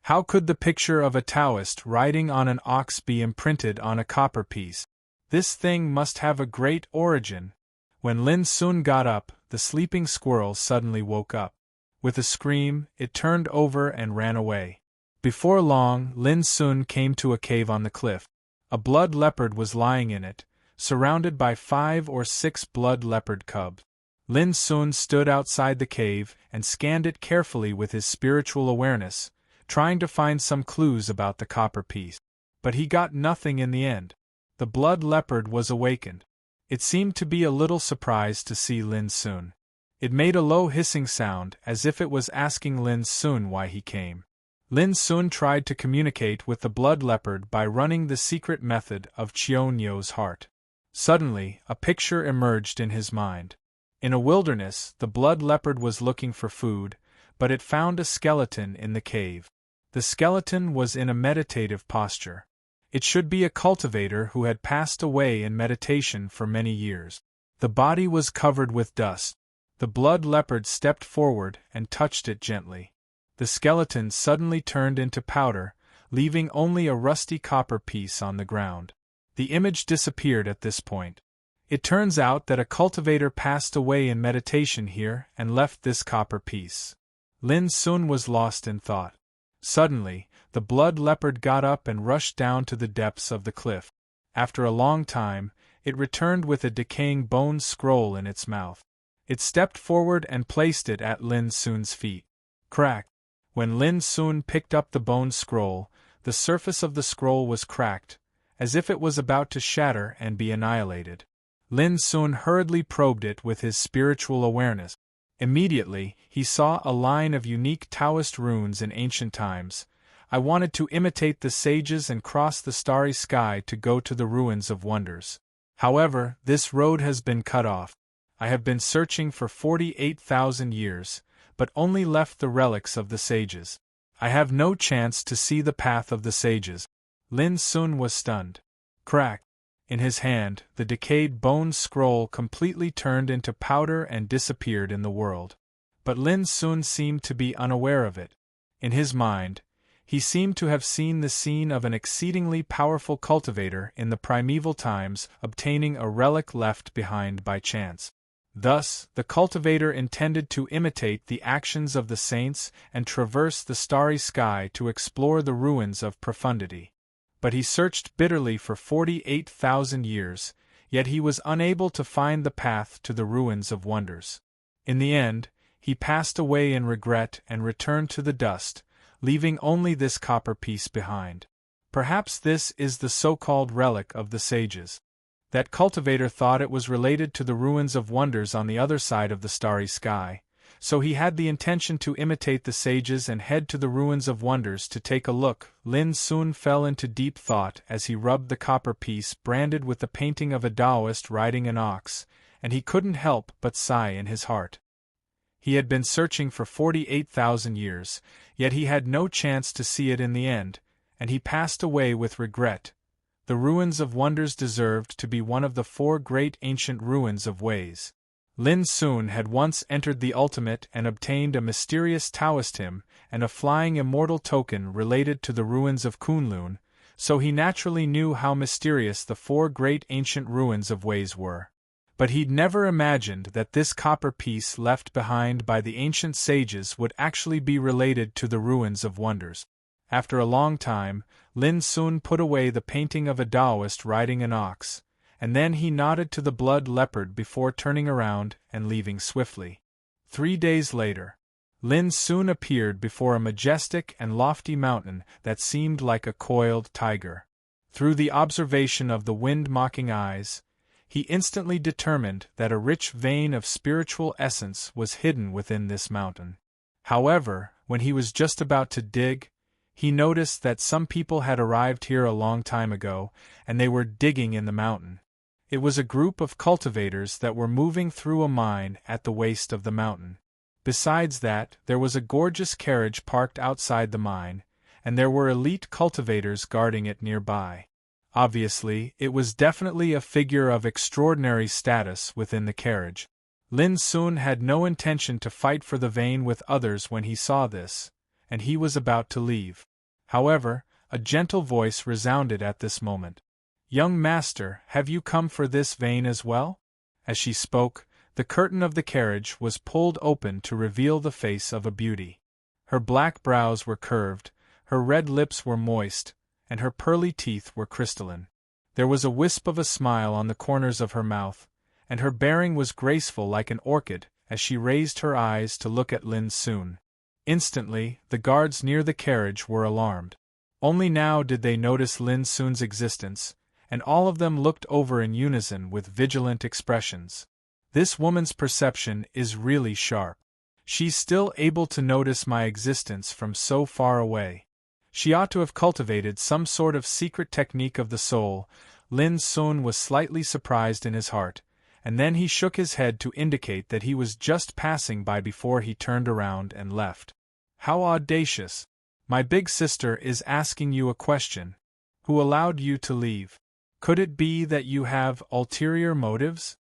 How could the picture of a Taoist riding on an ox be imprinted on a copper piece? This thing must have a great origin. When Lin soon got up, the sleeping squirrel suddenly woke up. With a scream, it turned over and ran away. Before long, Lin soon came to a cave on the cliff. A blood leopard was lying in it, surrounded by 5 or 6 blood leopard cubs. Lin soon stood outside the cave and scanned it carefully with his spiritual awareness, trying to find some clues about the copper piece. But he got nothing in the end. The blood leopard was awakened. It seemed to be a little surprised to see Lin soon. It made a low hissing sound as if it was asking Lin soon why he came. Lin soon tried to communicate with the blood leopard by running the secret method of Qianyo's heart. Suddenly, a picture emerged in his mind. In a wilderness, the blood leopard was looking for food, but it found a skeleton in the cave. The skeleton was in a meditative posture. It should be a cultivator who had passed away in meditation for many years. The body was covered with dust. The blood leopard stepped forward and touched it gently. The skeleton suddenly turned into powder, leaving only a rusty copper piece on the ground. The image disappeared at this point. It turns out that a cultivator passed away in meditation here and left this copper piece. Lin soon was lost in thought. Suddenly, the blood leopard got up and rushed down to the depths of the cliff. After a long time, it returned with a decaying bone scroll in its mouth. It stepped forward and placed it at Lin soon's feet. Crack! When Lin soon picked up the bone scroll, the surface of the scroll was cracked, as if it was about to shatter and be annihilated. Lin soon hurriedly probed it with his spiritual awareness. Immediately, he saw a line of unique Taoist runes in ancient times. I wanted to imitate the sages and cross the starry sky to go to the ruins of wonders. However, this road has been cut off. I have been searching for 48,000 years, but only left the relics of the sages. I have no chance to see the path of the sages. Lin soon was stunned. Crack! In his hand, the decayed bone scroll completely turned into powder and disappeared in the world. But Lin soon seemed to be unaware of it. In his mind, he seemed to have seen the scene of an exceedingly powerful cultivator in the primeval times obtaining a relic left behind by chance. Thus, the cultivator intended to imitate the actions of the saints and traverse the starry sky to explore the ruins of profundity. But he searched bitterly for 48,000 years, yet he was unable to find the path to the ruins of wonders. In the end, he passed away in regret and returned to the dust, leaving only this copper piece behind. Perhaps this is the so-called relic of the sages. That cultivator thought it was related to the ruins of wonders on the other side of the starry sky, so he had the intention to imitate the sages and head to the ruins of wonders to take a look. Lin soon fell into deep thought as he rubbed the copper piece branded with the painting of a Taoist riding an ox, and he couldn't help but sigh in his heart. He had been searching for 48,000 years, yet he had no chance to see it in the end, and he passed away with regret. The ruins of wonders deserved to be one of the 4 great ancient ruins of ways. Lin soon had once entered the ultimate and obtained a mysterious Taoist hymn and a flying immortal token related to the ruins of Kunlun, so he naturally knew how mysterious the 4 great ancient ruins of ways were. But he'd never imagined that this copper piece left behind by the ancient sages would actually be related to the ruins of wonders. After a long time, Lin soon put away the painting of a Taoist riding an ox, and then he nodded to the blood leopard before turning around and leaving swiftly. 3 days later, Lin soon appeared before a majestic and lofty mountain that seemed like a coiled tiger. Through the observation of the wind-mocking eyes, he instantly determined that a rich vein of spiritual essence was hidden within this mountain. However, when he was just about to dig, he noticed that some people had arrived here a long time ago, and they were digging in the mountain. It was a group of cultivators that were moving through a mine at the waist of the mountain. Besides that, there was a gorgeous carriage parked outside the mine, and there were elite cultivators guarding it nearby. Obviously, it was definitely a figure of extraordinary status within the carriage. Lin Sun had no intention to fight for the vein with others when he saw this, and he was about to leave. However, a gentle voice resounded at this moment. "Young master, have you come for this vein as well?" As she spoke, the curtain of the carriage was pulled open to reveal the face of a beauty. Her black brows were curved, her red lips were moist, and her pearly teeth were crystalline. There was a wisp of a smile on the corners of her mouth, and her bearing was graceful like an orchid as she raised her eyes to look at Lin Sun. Instantly, the guards near the carriage were alarmed. Only now did they notice Lin Sun's existence, and all of them looked over in unison with vigilant expressions. This woman's perception is really sharp. She's still able to notice my existence from so far away. She ought to have cultivated some sort of secret technique of the soul. Lin Sun was slightly surprised in his heart, and then he shook his head to indicate that he was just passing by before he turned around and left. How audacious! My big sister is asking you a question. Who allowed you to leave? Could it be that you have ulterior motives?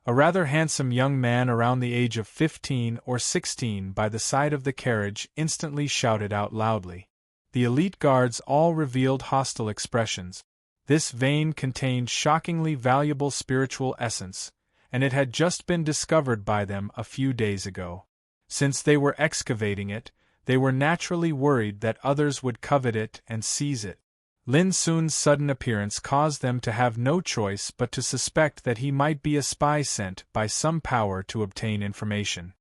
A rather handsome young man around the age of 15 or 16 by the side of the carriage instantly shouted out loudly. The elite guards all revealed hostile expressions. This vein contained shockingly valuable spiritual essence, and it had just been discovered by them a few days ago. Since they were excavating it, they were naturally worried that others would covet it and seize it. Lin Sun's sudden appearance caused them to have no choice but to suspect that he might be a spy sent by some power to obtain information.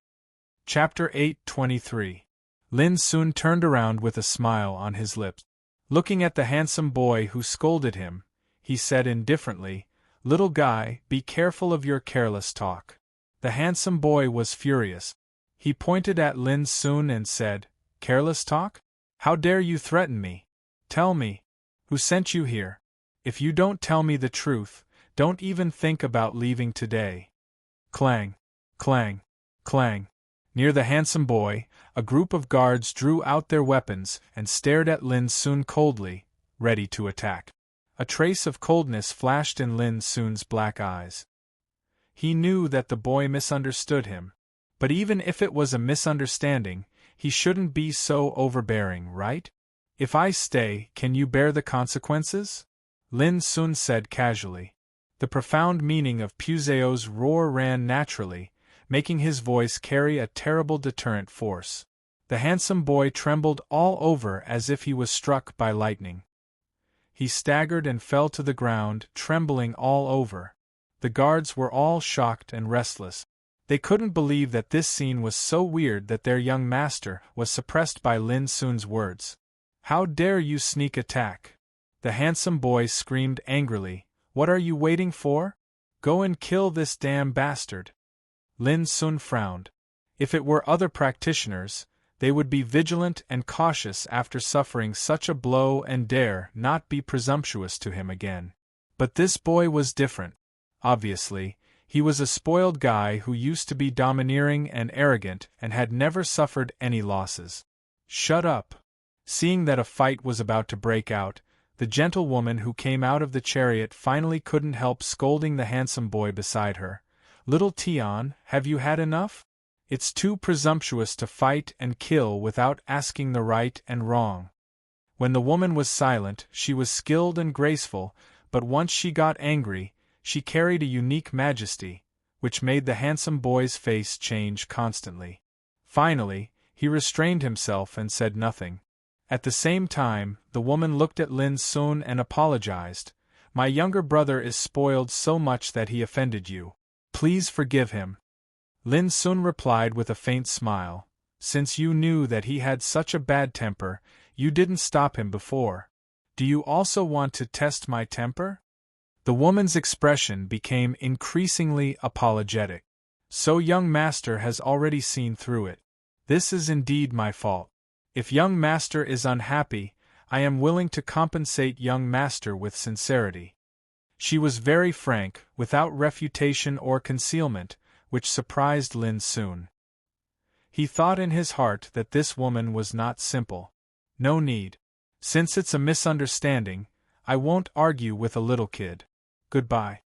Chapter 8:23. Lin Sun turned around with a smile on his lips. Looking at the handsome boy who scolded him, he said indifferently, "Little guy, be careful of your careless talk." The handsome boy was furious. He pointed at Lin Sun and said, "Careless talk? How dare you threaten me? Tell me, who sent you here? If you don't tell me the truth, don't even think about leaving today." Clang, clang, clang. Near the handsome boy, a group of guards drew out their weapons and stared at Lin Sun coldly, ready to attack. A trace of coldness flashed in Lin Sun's black eyes. He knew that the boy misunderstood him. But even if it was a misunderstanding, he shouldn't be so overbearing, right? "If I stay, can you bear the consequences?" Lin Sun said casually. The profound meaning of Puzeo's roar ran naturally, making his voice carry a terrible deterrent force. The handsome boy trembled all over as if he was struck by lightning. He staggered and fell to the ground, trembling all over. The guards were all shocked and restless. They couldn't believe that this scene was so weird that their young master was suppressed by Lin Sun's words. "How dare you sneak attack?" The handsome boy screamed angrily. "What are you waiting for? Go and kill this damn bastard." Lin Sun frowned. If it were other practitioners, they would be vigilant and cautious after suffering such a blow and dare not be presumptuous to him again. But this boy was different. Obviously, he was a spoiled guy who used to be domineering and arrogant and had never suffered any losses. "Shut up." Seeing that a fight was about to break out, the gentlewoman who came out of the chariot finally couldn't help scolding the handsome boy beside her. "Little Tian, have you had enough? It's too presumptuous to fight and kill without asking the right and wrong." When the woman was silent, she was skilled and graceful, but once she got angry, she carried a unique majesty, which made the handsome boy's face change constantly. Finally, he restrained himself and said nothing. At the same time, the woman looked at Lin Sun and apologized. "My younger brother is spoiled so much that he offended you. Please forgive him." Lin Sun replied with a faint smile. "Since you knew that he had such a bad temper, you didn't stop him before. Do you also want to test my temper?" The woman's expression became increasingly apologetic. So young master has already seen through it. This is indeed my fault. If young master is unhappy, I am willing to compensate young master with sincerity. She was very frank, without refutation or concealment, which surprised Lin Sun. He thought in his heart that this woman was not simple. No need. Since it's a misunderstanding, I won't argue with a little kid. Goodbye.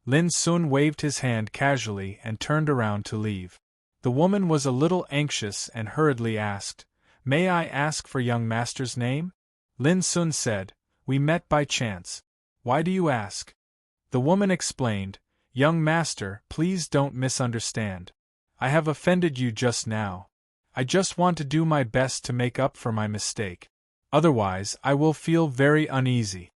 Lin Sun waved his hand casually and turned around to leave. The woman was a little anxious and hurriedly asked, "May I ask for young master's name?" Lin Sun said, "We met by chance. Why do you ask?" The woman explained, "Young master, please don't misunderstand. I have offended you just now. I just want to do my best to make up for my mistake. Otherwise, I will feel very uneasy."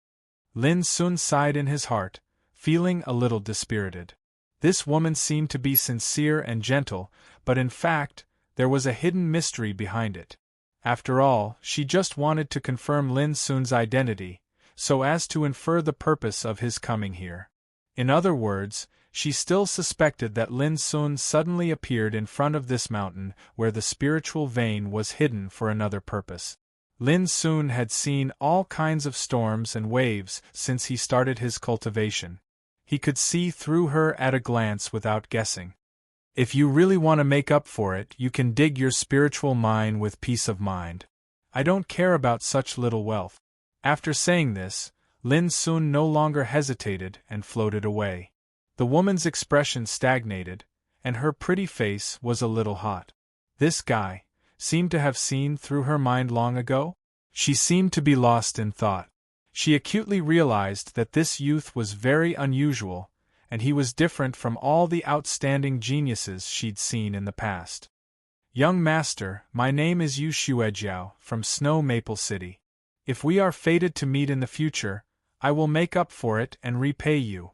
Lin Sun sighed in his heart, feeling a little dispirited. This woman seemed to be sincere and gentle, but in fact, there was a hidden mystery behind it. After all, she just wanted to confirm Lin Sun's identity, so as to infer the purpose of his coming here. In other words, she still suspected that Lin Sun suddenly appeared in front of this mountain where the spiritual vein was hidden for another purpose. Lin Sun had seen all kinds of storms and waves since he started his cultivation. He could see through her at a glance without guessing. If you really want to make up for it, you can dig your spiritual mine with peace of mind. I don't care about such little wealth. After saying this, Lin Sun no longer hesitated and floated away. The woman's expression stagnated, and her pretty face was a little hot. This guy seemed to have seen through her mind long ago? She seemed to be lost in thought. She acutely realized that this youth was very unusual, and he was different from all the outstanding geniuses she'd seen in the past. "Young master, my name is Yu Xuejiao, from Snow Maple City. If we are fated to meet in the future, I will make up for it and repay you."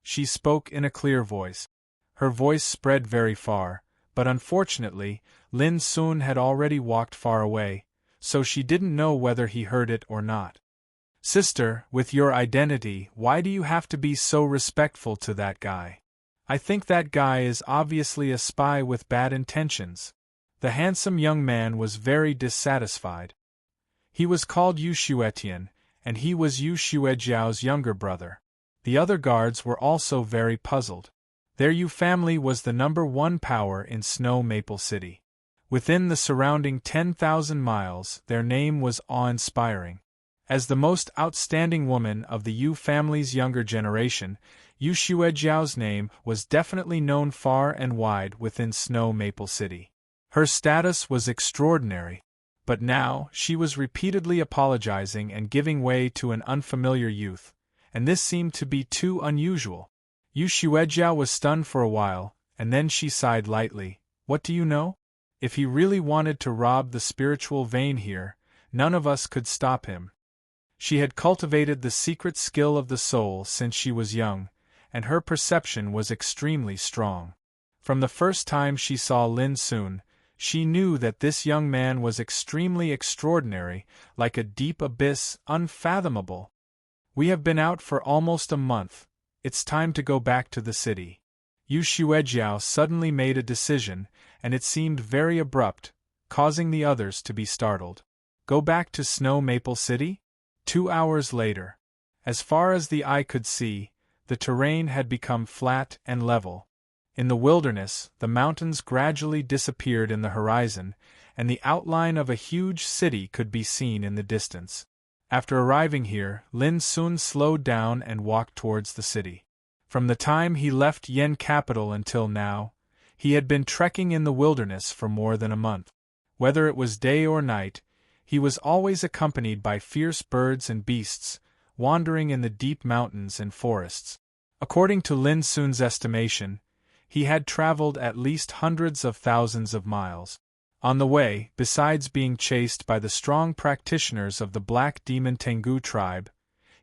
She spoke in a clear voice. Her voice spread very far, but unfortunately, Lin Sun had already walked far away, so she didn't know whether he heard it or not. "Sister, with your identity, why do you have to be so respectful to that guy? I think that guy is obviously a spy with bad intentions." The handsome young man was very dissatisfied. He was called Yu Xuetian, and he was Yu Xuejiao's younger brother. The other guards were also very puzzled. Their Yu family was the #1 power in Snow Maple City. Within the surrounding 10,000 miles, their name was awe-inspiring. As the most outstanding woman of the Yu family's younger generation, Yu Xuejiao's name was definitely known far and wide within Snow Maple City. Her status was extraordinary, but now she was repeatedly apologizing and giving way to an unfamiliar youth, and this seemed to be too unusual. Yu Xuejiao was stunned for a while, and then she sighed lightly. "What do you know? If he really wanted to rob the spiritual vein here, none of us could stop him." She had cultivated the secret skill of the soul since she was young, and her perception was extremely strong. From the first time she saw Lin Sun, she knew that this young man was extremely extraordinary, like a deep abyss, unfathomable. "We have been out for almost a month. It's time to go back to the city." Yu Xuejiao suddenly made a decision, and it seemed very abrupt, causing the others to be startled. Go back to Snow Maple City? 2 hours later. As far as the eye could see, the terrain had become flat and level. In the wilderness, the mountains gradually disappeared in the horizon, and the outline of a huge city could be seen in the distance. After arriving here, Lin Sun slowed down and walked towards the city. From the time he left Yen capital until now, he had been trekking in the wilderness for more than a month. Whether it was day or night, he was always accompanied by fierce birds and beasts, wandering in the deep mountains and forests. According to Lin Sun's estimation, he had traveled at least hundreds of thousands of miles. On the way, besides being chased by the strong practitioners of the Black Demon Tengu tribe,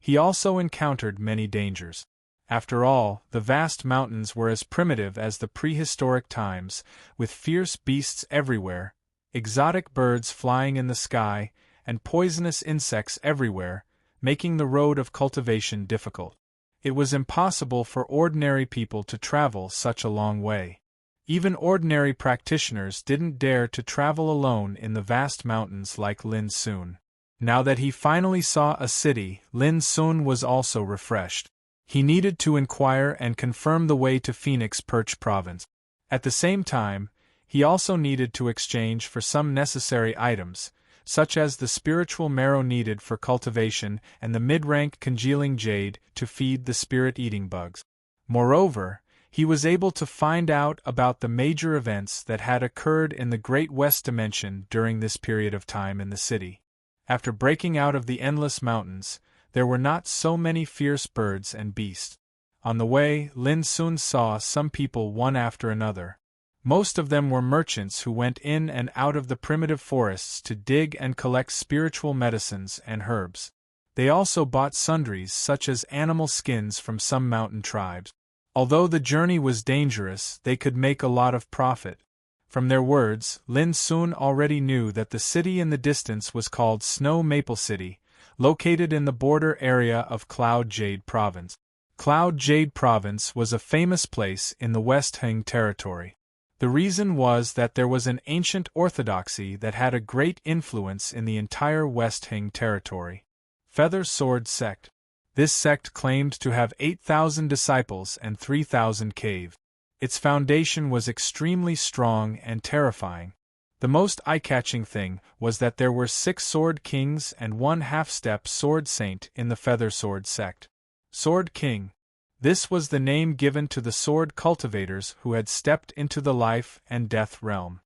he also encountered many dangers. After all, the vast mountains were as primitive as the prehistoric times, with fierce beasts everywhere, exotic birds flying in the sky, and poisonous insects everywhere, making the road of cultivation difficult. It was impossible for ordinary people to travel such a long way. Even ordinary practitioners didn't dare to travel alone in the vast mountains like Lin Sun. Now that he finally saw a city, Lin Sun was also refreshed. He needed to inquire and confirm the way to Phoenix Perch Province. At the same time, he also needed to exchange for some necessary items, such as the spiritual marrow needed for cultivation and the mid-rank congealing jade to feed the spirit-eating bugs. Moreover, he was able to find out about the major events that had occurred in the Great West Dimension during this period of time in the city. After breaking out of the endless mountains, there were not so many fierce birds and beasts. On the way, Lin Sun saw some people one after another. Most of them were merchants who went in and out of the primitive forests to dig and collect spiritual medicines and herbs. They also bought sundries such as animal skins from some mountain tribes. Although the journey was dangerous, they could make a lot of profit. From their words, Lin Sun already knew that the city in the distance was called Snow Maple City, located in the border area of Cloud Jade Province. Cloud Jade Province was a famous place in the West Heng territory. The reason was that there was an ancient orthodoxy that had a great influence in the entire West Heng territory. Feather Sword Sect. This sect claimed to have 8,000 disciples and 3,000 caves. Its foundation was extremely strong and terrifying. The most eye-catching thing was that there were 6 Sword Kings and 1 half-step Sword Saint in the Feather Sword Sect. Sword King. This was the name given to the sword cultivators who had stepped into the life and death realm.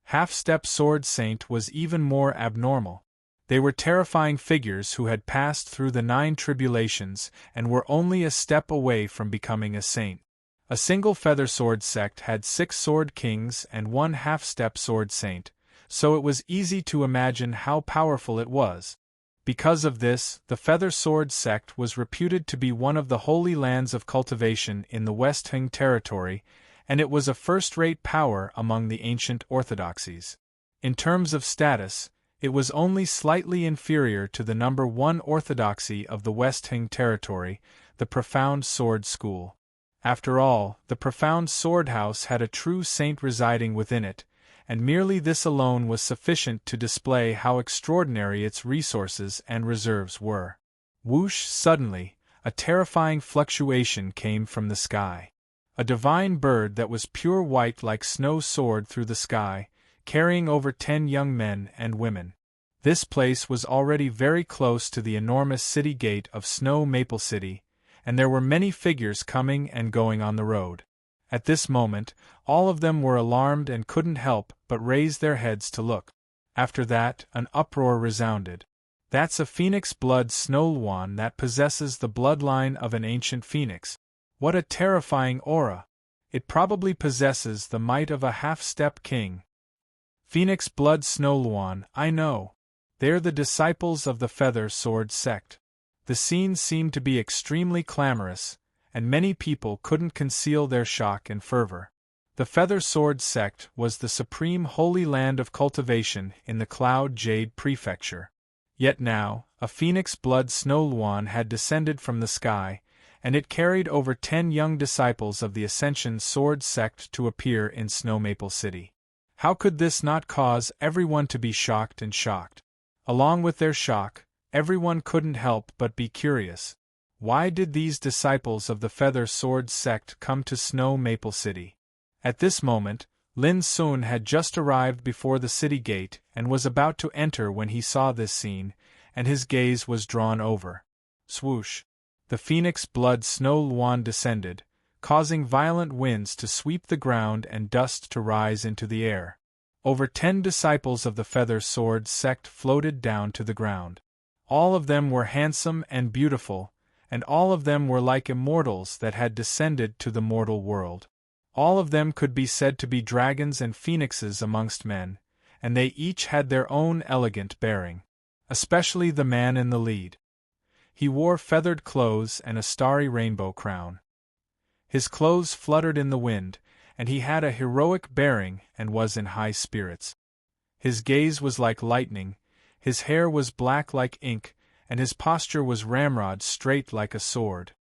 Half-step Sword Saint was even more abnormal. They were terrifying figures who had passed through the 9 tribulations and were only a step away from becoming a saint. A single Feather Sword sect had 6 Sword Kings and 1 half-step Sword Saint, so it was easy to imagine how powerful it was. Because of this, the Feather Sword sect was reputed to be one of the holy lands of cultivation in the West Heng territory, and it was a first-rate power among the ancient orthodoxies. In terms of status, it was only slightly inferior to the number 1 orthodoxy of the West Heng territory, the Profound Sword School. After all, the Profound Sword House had a true saint residing within it, and merely this alone was sufficient to display how extraordinary its resources and reserves were. Whoosh! Suddenly, a terrifying fluctuation came from the sky. A divine bird that was pure white like snow soared through the sky, carrying over 10 young men and women. This place was already very close to the enormous city gate of Snow Maple City, and there were many figures coming and going on the road. At this moment, all of them were alarmed and couldn't help but raise their heads to look. After that, an uproar resounded. That's a phoenix blood snowluan that possesses the bloodline of an ancient phoenix. What a terrifying aura! It probably possesses the might of a half-step king. Phoenix blood snowluan, I know. They're the disciples of the Feather Sword sect. The scene seemed to be extremely clamorous, and many people couldn't conceal their shock and fervor. The Feather Sword sect was the supreme holy land of cultivation in the Cloud Jade Prefecture. Yet now, a phoenix blood snowluan had descended from the sky, and it carried over 10 young disciples of the Ascension Sword sect to appear in Snow Maple City. How could this not cause everyone to be shocked and shocked? Along with their shock, everyone couldn't help but be curious. Why did these disciples of the Feather Sword sect come to Snow Maple City? At this moment, Lin Sun had just arrived before the city gate and was about to enter when he saw this scene, and his gaze was drawn over. Swoosh! The phoenix blood snowluan descended, causing violent winds to sweep the ground and dust to rise into the air. Over 10 disciples of the Feather Sword sect floated down to the ground. All of them were handsome and beautiful, and all of them were like immortals that had descended to the mortal world. All of them could be said to be dragons and phoenixes amongst men, and they each had their own elegant bearing. Especially the man in the lead. He wore feathered clothes and a starry rainbow crown. His clothes fluttered in the wind, and he had a heroic bearing and was in high spirits. His gaze was like lightning, his hair was black like ink, and his posture was ramrod straight like a sword.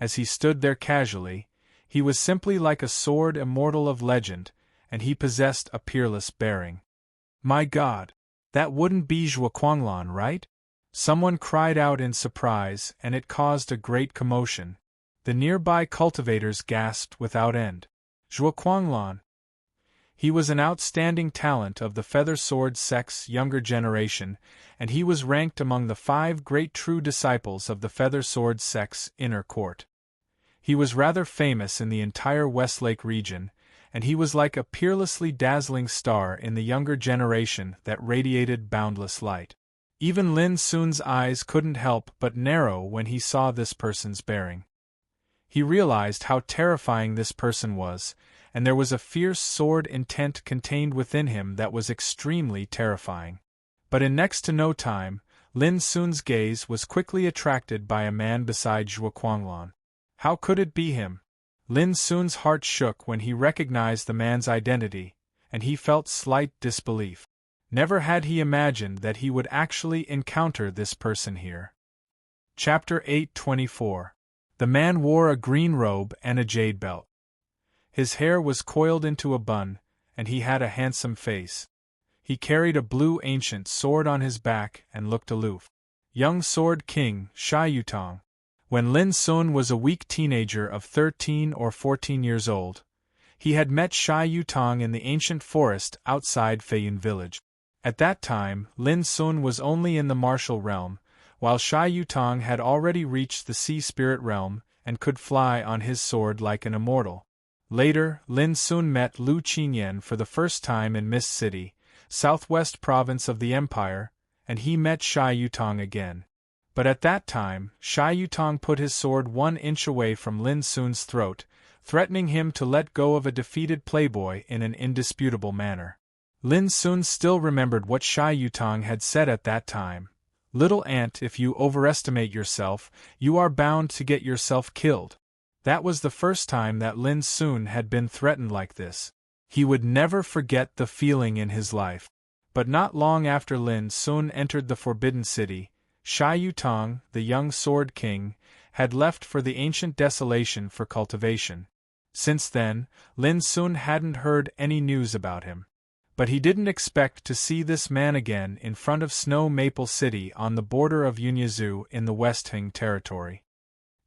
as he stood there casually, he was simply like a sword immortal of legend, and he possessed a peerless bearing. My God! That wouldn't be Zhuoquanglan, right? Someone cried out in surprise, and it caused a great commotion. The nearby cultivators gasped without end. Zhuoquanglan! He was an outstanding talent of the Feather Sword sect's younger generation, and he was ranked among the 5 great true disciples of the Feather Sword sect's inner court. He was rather famous in the entire Westlake region, and he was like a peerlessly dazzling star in the younger generation that radiated boundless light. Even Lin Sun's eyes couldn't help but narrow when he saw this person's bearing. He realized how terrifying this person was, and there was a fierce sword intent contained within him that was extremely terrifying. But in next to no time, Lin Sun's gaze was quickly attracted by a man beside Zhuoquanglan. How could it be him? Lin Sun's heart shook when he recognized the man's identity, and he felt slight disbelief. Never had he imagined that he would actually encounter this person here. Chapter 8:24. The man wore a green robe and a jade belt. His hair was coiled into a bun, and he had a handsome face. He carried a blue ancient sword on his back and looked aloof. Young Sword King Sha Yutong. When Lin Sun was a weak teenager of 13 or 14 years old, he had met Sha Yutong in the ancient forest outside Feiyun village. At that time, Lin Sun was only in the martial realm, while Sha Yutong had already reached the sea spirit realm and could fly on his sword like an immortal. Later, Lin Sun met Lu Qingyan for the first time in Mist City, southwest province of the empire, and he met Sha Yutong again. But at that time, Sha Yutong put his sword 1 inch away from Lin Sun's throat, threatening him to let go of a defeated playboy in an indisputable manner. Lin Sun still remembered what Sha Yutong had said at that time. Little ant, if you overestimate yourself, you are bound to get yourself killed. That was the first time that Lin Sun had been threatened like this. He would never forget the feeling in his life. But not long after Lin Sun entered the Forbidden City, Sha Yutong, the young Sword King, had left for the ancient desolation for cultivation. Since then, Lin Sun hadn't heard any news about him. But he didn't expect to see this man again in front of Snow Maple City on the border of Yunyazhu in the West Hing territory.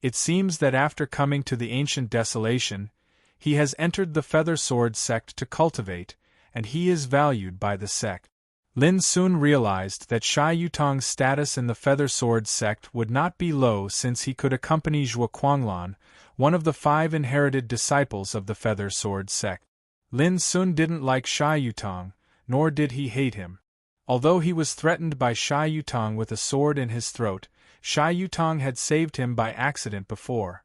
It seems that after coming to the ancient desolation, he has entered the Feather Sword sect to cultivate, and he is valued by the sect. Lin Sun realized that Sha Yutong's status in the Feather Sword sect would not be low since he could accompany Zhuoquanglan, one of the 5 inherited disciples of the Feather Sword sect. Lin Sun didn't like Sha Yutong, nor did he hate him. Although he was threatened by Sha Yutong with a sword in his throat, Sha Yutong had saved him by accident before.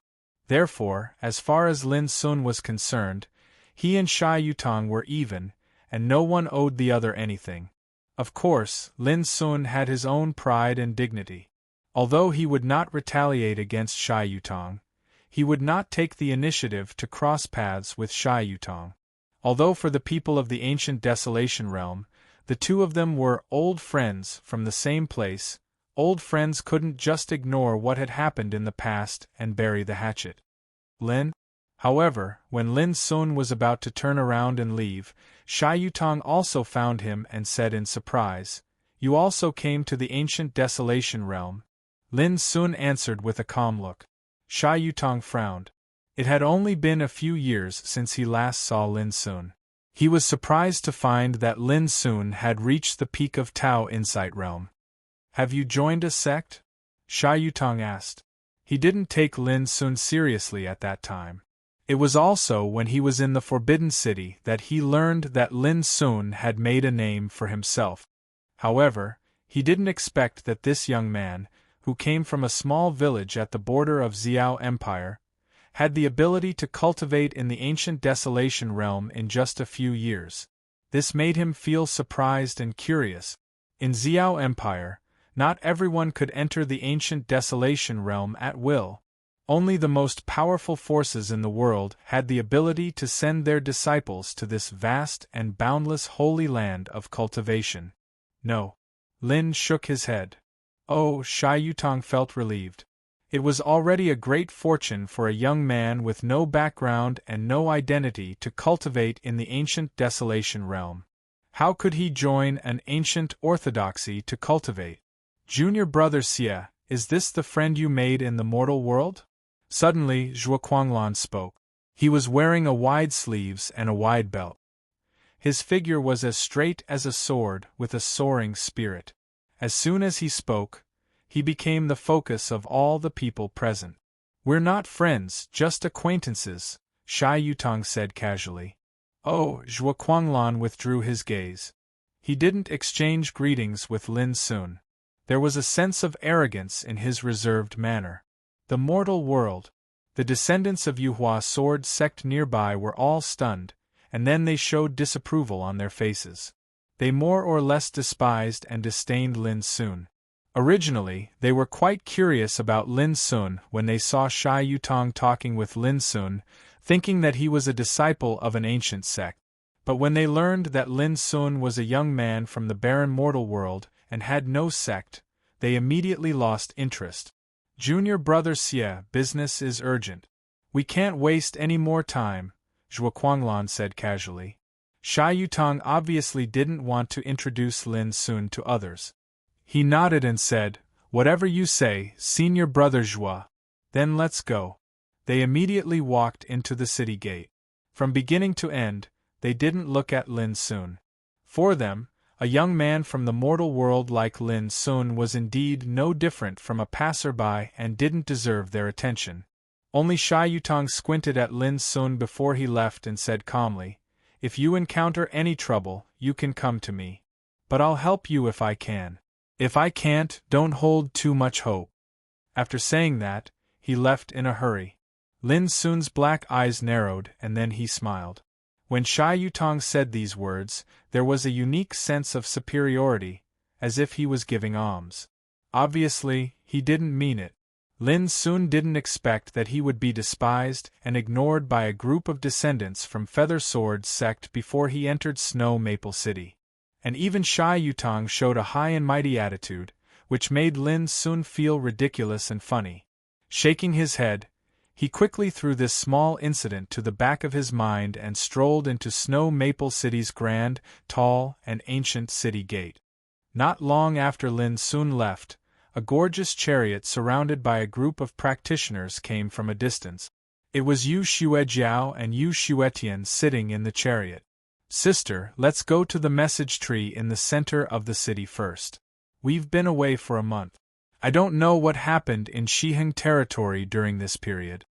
Therefore, as far as Lin Sun was concerned, he and Sha Yutong were even, and no one owed the other anything. Of course, Lin Sun had his own pride and dignity. Although he would not retaliate against Sha Yutong, he would not take the initiative to cross paths with Sha Yutong. Although for the people of the ancient desolation realm, the two of them were old friends from the same place, old friends couldn't just ignore what had happened in the past and bury the hatchet. However, when Lin Sun was about to turn around and leave, Sha Yutong also found him and said in surprise, "You also came to the ancient desolation realm?" Lin Sun answered with a calm look. Sha Yutong frowned. It had only been a few years since he last saw Lin Sun. He was surprised to find that Lin Sun had reached the peak of Tao Insight Realm. "Have you joined a sect?" Sha Yutong asked. He didn't take Lin Sun seriously at that time. It was also when he was in the Forbidden City that he learned that Lin Sun had made a name for himself. However, he didn't expect that this young man, who came from a small village at the border of Xiao Empire, had the ability to cultivate in the ancient desolation realm in just a few years. This made him feel surprised and curious. In Xiao Empire, not everyone could enter the ancient desolation realm at will. Only the most powerful forces in the world had the ability to send their disciples to this vast and boundless holy land of cultivation. No. Lin shook his head. Oh, Sha Yutong felt relieved. It was already a great fortune for a young man with no background and no identity to cultivate in the ancient desolation realm. How could he join an ancient orthodoxy to cultivate? Junior brother Xie, is this the friend you made in the mortal world? Suddenly, Zhuo Guanglan spoke. He was wearing a wide sleeves and a wide belt. His figure was as straight as a sword with a soaring spirit. As soon as he spoke, he became the focus of all the people present. We're not friends, just acquaintances, Shai Yutong said casually. Oh, Zhuo Guanglan withdrew his gaze. He didn't exchange greetings with Lin Sun. There was a sense of arrogance in his reserved manner. The mortal world. The descendants of Yuhua sword sect nearby were all stunned, and then they showed disapproval on their faces. They more or less despised and disdained Lin Sun. Originally, they were quite curious about Lin Sun when they saw Shai Yutong talking with Lin Sun, thinking that he was a disciple of an ancient sect. But when they learned that Lin Sun was a young man from the barren mortal world and had no sect, they immediately lost interest. Junior brother Xie, business is urgent. We can't waste any more time, Zhuo Guanglan said casually. Shai Yutong obviously didn't want to introduce Lin Sun to others. He nodded and said, Whatever you say, senior brother Zhuo. Then let's go. They immediately walked into the city gate. From beginning to end, they didn't look at Lin Sun. For them, a young man from the mortal world like Lin Sun was indeed no different from a passerby and didn't deserve their attention. Only Shai Yutong squinted at Lin Sun before he left and said calmly, If you encounter any trouble, you can come to me. But I'll help you if I can. If I can't, don't hold too much hope. After saying that, he left in a hurry. Lin Sun's black eyes narrowed and then he smiled. When Shai Yutong said these words, there was a unique sense of superiority, as if he was giving alms. Obviously, he didn't mean it. Lin Sun didn't expect that he would be despised and ignored by a group of descendants from Feather Sword sect before he entered Snow Maple City. And even Shai Yutong showed a high and mighty attitude, which made Lin Sun feel ridiculous and funny. Shaking his head, he quickly threw this small incident to the back of his mind and strolled into Snow Maple City's grand, tall, and ancient city gate. Not long after Lin Sun left, a gorgeous chariot surrounded by a group of practitioners came from a distance. It was Yu Xuejiao and Yu Xuetian sitting in the chariot. Sister, let's go to the message tree in the center of the city first. We've been away for a month. I don't know what happened in Shiheng territory during this period.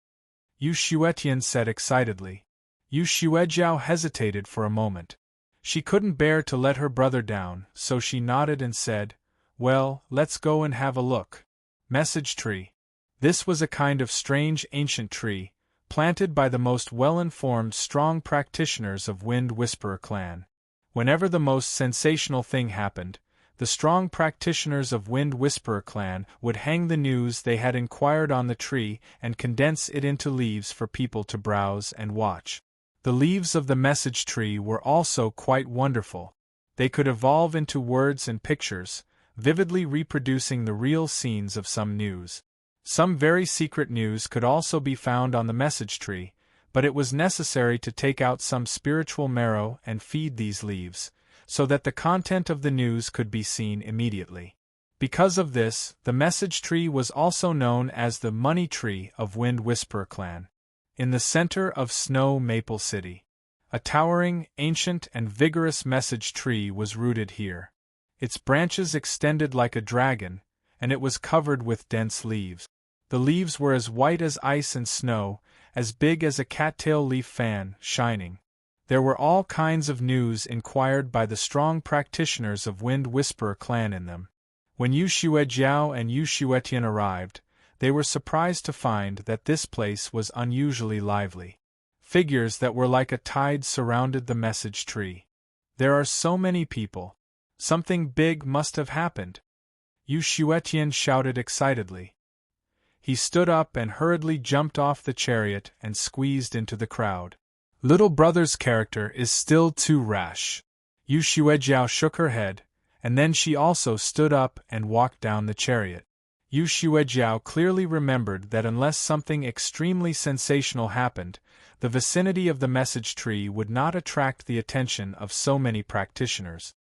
Yu Xuetian said excitedly. Yu Xuejiao hesitated for a moment. She couldn't bear to let her brother down, so she nodded and said, Well, let's go and have a look. Message tree. This was a kind of strange ancient tree, planted by the most well-informed strong practitioners of Wind Whisperer clan. Whenever the most sensational thing happened, the strong practitioners of Wind Whisperer clan would hang the news they had inquired on the tree and condense it into leaves for people to browse and watch. The leaves of the message tree were also quite wonderful. They could evolve into words and pictures, vividly reproducing the real scenes of some news. Some very secret news could also be found on the message tree, but it was necessary to take out some spiritual marrow and feed these leaves, so that the content of the news could be seen immediately. Because of this, the message tree was also known as the money tree of Wind Whisperer clan. In the center of Snow Maple City, a towering, ancient and vigorous message tree was rooted here. Its branches extended like a dragon, and it was covered with dense leaves. The leaves were as white as ice and snow, as big as a cattail leaf fan, shining. There were all kinds of news inquired by the strong practitioners of Wind Whisperer clan in them. When Yu Xuejiao and Yu Xuetian arrived, they were surprised to find that this place was unusually lively. Figures that were like a tide surrounded the message tree. There are so many people. Something big must have happened. Yu Xuetian shouted excitedly. He stood up and hurriedly jumped off the chariot and squeezed into the crowd. Little brother's character is still too rash. Yu Xuejiao shook her head, and then she also stood up and walked down the chariot. Yu Xuejiao clearly remembered that unless something extremely sensational happened, the vicinity of the message tree would not attract the attention of so many practitioners.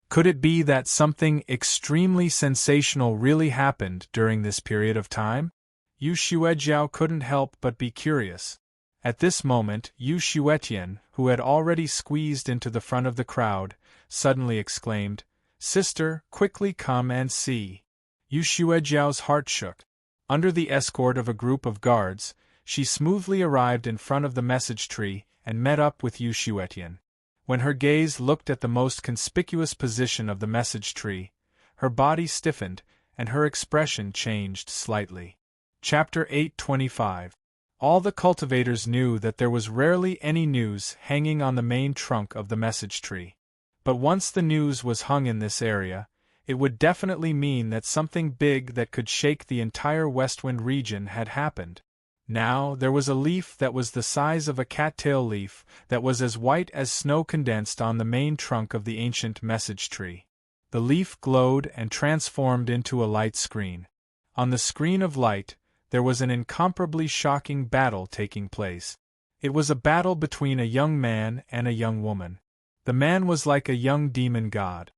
Could it be that something extremely sensational really happened during this period of time? Yu Xuejiao couldn't help but be curious. At this moment, Yu Xuetian, who had already squeezed into the front of the crowd, suddenly exclaimed, "Sister, quickly come and see." Yu Xuejiao's heart shook. Under the escort of a group of guards, she smoothly arrived in front of the message tree and met up with Yu Xuetian. When her gaze looked at the most conspicuous position of the message tree, her body stiffened and her expression changed slightly. Chapter 825. All the cultivators knew that there was rarely any news hanging on the main trunk of the message tree. But once the news was hung in this area, it would definitely mean that something big that could shake the entire Westwind region had happened. Now, there was a leaf that was the size of a cattail leaf that was as white as snow condensed on the main trunk of the ancient message tree. The leaf glowed and transformed into a light screen. On the screen of light, there was an incomparably shocking battle taking place. It was a battle between a young man and a young woman. The man was like a young demon god.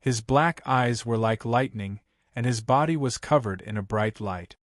His black eyes were like lightning, and his body was covered in a bright light.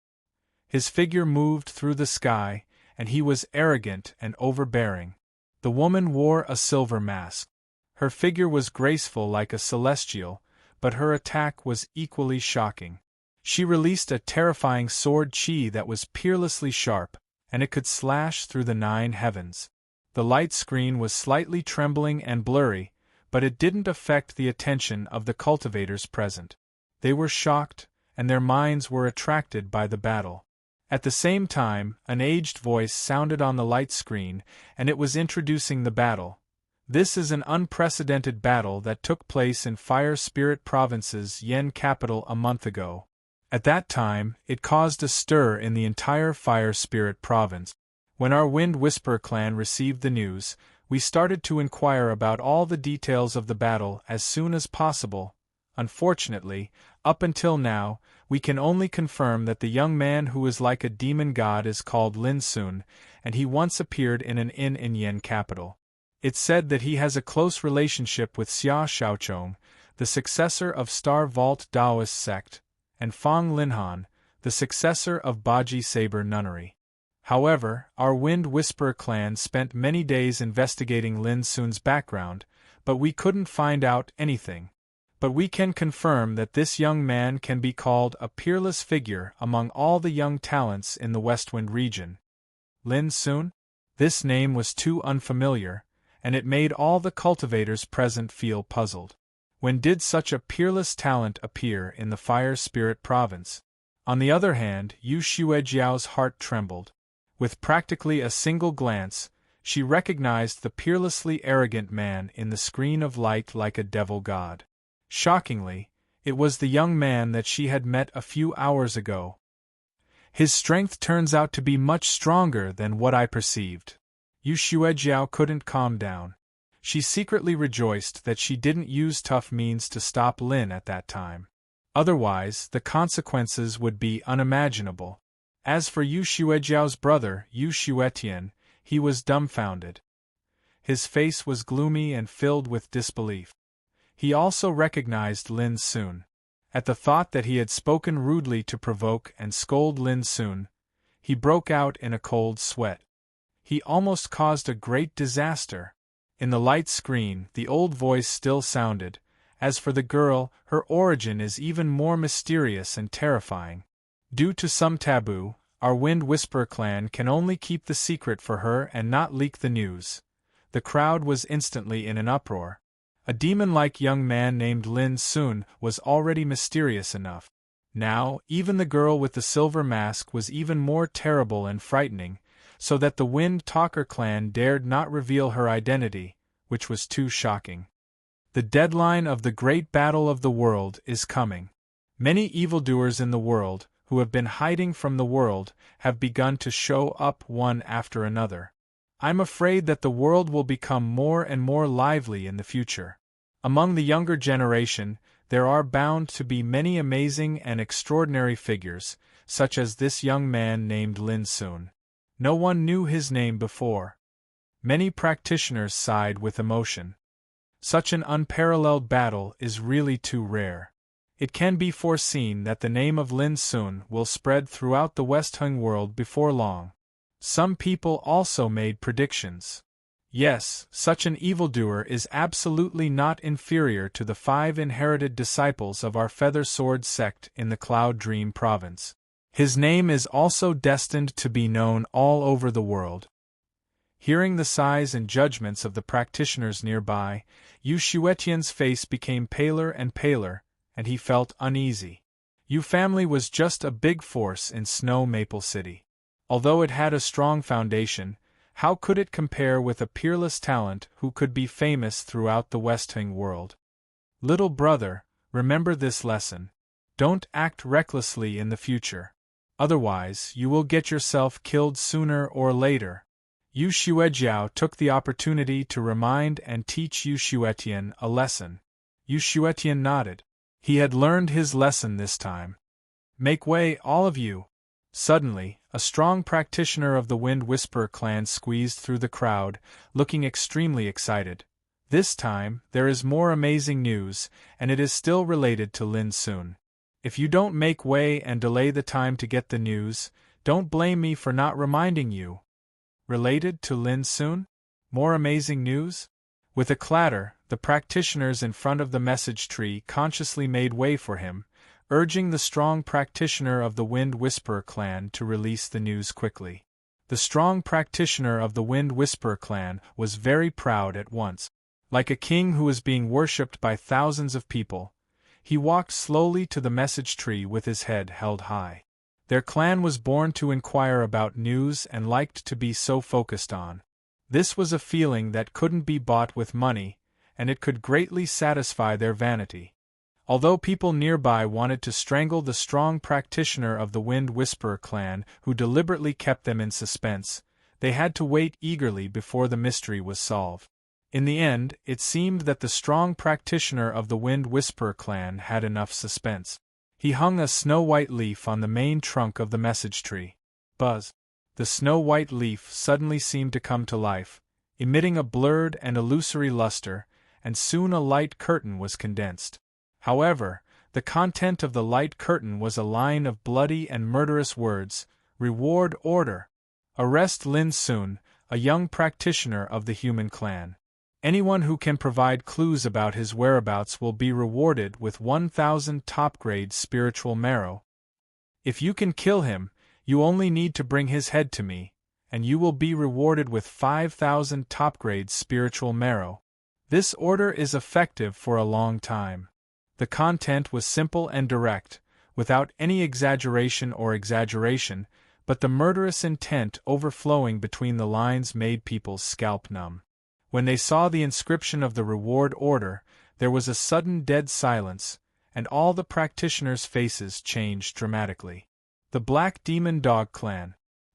His figure moved through the sky, and he was arrogant and overbearing. The woman wore a silver mask. Her figure was graceful like a celestial, but her attack was equally shocking. She released a terrifying sword chi that was peerlessly sharp, and it could slash through the 9 heavens. The light screen was slightly trembling and blurry, but it didn't affect the attention of the cultivators present. They were shocked, and their minds were attracted by the battle. At the same time, an aged voice sounded on the light screen, and it was introducing the battle. This is an unprecedented battle that took place in Fire Spirit Province's Yen capital a month ago. At that time, it caused a stir in the entire Fire Spirit Province. When our Wind Whisperer clan received the news, we started to inquire about all the details of the battle as soon as possible. Unfortunately, up until now, we can only confirm that the young man who is like a demon god is called Lin Sun, and he once appeared in an inn in Yen capital. It's said that he has a close relationship with Xia Shaochong, the successor of Star Vault Taoist sect, and Fang Linhan, the successor of Baji Saber Nunnery. However, our Wind Whisperer clan spent many days investigating Lin Sun's background, but we couldn't find out anything. But we can confirm that this young man can be called a peerless figure among all the young talents in the Westwind region. Lin Sun? This name was too unfamiliar, and it made all the cultivators present feel puzzled. When did such a peerless talent appear in the Fire Spirit Province? On the other hand, Yu Xuejiao's heart trembled. With practically a single glance, she recognized the peerlessly arrogant man in the screen of light like a devil god. Shockingly, it was the young man that she had met a few hours ago. His strength turns out to be much stronger than what I perceived. Yu Xuejiao couldn't calm down. She secretly rejoiced that she didn't use tough means to stop Lin at that time. Otherwise, the consequences would be unimaginable. As for Yu Xuejiao's brother, Yu Xuetian, he was dumbfounded. His face was gloomy and filled with disbelief. He also recognized Lin Sun. At the thought that he had spoken rudely to provoke and scold Lin Sun, he broke out in a cold sweat. He almost caused a great disaster. In the light screen, the old voice still sounded. As for the girl, her origin is even more mysterious and terrifying. Due to some taboo, our Wind Whisperer clan can only keep the secret for her and not leak the news. The crowd was instantly in an uproar. A demon-like young man named Lin Sun was already mysterious enough. Now, even the girl with the silver mask was even more terrible and frightening, so that the Wind Talker clan dared not reveal her identity, which was too shocking. The deadline of the great battle of the world is coming. Many evildoers in the world, who have been hiding from the world, have begun to show up one after another. I'm afraid that the world will become more and more lively in the future. Among the younger generation, there are bound to be many amazing and extraordinary figures, such as this young man named Lin Sun. No one knew his name before. Many practitioners sighed with emotion. Such an unparalleled battle is really too rare. It can be foreseen that the name of Lin Sun will spread throughout the Westung world before long. Some people also made predictions. Yes, such an evildoer is absolutely not inferior to the 5 inherited disciples of our Feather Sword sect in the Cloud Dream province. His name is also destined to be known all over the world. Hearing the sighs and judgments of the practitioners nearby, Yu Xuetian's face became paler and paler, and he felt uneasy. Yu family was just a big force in Snow Maple City. Although it had a strong foundation, how could it compare with a peerless talent who could be famous throughout the Westung world? Little brother, remember this lesson. Don't act recklessly in the future. Otherwise, you will get yourself killed sooner or later. Yu Xuejiao took the opportunity to remind and teach Yu Xuetian a lesson. Yu Xuetian nodded. He had learned his lesson this time. Make way, all of you! Suddenly, a strong practitioner of the Wind Whisperer clan squeezed through the crowd, looking extremely excited. This time, there is more amazing news, and it is still related to Lin Sun. If you don't make way and delay the time to get the news, don't blame me for not reminding you. Related to Lin Sun? More amazing news? With a clatter, the practitioners in front of the message tree consciously made way for him, urging the strong practitioner of the Wind Whisperer clan to release the news quickly. The strong practitioner of the Wind Whisperer clan was very proud at once. Like a king who was being worshipped by thousands of people, he walked slowly to the message tree with his head held high. Their clan was born to inquire about news and liked to be so focused on. This was a feeling that couldn't be bought with money, and it could greatly satisfy their vanity. Although people nearby wanted to strangle the strong practitioner of the Wind Whisperer clan who deliberately kept them in suspense, they had to wait eagerly before the mystery was solved. In the end, it seemed that the strong practitioner of the Wind Whisperer clan had enough suspense. He hung a snow-white leaf on the main trunk of the message tree. Buzz! The snow-white leaf suddenly seemed to come to life, emitting a blurred and illusory luster, and soon a light curtain was condensed. However, the content of the light curtain was a line of bloody and murderous words: Reward order! Arrest Lin Sun, a young practitioner of the human clan. Anyone who can provide clues about his whereabouts will be rewarded with 1,000 top-grade spiritual marrow. If you can kill him, you only need to bring his head to me, and you will be rewarded with 5,000 top-grade spiritual marrow. This order is effective for a long time. The content was simple and direct, without any exaggeration, but the murderous intent overflowing between the lines made people's scalp numb. When they saw the inscription of the reward order, there was a sudden dead silence, and all the practitioners' faces changed dramatically. The Black Demon Dog Clan.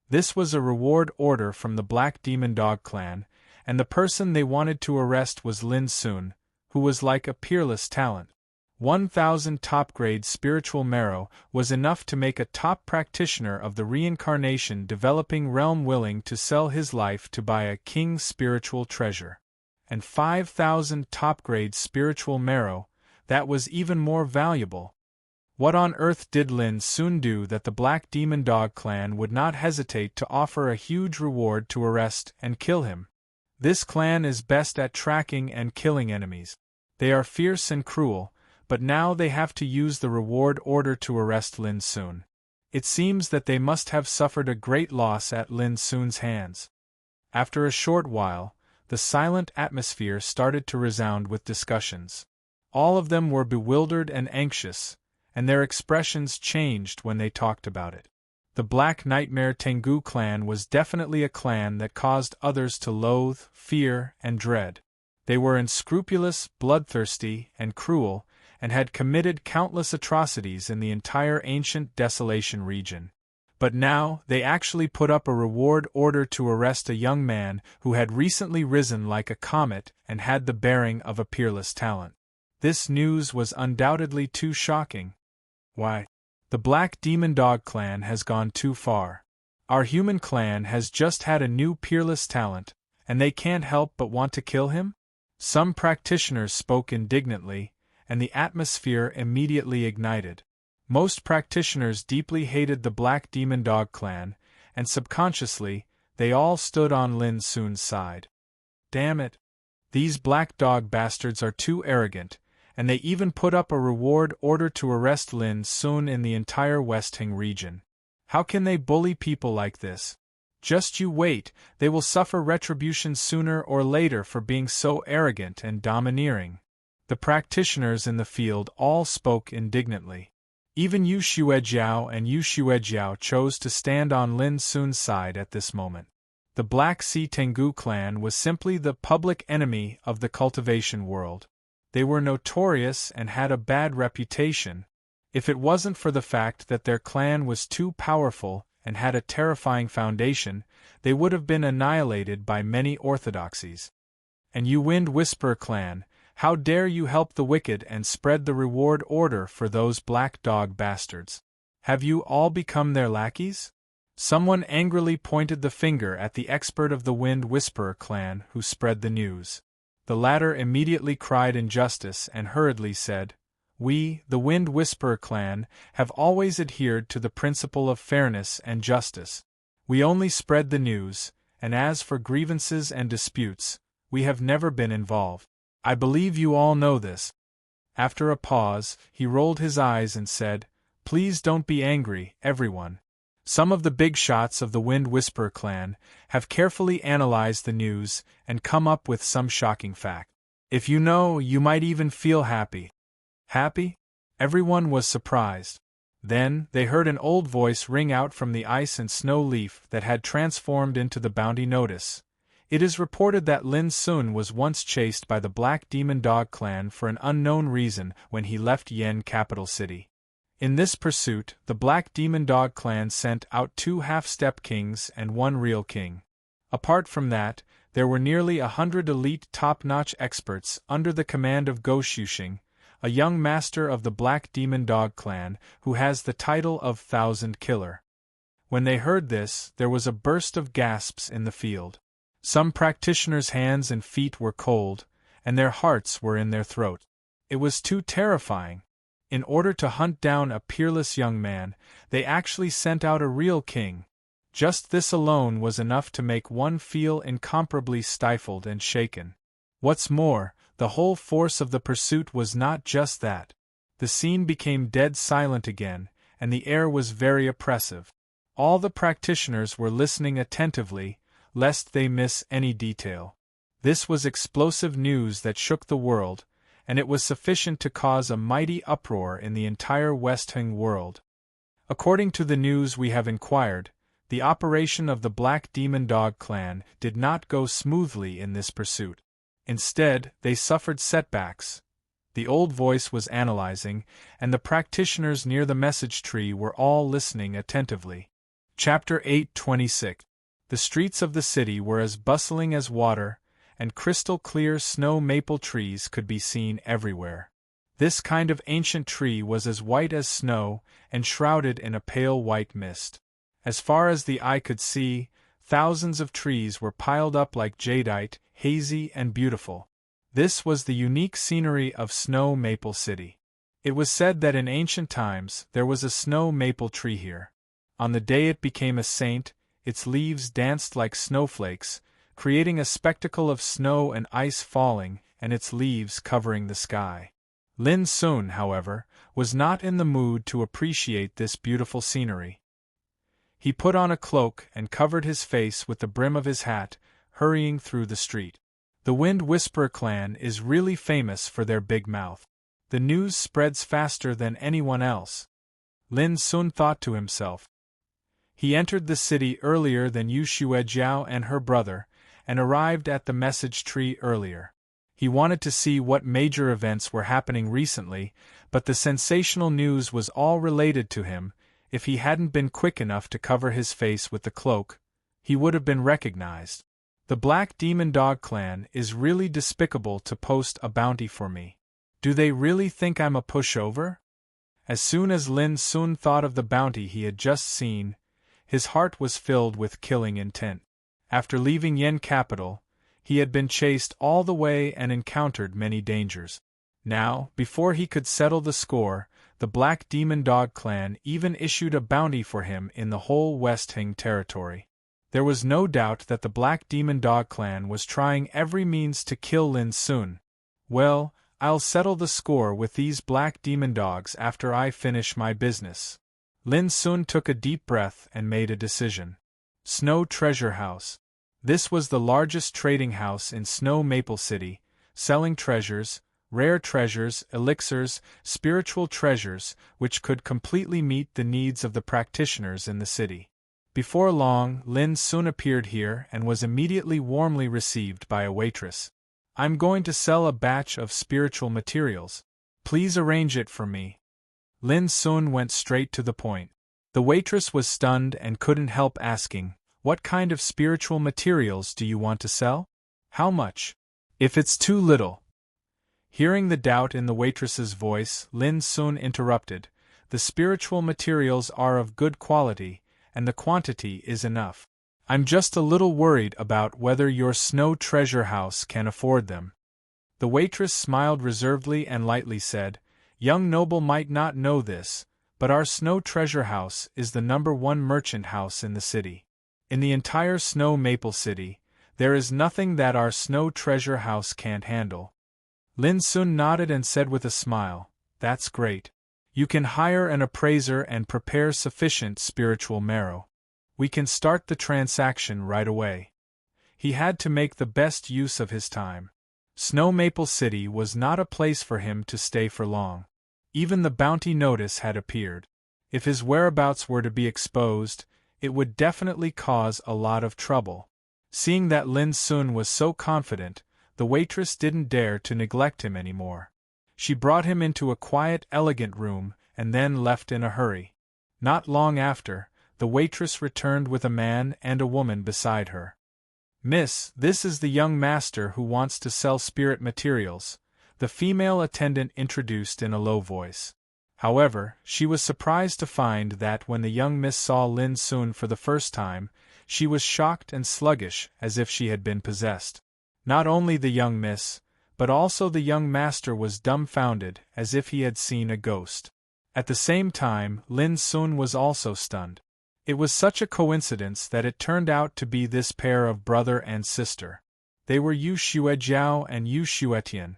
This was a reward order from the Black Demon Dog Clan, and the person they wanted to arrest was Lin Sun, who was like a peerless talent. 1,000 top-grade spiritual marrow was enough to make a top practitioner of the reincarnation developing realm willing to sell his life to buy a king's spiritual treasure. And 5,000 top-grade spiritual marrow, that was even more valuable. What on earth did Lin Sun do that the Black Demon Dog Clan would not hesitate to offer a huge reward to arrest and kill him? This clan is best at tracking and killing enemies. They are fierce and cruel, but now they have to use the reward order to arrest Lin Sun. It seems that they must have suffered a great loss at Lin Sun's hands. After a short while, the silent atmosphere started to resound with discussions. All of them were bewildered and anxious, and their expressions changed when they talked about it. The Black Nightmare Tengu clan was definitely a clan that caused others to loathe, fear, and dread. They were unscrupulous, bloodthirsty, and cruel, and had committed countless atrocities in the entire ancient Desolation region. But now, they actually put up a reward order to arrest a young man who had recently risen like a comet and had the bearing of a peerless talent. This news was undoubtedly too shocking. Why? The Black Demon Dog clan has gone too far. Our human clan has just had a new peerless talent, and they can't help but want to kill him? Some practitioners spoke indignantly, and the atmosphere immediately ignited. Most practitioners deeply hated the Black Demon Dog clan, and subconsciously, they all stood on Lin Sun's side. Damn it! These black dog bastards are too arrogant, and they even put up a reward order to arrest Lin Sun in the entire Westing region. How can they bully people like this? Just you wait, they will suffer retribution sooner or later for being so arrogant and domineering. The practitioners in the field all spoke indignantly. Even Yu Xuejiao and Yu Xuejiao chose to stand on Lin Sun's side at this moment. The Black Sea Tengu clan was simply the public enemy of the cultivation world. They were notorious and had a bad reputation. If it wasn't for the fact that their clan was too powerful and had a terrifying foundation, they would have been annihilated by many orthodoxies. And you Wind Whisperer clan, how dare you help the wicked and spread the reward order for those black dog bastards? Have you all become their lackeys? Someone angrily pointed the finger at the expert of the Wind Whisperer clan who spread the news. The latter immediately cried injustice and hurriedly said, "We, the Wind Whisperer clan, have always adhered to the principle of fairness and justice. We only spread the news, and as for grievances and disputes, we have never been involved. I believe you all know this." After a pause, he rolled his eyes and said, "Please don't be angry, everyone. Some of the big shots of the Wind Whisperer clan have carefully analyzed the news and come up with some shocking fact. If you know, you might even feel happy." Happy? Everyone was surprised. Then, they heard an old voice ring out from the ice and snow leaf that had transformed into the bounty notice. It is reported that Lin Sun was once chased by the Black Demon Dog clan for an unknown reason when he left Yen capital city. In this pursuit, the Black Demon Dog clan sent out 2 half-step kings and 1 real king. Apart from that, there were nearly 100 elite top-notch experts under the command of Go Shuxing, a young master of the Black Demon Dog clan who has the title of Thousand Killer. When they heard this, there was a burst of gasps in the field. Some practitioners' hands and feet were cold, and their hearts were in their throat. It was too terrifying. In order to hunt down a peerless young man, they actually sent out a real king. Just this alone was enough to make one feel incomparably stifled and shaken. What's more, the whole force of the pursuit was not just that. The scene became dead silent again, and the air was very oppressive. All the practitioners were listening attentively, lest they miss any detail. This was explosive news that shook the world, and it was sufficient to cause a mighty uproar in the entire Westing world. According to the news we have inquired, the operation of the Black Demon Dog clan did not go smoothly in this pursuit. Instead, they suffered setbacks. The old voice was analyzing, and the practitioners near the message tree were all listening attentively. Chapter 8:26. The streets of the city were as bustling as water, and crystal-clear snow maple trees could be seen everywhere. This kind of ancient tree was as white as snow, and shrouded in a pale white mist. As far as the eye could see, thousands of trees were piled up like jadeite, hazy and beautiful. This was the unique scenery of Snow Maple City. It was said that in ancient times there was a snow maple tree here. On the day it became a saint, its leaves danced like snowflakes, creating a spectacle of snow and ice falling and its leaves covering the sky. Lin Sun, however, was not in the mood to appreciate this beautiful scenery. He put on a cloak and covered his face with the brim of his hat, hurrying through the street. The Wind Whisperer clan is really famous for their big mouth. The news spreads faster than anyone else. Lin Sun thought to himself. He entered the city earlier than Yu Xuejiao and her brother, and arrived at the message tree earlier. He wanted to see what major events were happening recently, but the sensational news was all related to him. If he hadn't been quick enough to cover his face with the cloak, he would have been recognized. The Black Demon Dog clan is really despicable to post a bounty for me. Do they really think I'm a pushover? As soon as Lin Sun thought of the bounty he had just seen, his heart was filled with killing intent. After leaving Yen capital, he had been chased all the way and encountered many dangers. Now, before he could settle the score, the Black Demon Dog clan even issued a bounty for him in the whole West Hing territory. There was no doubt that the Black Demon Dog clan was trying every means to kill Lin Sun. Well, I'll settle the score with these Black Demon Dogs after I finish my business. Lin Sun took a deep breath and made a decision. Snow Treasure House. This was the largest trading house in Snow Maple City, selling treasures, rare treasures, elixirs, spiritual treasures, which could completely meet the needs of the practitioners in the city. Before long, Lin Sun appeared here and was immediately warmly received by a waitress. I'm going to sell a batch of spiritual materials. Please arrange it for me. Lin Sun went straight to the point. The waitress was stunned and couldn't help asking, "What kind of spiritual materials do you want to sell? How much? If it's too little." Hearing the doubt in the waitress's voice, Lin Sun interrupted, "The spiritual materials are of good quality, and the quantity is enough. I'm just a little worried about whether your Snow Treasure House can afford them." The waitress smiled reservedly and lightly said, "Young noble might not know this, but our Snow Treasure House is the #1 merchant house in the city. In the entire Snow Maple City, there is nothing that our Snow Treasure House can't handle." Lin Sun nodded and said with a smile, "That's great. You can hire an appraiser and prepare sufficient spiritual marrow. We can start the transaction right away." He had to make the best use of his time. Snow Maple City was not a place for him to stay for long. Even the bounty notice had appeared. If his whereabouts were to be exposed, it would definitely cause a lot of trouble. Seeing that Lin Sun was so confident, the waitress didn't dare to neglect him anymore. She brought him into a quiet, elegant room, and then left in a hurry. Not long after, the waitress returned with a man and a woman beside her. "Miss, this is the young master who wants to sell spirit materials," the female attendant introduced in a low voice. However, she was surprised to find that when the young miss saw Lin Sun for the first time, she was shocked and sluggish as if she had been possessed. Not only the young miss, but also the young master was dumbfounded as if he had seen a ghost. At the same time, Lin Sun was also stunned. It was such a coincidence that it turned out to be this pair of brother and sister. They were Yu Xuejiao and Yu Xuetian.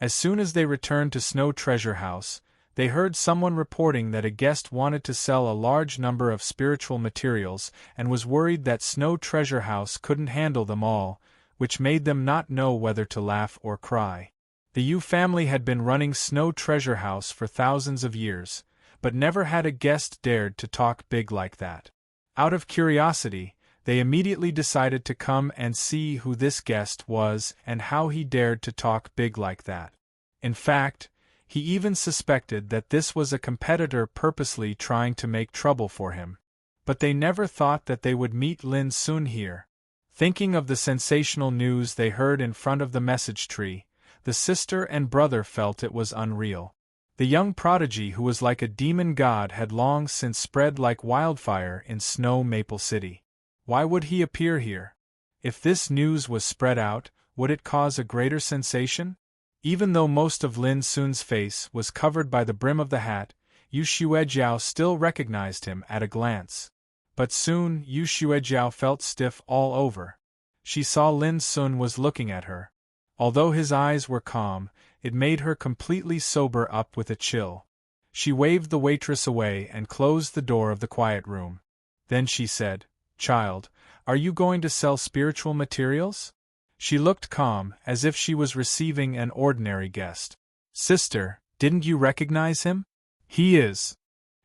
As soon as they returned to Snow Treasure House, they heard someone reporting that a guest wanted to sell a large number of spiritual materials and was worried that Snow Treasure House couldn't handle them all, which made them not know whether to laugh or cry. The Yu family had been running Snow Treasure House for thousands of years, but never had a guest dared to talk big like that. Out of curiosity, they immediately decided to come and see who this guest was and how he dared to talk big like that. In fact, he even suspected that this was a competitor purposely trying to make trouble for him. But they never thought that they would meet Lin Sun here. Thinking of the sensational news they heard in front of the message tree, the sister and brother felt it was unreal. The young prodigy who was like a demon god had long since spread like wildfire in Snow Maple City. Why would he appear here? If this news was spread out, would it cause a greater sensation? Even though most of Lin Sun's face was covered by the brim of the hat, Yu Xuejiao still recognized him at a glance. But soon Yu Xuejiao felt stiff all over. She saw Lin Sun was looking at her. Although his eyes were calm, it made her completely sober up with a chill. She waved the waitress away and closed the door of the quiet room. Then she said, "Child, are you going to sell spiritual materials?" She looked calm, as if she was receiving an ordinary guest. "Sister, didn't you recognize him? He is."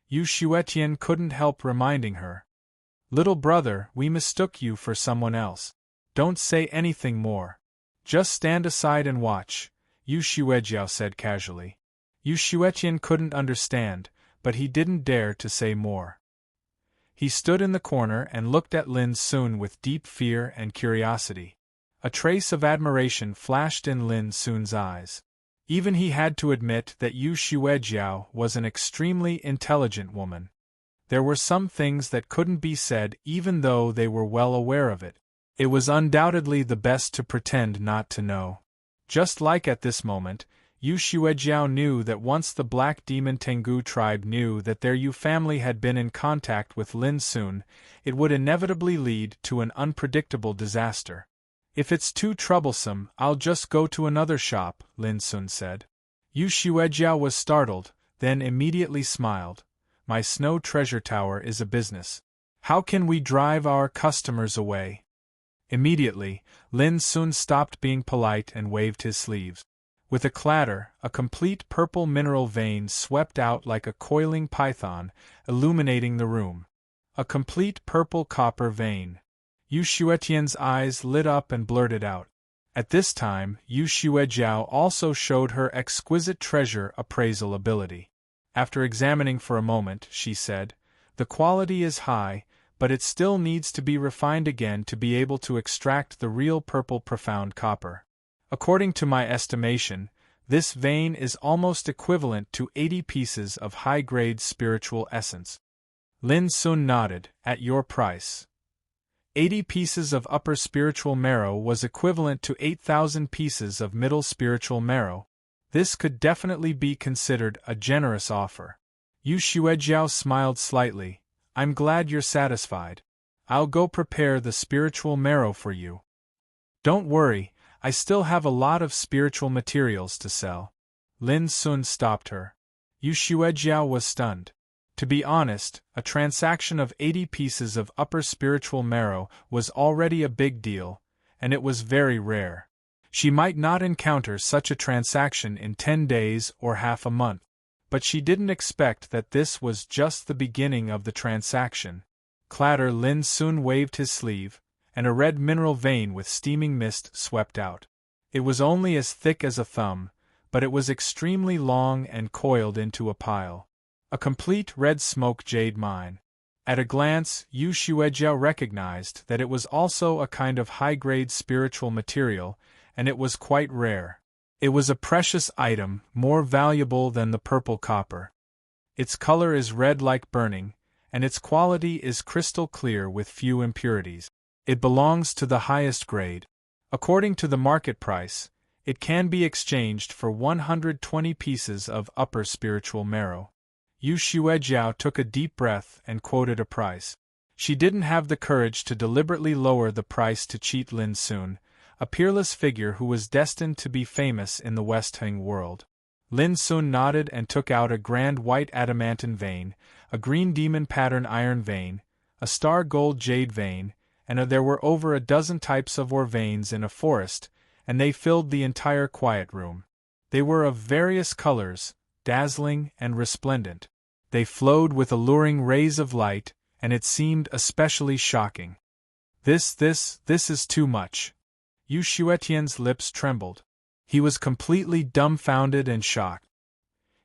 Yu Xuetian couldn't help reminding her. "Little brother, we mistook you for someone else. Don't say anything more. Just stand aside and watch," Yu Xuejiao said casually. Yu Xuetian couldn't understand, but he didn't dare to say more. He stood in the corner and looked at Lin Sun with deep fear and curiosity. A trace of admiration flashed in Lin Sun's eyes. Even he had to admit that Yu Xuejiao was an extremely intelligent woman. There were some things that couldn't be said even though they were well aware of it. It was undoubtedly the best to pretend not to know. Just like at this moment, Yu Xuejiao knew that once the Black Demon Tengu tribe knew that their Yu family had been in contact with Lin Sun, it would inevitably lead to an unpredictable disaster. If it's too troublesome, I'll just go to another shop, Lin Sun said. Yu Xuejiao was startled, then immediately smiled. My snow treasure tower is a business. How can we drive our customers away? Immediately, Lin Sun stopped being polite and waved his sleeves. With a clatter, a complete purple mineral vein swept out like a coiling python, illuminating the room. A complete purple copper vein. Yu Xuetian's eyes lit up and blurted out. At this time, Yu Xuejiao also showed her exquisite treasure appraisal ability. After examining for a moment, she said, "The quality is high, but it still needs to be refined again to be able to extract the real purple profound copper. According to my estimation, this vein is almost equivalent to 80 pieces of high-grade spiritual essence." Lin Sun nodded. At your price. 80 pieces of upper spiritual marrow was equivalent to 8,000 pieces of middle spiritual marrow. This could definitely be considered a generous offer. Yu Xuejiao smiled slightly. I'm glad you're satisfied. I'll go prepare the spiritual marrow for you. Don't worry, I still have a lot of spiritual materials to sell. Lin Sun stopped her. Yu Xuejiao was stunned. To be honest, a transaction of 80 pieces of upper spiritual marrow was already a big deal, and it was very rare. She might not encounter such a transaction in 10 days or half a month, but she didn't expect that this was just the beginning of the transaction. Clatter! Lin Sun waved his sleeve, and a red mineral vein with steaming mist swept out. It was only as thick as a thumb, but it was extremely long and coiled into a pile. A complete red smoke jade mine. At a glance, Yu Xuejiao recognized that it was also a kind of high-grade spiritual material, and it was quite rare. It was a precious item, more valuable than the purple copper. Its color is red like burning, and its quality is crystal clear with few impurities. It belongs to the highest grade. According to the market price, it can be exchanged for 120 pieces of upper spiritual marrow. Yu Xuejiao took a deep breath and quoted a price. She didn't have the courage to deliberately lower the price to cheat Lin Sun, a peerless figure who was destined to be famous in the West Heng world. Lin Sun nodded and took out a grand white adamantine vein, a green demon pattern iron vein, a star gold jade vein, and there were over a dozen types of ore veins in a forest, and they filled the entire quiet room. They were of various colors, dazzling and resplendent. They flowed with alluring rays of light, and it seemed especially shocking. This is too much. Yu Xuetian's lips trembled. He was completely dumbfounded and shocked.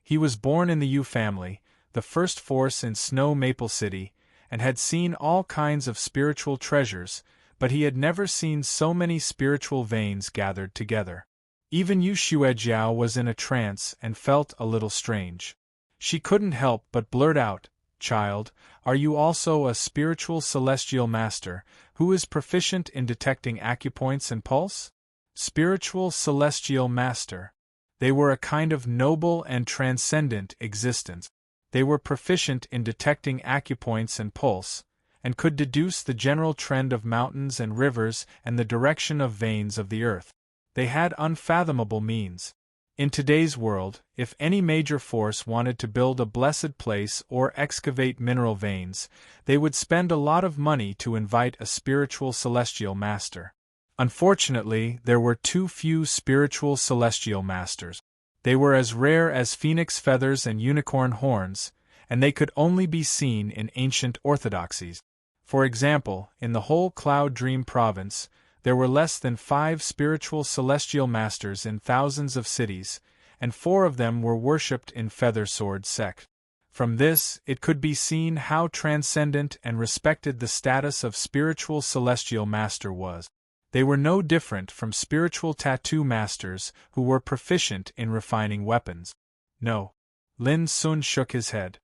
He was born in the Yu family, the first force in Snow Maple City, and had seen all kinds of spiritual treasures, but he had never seen so many spiritual veins gathered together. Even Yu Xuejiao was in a trance and felt a little strange. She couldn't help but blurt out, "Child, are you also a spiritual celestial master, who is proficient in detecting acupoints and pulse?" Spiritual celestial master. They were a kind of noble and transcendent existence. They were proficient in detecting acupoints and pulse, and could deduce the general trend of mountains and rivers and the direction of veins of the earth. They had unfathomable means. In today's world, if any major force wanted to build a blessed place or excavate mineral veins, they would spend a lot of money to invite a spiritual celestial master. Unfortunately, there were too few spiritual celestial masters. They were as rare as phoenix feathers and unicorn horns, and they could only be seen in ancient orthodoxies. For example, in the whole Cloud Dream province, there were less than 5 spiritual celestial masters in thousands of cities, and 4 of them were worshipped in Feather Sword sect. From this, it could be seen how transcendent and respected the status of spiritual celestial master was. They were no different from spiritual tattoo masters who were proficient in refining weapons. No. Lin Sun shook his head.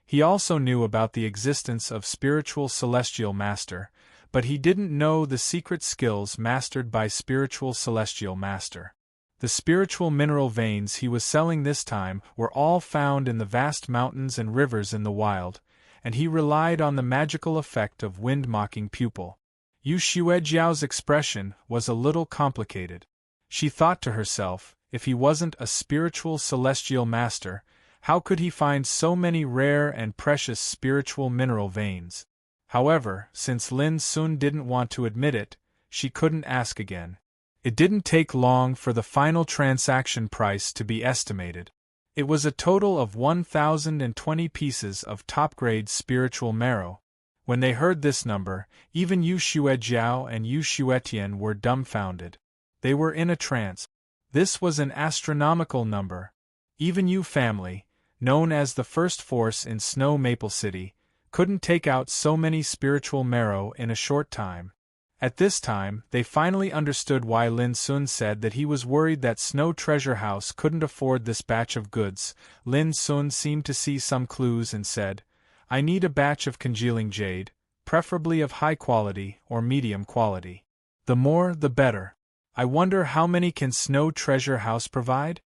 He also knew about the existence of spiritual celestial master, but he didn't know the secret skills mastered by spiritual celestial master. The spiritual mineral veins he was selling this time were all found in the vast mountains and rivers in the wild, and he relied on the magical effect of wind-mocking pupil. Yu Xuejiao's expression was a little complicated. She thought to herself, if he wasn't a spiritual celestial master, how could he find so many rare and precious spiritual mineral veins? However, since Lin Sun didn't want to admit it, she couldn't ask again. It didn't take long for the final transaction price to be estimated. It was a total of 1,020 pieces of top-grade spiritual marrow. When they heard this number, even Yu Xuejiao and Yu Xuetian were dumbfounded. They were in a trance. This was an astronomical number. Even Yu family, known as the first force in Snow Maple City, couldn't take out so many spiritual marrow in a short time. At this time, they finally understood why Lin Sun said that he was worried that Snow Treasure House couldn't afford this batch of goods. Lin Sun seemed to see some clues and said, I need a batch of congealing jade, preferably of high quality or medium quality. The more, the better. I wonder how many can Snow Treasure House provide?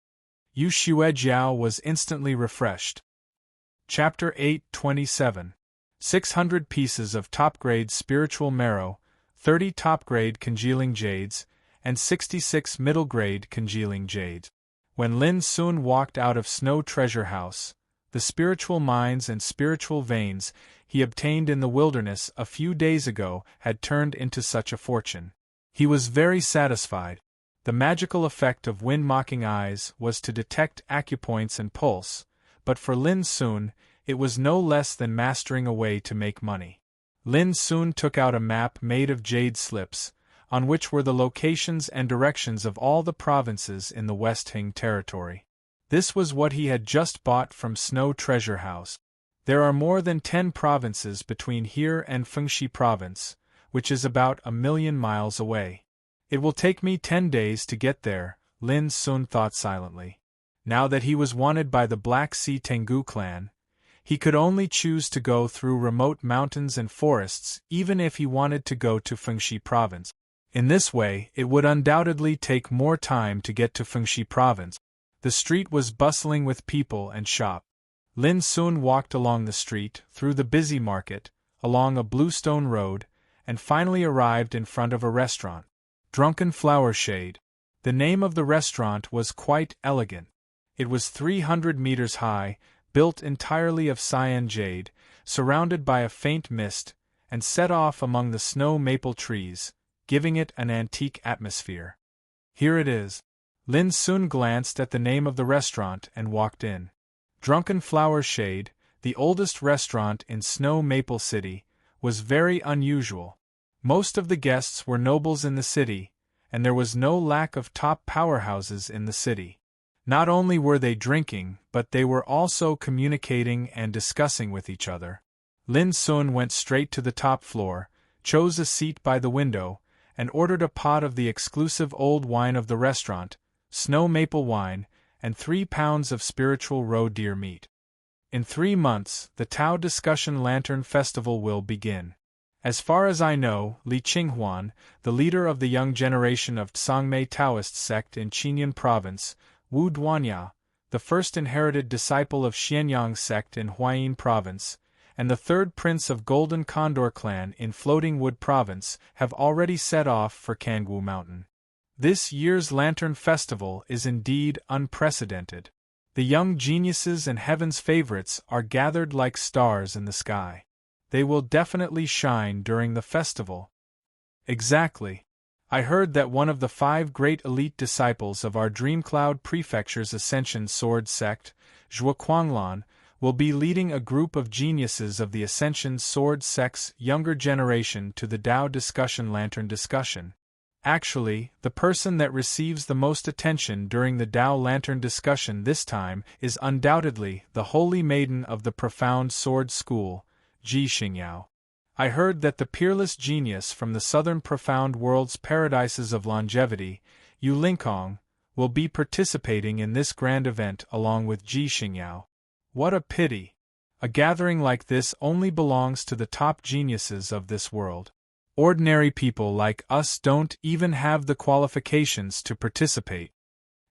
Yu Xuejiao was instantly refreshed. Chapter 8:27. 600 pieces of top-grade spiritual marrow, 30 top-grade congealing jades, and 66 middle-grade congealing jades. When Lin Sun walked out of Snow Treasure House, the spiritual mines and spiritual veins he obtained in the wilderness a few days ago had turned into such a fortune. He was very satisfied. The magical effect of wind-mocking eyes was to detect acupoints and pulse, but for Lin Sun, it was no less than mastering a way to make money. Lin Sun took out a map made of jade slips, on which were the locations and directions of all the provinces in the West Hing territory. This was what he had just bought from Snow Treasure House. There are more than 10 provinces between here and Fengxi Province, which is about 1,000,000 miles away. It will take me 10 days to get there, Lin Sun thought silently. Now that he was wanted by the Black Sea Tengu clan, he could only choose to go through remote mountains and forests even if he wanted to go to Fengxi Province. In this way, it would undoubtedly take more time to get to Fengxi Province. The street was bustling with people and shop. Lin Sun walked along the street, through the busy market, along a bluestone road, and finally arrived in front of a restaurant. Drunken Flower Shade. The name of the restaurant was quite elegant. It was 300 meters high, built entirely of cyan jade, surrounded by a faint mist, and set off among the snow maple trees, giving it an antique atmosphere. Here it is. Lin Sun glanced at the name of the restaurant and walked in. Drunken Flower Shade, the oldest restaurant in Snow Maple City, was very unusual. Most of the guests were nobles in the city, and there was no lack of top powerhouses in the city. Not only were they drinking, but they were also communicating and discussing with each other. Lin Sun went straight to the top floor, chose a seat by the window, and ordered a pot of the exclusive old wine of the restaurant, snow maple wine, and 3 pounds of spiritual roe deer meat. In 3 months, the Tao Discussion Lantern Festival will begin. As far as I know, Li Qinghuan, the leader of the young generation of Tsangmei Taoist sect in Qinyan Province, Wu Duanya, the first inherited disciple of Xianyang sect in Huayin Province, and the third prince of Golden Condor clan in Floating Wood Province have already set off for Kangwu Mountain. This year's Lantern Festival is indeed unprecedented. The young geniuses and heaven's favorites are gathered like stars in the sky. They will definitely shine during the festival. Exactly. I heard that one of the 5 great elite disciples of our Dreamcloud Prefecture's Ascension Sword sect, Zhuo Quanglan, will be leading a group of geniuses of the Ascension Sword sect's younger generation to the Tao Discussion Lantern discussion. Actually, the person that receives the most attention during the Tao Lantern discussion this time is undoubtedly the Holy Maiden of the Profound Sword School, Ji Xingyao. I heard that the peerless genius from the southern profound world's paradises of longevity, Yu Lingkong, will be participating in this grand event along with Ji Xingyao. What a pity! A gathering like this only belongs to the top geniuses of this world. Ordinary people like us don't even have the qualifications to participate.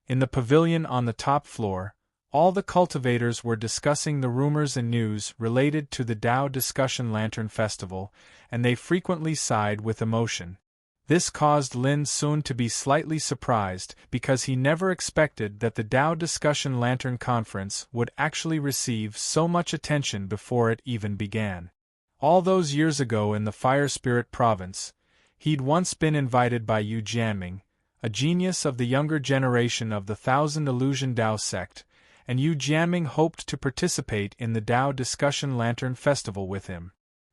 In the pavilion on the top floor, all the cultivators were discussing the rumors and news related to the Tao Discussion Lantern Festival, and they frequently sighed with emotion. This caused Lin Sun to be slightly surprised because he never expected that the Tao Discussion Lantern Conference would actually receive so much attention before it even began. All those years ago in the Fire Spirit Province, he'd once been invited by Yu Jianming, a genius of the younger generation of the Thousand Illusion Tao sect, and Yu Jianming hoped to participate in the Tao Discussion Lantern Festival with him.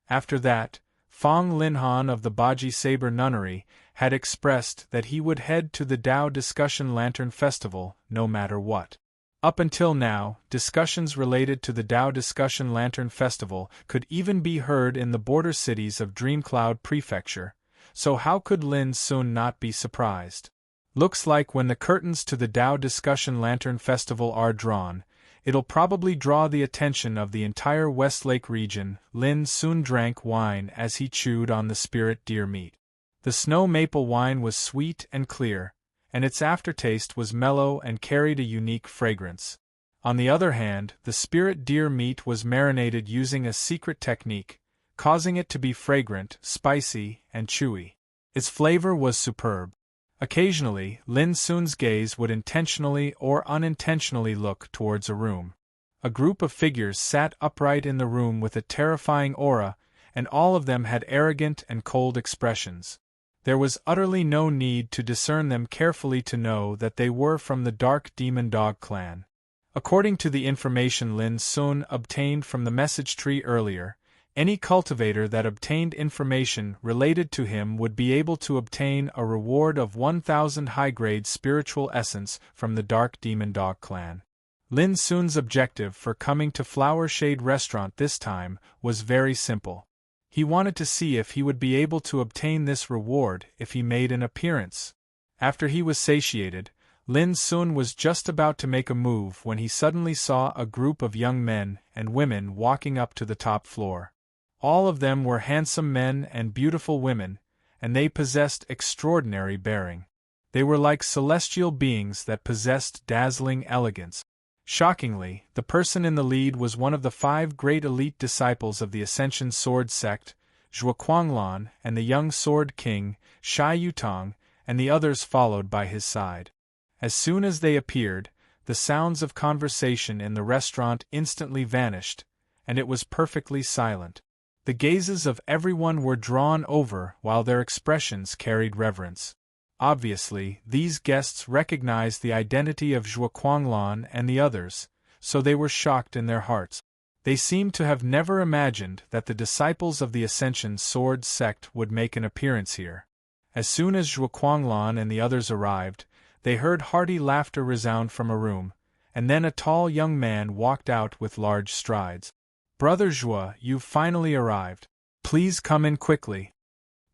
After that, Fong Linhan of the Baji Saber Nunnery had expressed that he would head to the Tao Discussion Lantern Festival no matter what. Up until now, discussions related to the Tao Discussion Lantern Festival could even be heard in the border cities of Dreamcloud Prefecture, so how could Lin Sun not be surprised? Looks like when the curtains to the Tao Discussion Lantern Festival are drawn, it'll probably draw the attention of the entire Westlake region. Lin Sun drank wine as he chewed on the spirit deer meat. The snow maple wine was sweet and clear, and its aftertaste was mellow and carried a unique fragrance. On the other hand, the spirit deer meat was marinated using a secret technique, causing it to be fragrant, spicy, and chewy. Its flavor was superb. Occasionally, Lin Sun's gaze would intentionally or unintentionally look towards a room. A group of figures sat upright in the room with a terrifying aura, and all of them had arrogant and cold expressions. There was utterly no need to discern them carefully to know that they were from the Dark Demon Dog clan. According to the information Lin Sun obtained from the message tree earlier, any cultivator that obtained information related to him would be able to obtain a reward of 1,000 high-grade spiritual essence from the Dark Demon Dog clan. Lin Sun's objective for coming to Flower Shade Restaurant this time was very simple. He wanted to see if he would be able to obtain this reward if he made an appearance. After he was satiated, Lin Sun was just about to make a move when he suddenly saw a group of young men and women walking up to the top floor. All of them were handsome men and beautiful women, and they possessed extraordinary bearing. They were like celestial beings that possessed dazzling elegance. Shockingly, the person in the lead was one of the 5 great elite disciples of the Ascension Sword sect, Zhuo Kuanglan and the young Sword King, Shai Yutong, and the others followed by his side. As soon as they appeared, the sounds of conversation in the restaurant instantly vanished, and it was perfectly silent. The gazes of everyone were drawn over while their expressions carried reverence. Obviously, these guests recognized the identity of Zhuo Kuanglan and the others, so they were shocked in their hearts. They seemed to have never imagined that the disciples of the Ascension Sword sect would make an appearance here. As soon as Zhuo Kuanglan and the others arrived, they heard hearty laughter resound from a room, and then a tall young man walked out with large strides. "Brother Zhuo, you've finally arrived. Please come in quickly."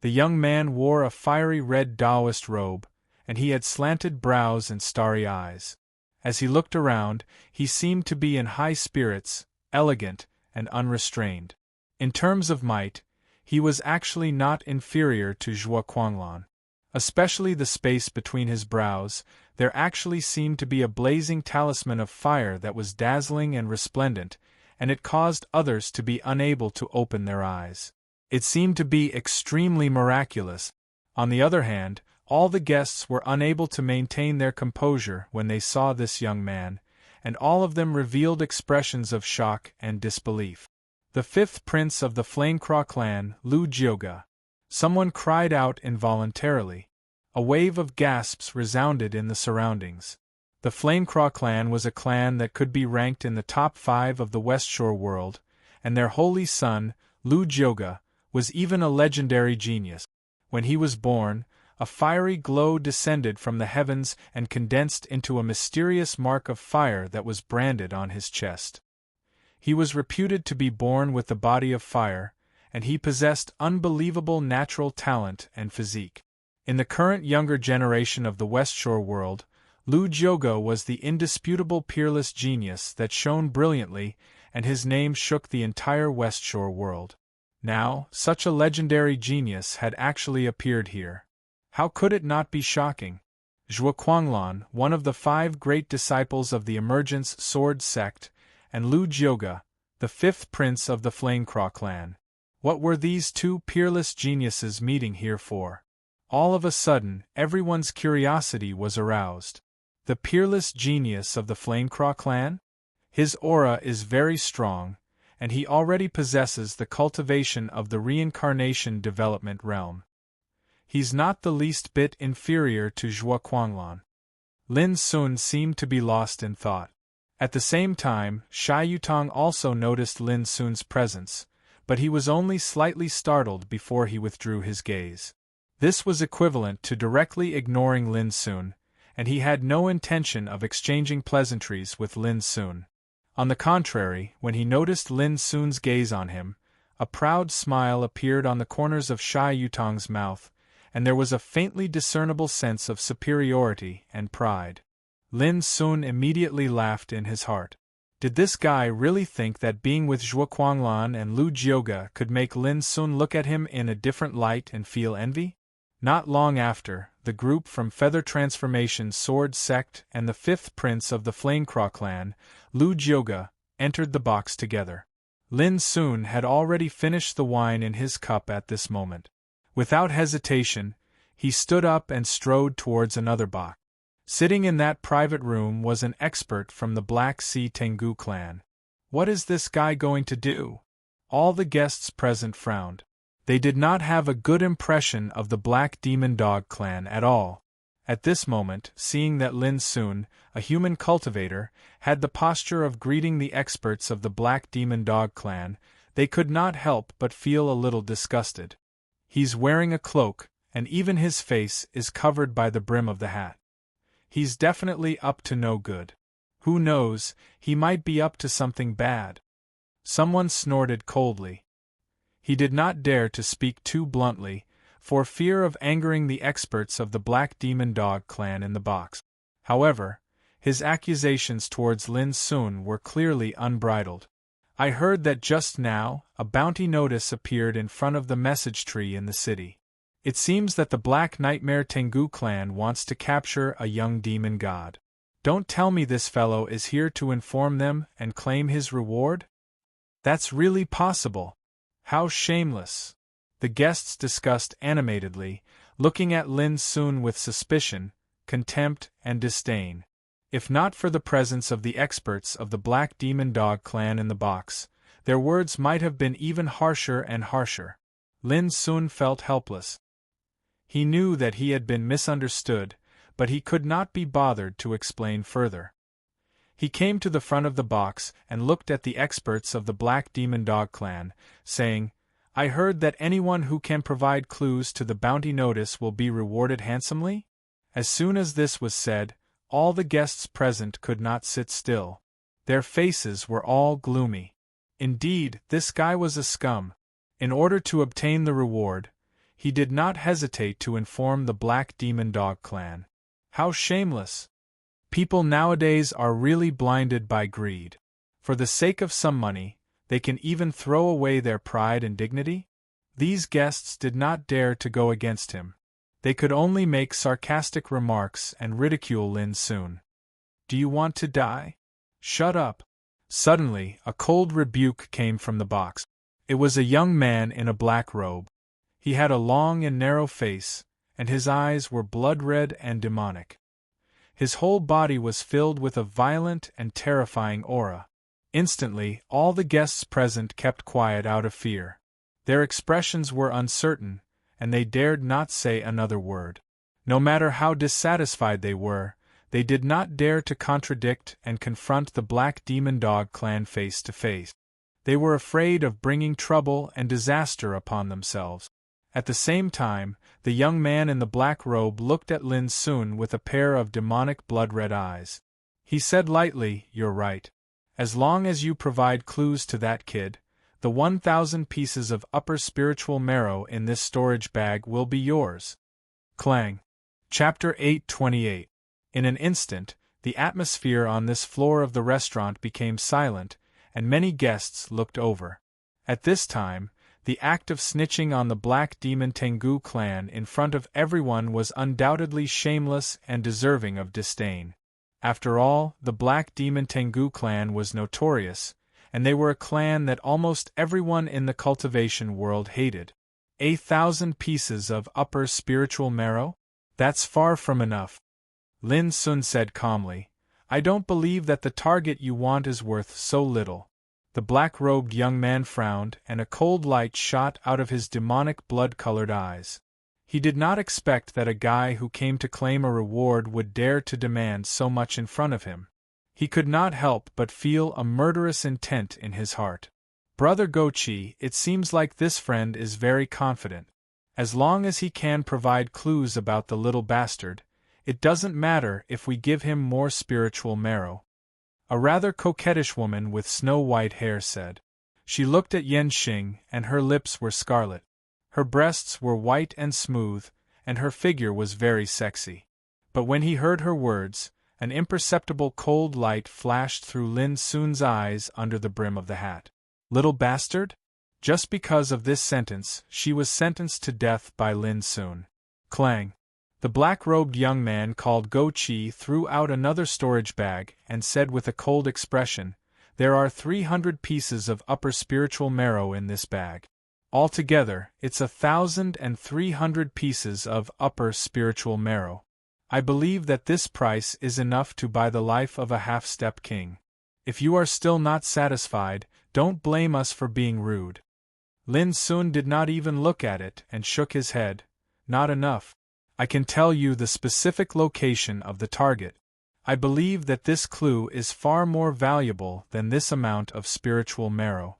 The young man wore a fiery red Taoist robe, and he had slanted brows and starry eyes. As he looked around, he seemed to be in high spirits, elegant, and unrestrained. In terms of might, he was actually not inferior to Zhuo Kuanglan. Especially the space between his brows, there actually seemed to be a blazing talisman of fire that was dazzling and resplendent, and it caused others to be unable to open their eyes. It seemed to be extremely miraculous. On the other hand, all the guests were unable to maintain their composure when they saw this young man, and all of them revealed expressions of shock and disbelief. The 5th prince of the Flamecraw clan, Lu Jioga. Someone cried out involuntarily. A wave of gasps resounded in the surroundings. The Flamecraw clan was a clan that could be ranked in the top 5 of the Westshore world, and their holy son, Lu Jioga, was even a legendary genius. When he was born, a fiery glow descended from the heavens and condensed into a mysterious mark of fire that was branded on his chest. He was reputed to be born with the body of fire, and he possessed unbelievable natural talent and physique. In the current younger generation of the Westshore world, Lu Jioge was the indisputable peerless genius that shone brilliantly, and his name shook the entire Westshore world. Now, such a legendary genius had actually appeared here. How could it not be shocking? Zhuo Guanglan, one of the 5 great disciples of the Emergence Sword sect, and Lu Jioge, the 5th prince of the Flameclaw clan. What were these 2 peerless geniuses meeting here for? All of a sudden, everyone's curiosity was aroused. The peerless genius of the Flameclaw clan? His aura is very strong, and he already possesses the cultivation of the reincarnation development realm. He's not the least bit inferior to Zhuo Guanglan. Lin Sun seemed to be lost in thought. At the same time, Shai Yutong also noticed Lin Sun's presence, but he was only slightly startled before he withdrew his gaze. This was equivalent to directly ignoring Lin Sun, and he had no intention of exchanging pleasantries with Lin Sun. On the contrary, when he noticed Lin Sun's gaze on him, a proud smile appeared on the corners of Shai Yutong's mouth, and there was a faintly discernible sense of superiority and pride. Lin Sun immediately laughed in his heart. Did this guy really think that being with Zhuo Guanglan and Lu Jioge could make Lin Sun look at him in a different light and feel envy? Not long after, the group from Feather Transformation Sword sect and the 5th prince of the Flameclaw clan, Lu Jioge, entered the box together. Lin Sun had already finished the wine in his cup at this moment. Without hesitation, he stood up and strode towards another box. Sitting in that private room was an expert from the Black Sea Tengu clan. What is this guy going to do? All the guests present frowned. They did not have a good impression of the Black Demon Dog clan at all. At this moment, seeing that Lin Sun, a human cultivator, had the posture of greeting the experts of the Black Demon Dog clan, they could not help but feel a little disgusted. He's wearing a cloak, and even his face is covered by the brim of the hat. He's definitely up to no good. Who knows, he might be up to something bad. Someone snorted coldly. He did not dare to speak too bluntly, for fear of angering the experts of the Black Demon Dog clan in the box. However, his accusations towards Lin Sun were clearly unbridled. I heard that just now, a bounty notice appeared in front of the message tree in the city. It seems that the Black Nightmare Tengu clan wants to capture a young demon god. Don't tell me this fellow is here to inform them and claim his reward? That's really possible. How shameless! The guests discussed animatedly, looking at Lin Sun with suspicion, contempt, and disdain. If not for the presence of the experts of the Black Demon Dog clan in the box, their words might have been even harsher and harsher. Lin Sun felt helpless. He knew that he had been misunderstood, but he could not be bothered to explain further. He came to the front of the box and looked at the experts of the Black Demon Dog clan, saying, "I heard that anyone who can provide clues to the bounty notice will be rewarded handsomely?" As soon as this was said, all the guests present could not sit still. Their faces were all gloomy. Indeed, this guy was a scum. In order to obtain the reward, he did not hesitate to inform the Black Demon Dog clan. How shameless! People nowadays are really blinded by greed. For the sake of some money, they can even throw away their pride and dignity? These guests did not dare to go against him. They could only make sarcastic remarks and ridicule Lin Sun. "Do you want to die? Shut up." Suddenly, a cold rebuke came from the box. It was a young man in a black robe. He had a long and narrow face, and his eyes were blood-red and demonic. His whole body was filled with a violent and terrifying aura. Instantly, all the guests present kept quiet out of fear. Their expressions were uncertain, and they dared not say another word. No matter how dissatisfied they did not dare to contradict and confront the Black Demon Dog clan face to face. They were afraid of bringing trouble and disaster upon themselves. At the same time, the young man in the black robe looked at Lin Sun with a pair of demonic blood-red eyes. He said lightly, "You're right. As long as you provide clues to that kid, The 1,000 pieces of upper spiritual marrow in this storage bag will be yours. Clang. Chapter 8:28. In an instant, the atmosphere on this floor of the restaurant became silent, and many guests looked over. At this time, the act of snitching on the Black Demon Tengu clan in front of everyone was undoubtedly shameless and deserving of disdain. After all, the Black Demon Tengu clan was notorious, and they were a clan that almost everyone in the cultivation world hated. 1,000 pieces of upper spiritual marrow? That's far from enough. Lin Sun said calmly, I don't believe that the target you want is worth so little. The black-robed young man frowned, and a cold light shot out of his demonic blood-colored eyes. He did not expect that a guy who came to claim a reward would dare to demand so much in front of him. He could not help but feel a murderous intent in his heart. Brother Gochi, it seems like this friend is very confident. As long as he can provide clues about the little bastard, it doesn't matter if we give him more spiritual marrow. A rather coquettish woman with snow-white hair said. She looked at Yen Xing, and her lips were scarlet. Her breasts were white and smooth, and her figure was very sexy. But when he heard her words, an imperceptible cold light flashed through Lin Sun's eyes under the brim of the hat. Little bastard? Just because of this sentence, she was sentenced to death by Lin Sun. Clang. The black-robed young man called Go Chi threw out another storage bag and said with a cold expression, There are 300 pieces of upper spiritual marrow in this bag. Altogether, it's 1,300 pieces of upper spiritual marrow. I believe that this price is enough to buy the life of a half-step king. If you are still not satisfied, don't blame us for being rude. Lin Sun did not even look at it and shook his head. Not enough. I can tell you the specific location of the target. I believe that this clue is far more valuable than this amount of spiritual marrow.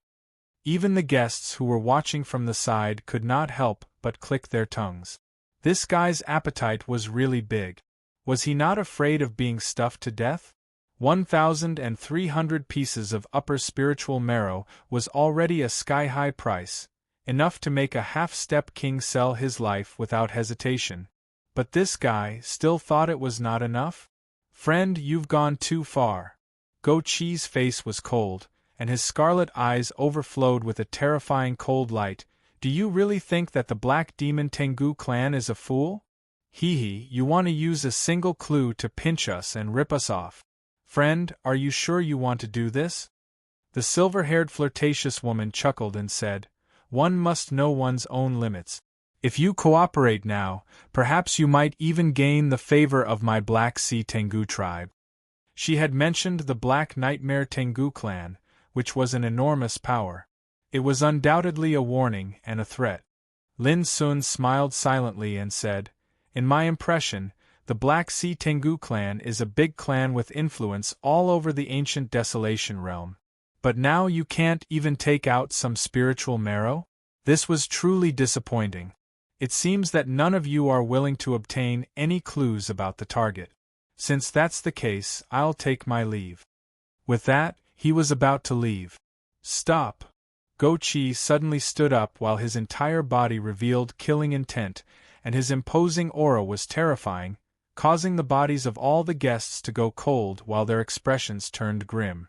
Even the guests who were watching from the side could not help but click their tongues. This guy's appetite was really big. Was he not afraid of being stuffed to death? 1,300 pieces of upper spiritual marrow was already a sky-high price, enough to make a half-step king sell his life without hesitation. But this guy still thought it was not enough? Friend, you've gone too far. Go Chi's face was cold, and his scarlet eyes overflowed with a terrifying cold light. Do you really think that the Black Demon Tengu clan is a fool? Hee, you want to use a single clue to pinch us and rip us off. Friend, are you sure you want to do this? The silver-haired flirtatious woman chuckled and said, One must know one's own limits. If you cooperate now, perhaps you might even gain the favor of my Black Sea Tengu tribe. She had mentioned the Black Nightmare Tengu clan, which was an enormous power. It was undoubtedly a warning and a threat. Lin Sun smiled silently and said, In my impression, the Black Sea Tengu clan is a big clan with influence all over the ancient Desolation realm. But now you can't even take out some spiritual marrow? This was truly disappointing. It seems that none of you are willing to obtain any clues about the target. Since that's the case, I'll take my leave. With that, he was about to leave. Stop! Go Chi suddenly stood up while his entire body revealed killing intent, and his imposing aura was terrifying, causing the bodies of all the guests to go cold while their expressions turned grim.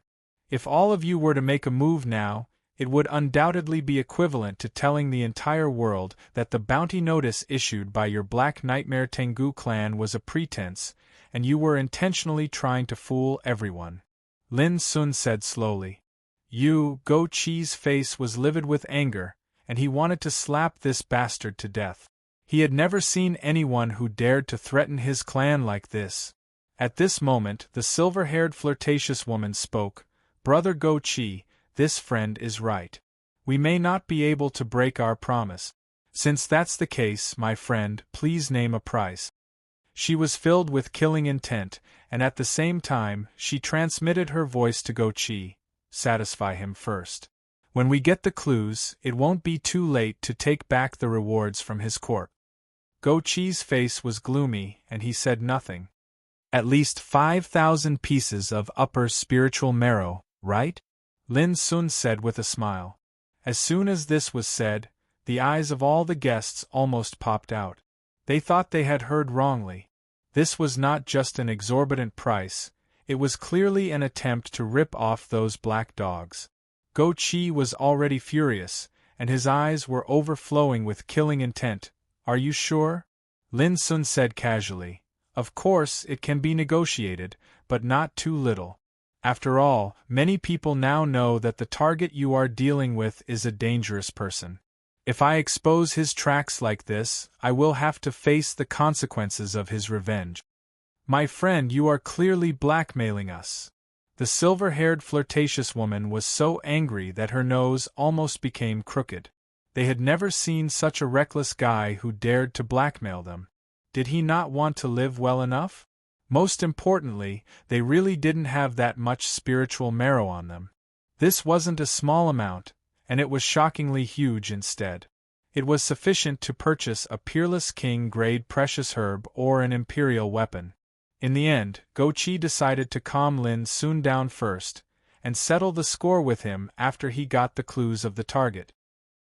If all of you were to make a move now, it would undoubtedly be equivalent to telling the entire world that the bounty notice issued by your Black Nightmare Tengu clan was a pretense, and you were intentionally trying to fool everyone. Lin Sun said slowly. Go Chi's face was livid with anger, and he wanted to slap this bastard to death. He had never seen anyone who dared to threaten his clan like this. At this moment, the silver-haired flirtatious woman spoke. Brother Go Chi, this friend is right. We may not be able to break our promise. Since that's the case, my friend, please name a price. She was filled with killing intent, and at the same time, she transmitted her voice to Go Chi. Satisfy him first. When we get the clues, it won't be too late to take back the rewards from his court. Go Chi's face was gloomy, and he said nothing. At least 5,000 pieces of upper spiritual marrow, right? Lin Sun said with a smile. As soon as this was said, the eyes of all the guests almost popped out. They thought they had heard wrongly. This was not just an exorbitant price, it was clearly an attempt to rip off those black dogs. Go Chi was already furious, and his eyes were overflowing with killing intent. Are you sure? Lin Sun said casually. Of course, it can be negotiated, but not too little. After all, many people now know that the target you are dealing with is a dangerous person. If I expose his tracks like this, I will have to face the consequences of his revenge. My friend, you are clearly blackmailing us. The silver-haired flirtatious woman was so angry that her nose almost became crooked. They had never seen such a reckless guy who dared to blackmail them. Did he not want to live well enough? Most importantly, they really didn't have that much spiritual marrow on them. This wasn't a small amount, and it was shockingly huge instead. It was sufficient to purchase a peerless king-grade precious herb or an imperial weapon. In the end, Go Chi decided to calm Lin Sun down first, and settle the score with him after he got the clues of the target.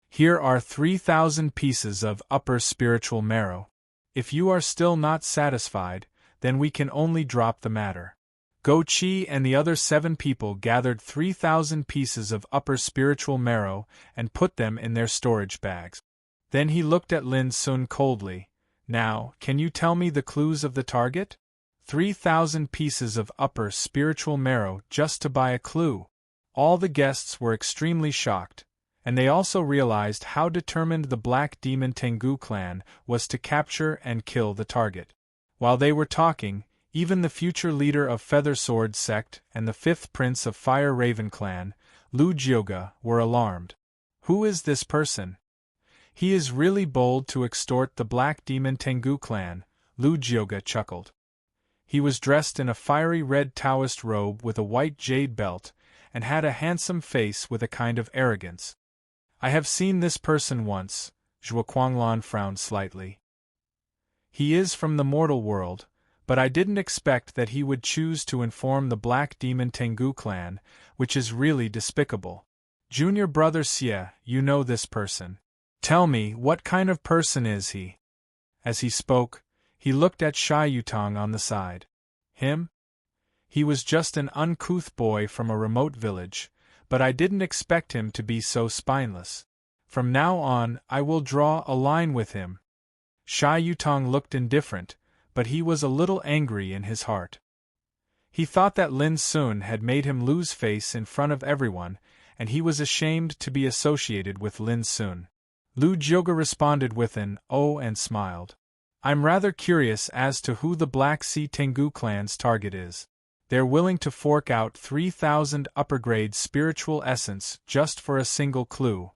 Here are 3,000 pieces of upper spiritual marrow. If you are still not satisfied, then we can only drop the matter. Go Chi and the other 7 people gathered 3,000 pieces of upper spiritual marrow and put them in their storage bags. Then he looked at Lin Sun coldly. Now, can you tell me the clues of the target? 3,000 pieces of upper spiritual marrow just to buy a clue. All the guests were extremely shocked, and they also realized how determined the Black Demon Tengu clan was to capture and kill the target. While they were talking, even the future leader of Feather Sword sect and the 5th prince of Fire Raven clan, Lu Jioga, were alarmed. Who is this person? He is really bold to extort the Black Demon Tengu clan, Lu Jioga chuckled. He was dressed in a fiery red Taoist robe with a white jade belt, and had a handsome face with a kind of arrogance. I have seen this person once, Zhuo Quanglan frowned slightly. He is from the mortal world, but I didn't expect that he would choose to inform the Black Demon Tengu clan, which is really despicable. Junior brother Xie, you know this person. Tell me, what kind of person is he? As he spoke, he looked at Sha Yutong on the side. Him? He was just an uncouth boy from a remote village, but I didn't expect him to be so spineless. From now on, I will draw a line with him. Sha Yutong looked indifferent, but he was a little angry in his heart. He thought that Lin Sun had made him lose face in front of everyone, and he was ashamed to be associated with Lin Sun. Lu Jioga responded with an "oh" and smiled. I'm rather curious as to who the Black Sea Tengu clan's target is. They're willing to fork out 3,000 upper-grade spiritual essence just for a single clue.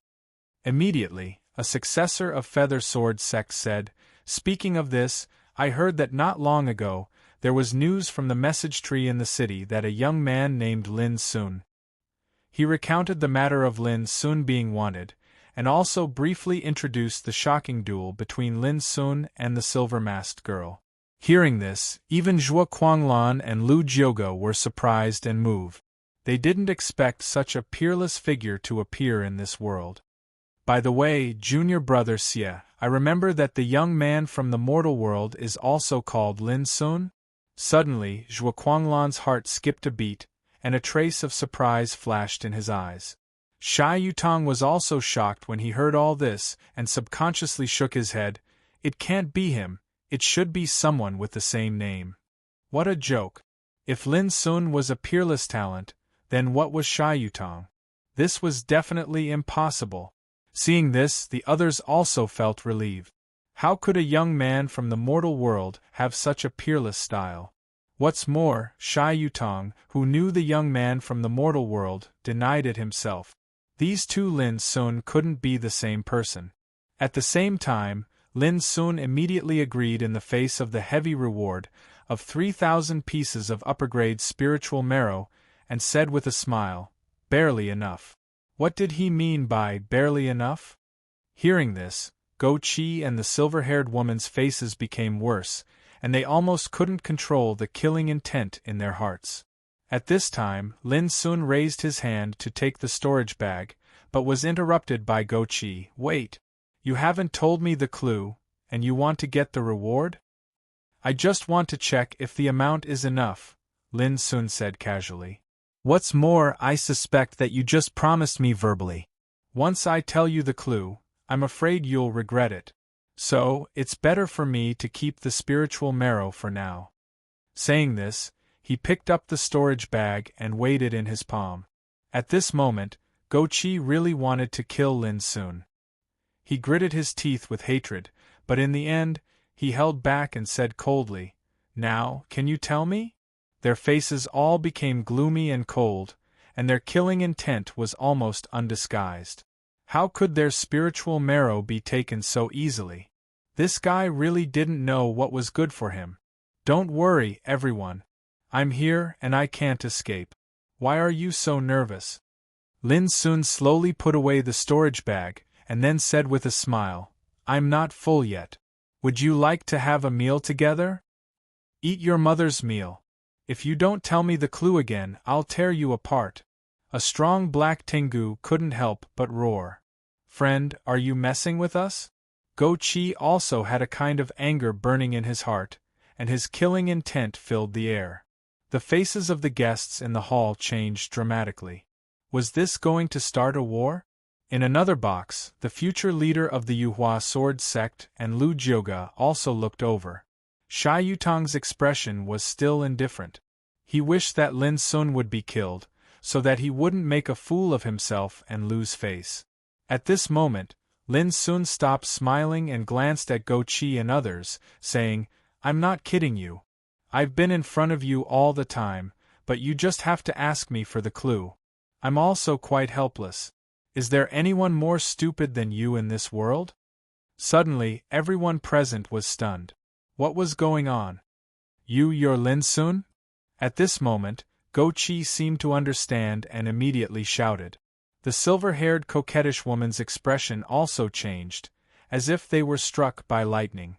Immediately, a successor of Feather Sword sect said, Speaking of this, I heard that not long ago, there was news from the message tree in the city that a young man named Lin Sun. He recounted the matter of Lin Sun being wanted, and also briefly introduced the shocking duel between Lin Sun and the silver-masked girl. Hearing this, even Zhuo Quanglan and Lu Jioga were surprised and moved. They didn't expect such a peerless figure to appear in this world. By the way, junior brother Xie, I remember that the young man from the mortal world is also called Lin Sun? Suddenly, Zhuo Quanglan's heart skipped a beat, and a trace of surprise flashed in his eyes. Sha Yutong was also shocked when he heard all this, and subconsciously shook his head. It can't be him, it should be someone with the same name. What a joke. If Lin Sun was a peerless talent, then what was Sha Yutong? This was definitely impossible. Seeing this, the others also felt relieved. How could a young man from the mortal world have such a peerless style? What's more, Sha Yutong, who knew the young man from the mortal world, denied it himself. These two Lin Sun couldn't be the same person. At the same time, Lin Sun immediately agreed in the face of the heavy reward of 3,000 pieces of upper-grade spiritual marrow, and said with a smile, barely enough. What did he mean by barely enough? Hearing this, Go Chi and the silver-haired woman's faces became worse, and they almost couldn't control the killing intent in their hearts. At this time, Lin Sun raised his hand to take the storage bag, but was interrupted by Go Chi. Wait, you haven't told me the clue, and you want to get the reward? I just want to check if the amount is enough, Lin Sun said casually. What's more, I suspect that you just promised me verbally. Once I tell you the clue, I'm afraid you'll regret it. So, it's better for me to keep the spiritual marrow for now. Saying this, he picked up the storage bag and weighed it in his palm. At this moment, Go Chi really wanted to kill Lin Sun. He gritted his teeth with hatred, but in the end, he held back and said coldly, Now, can you tell me? Their faces all became gloomy and cold, and their killing intent was almost undisguised. How could their spiritual marrow be taken so easily? This guy really didn't know what was good for him. Don't worry, everyone. I'm here and I can't escape. Why are you so nervous? Lin Sun slowly put away the storage bag, and then said with a smile, I'm not full yet. Would you like to have a meal together? Eat your mother's meal. If you don't tell me the clue again, I'll tear you apart. A strong black Tengu couldn't help but roar. Friend, are you messing with us? Go Chi also had a kind of anger burning in his heart, and his killing intent filled the air. The faces of the guests in the hall changed dramatically. Was this going to start a war? In another box, the future leader of the Yuhua sword sect and Lu Jioga also looked over. Shai Yutong's expression was still indifferent. He wished that Lin Sun would be killed, so that he wouldn't make a fool of himself and lose face. At this moment, Lin Sun stopped smiling and glanced at Go Chi and others, saying, I'm not kidding you. I've been in front of you all the time, but you just have to ask me for the clue. I'm also quite helpless. Is there anyone more stupid than you in this world? Suddenly, everyone present was stunned. What was going on? You're Lin Sun? At this moment, Go Chi seemed to understand and immediately shouted. The silver-haired coquettish woman's expression also changed, as if they were struck by lightning.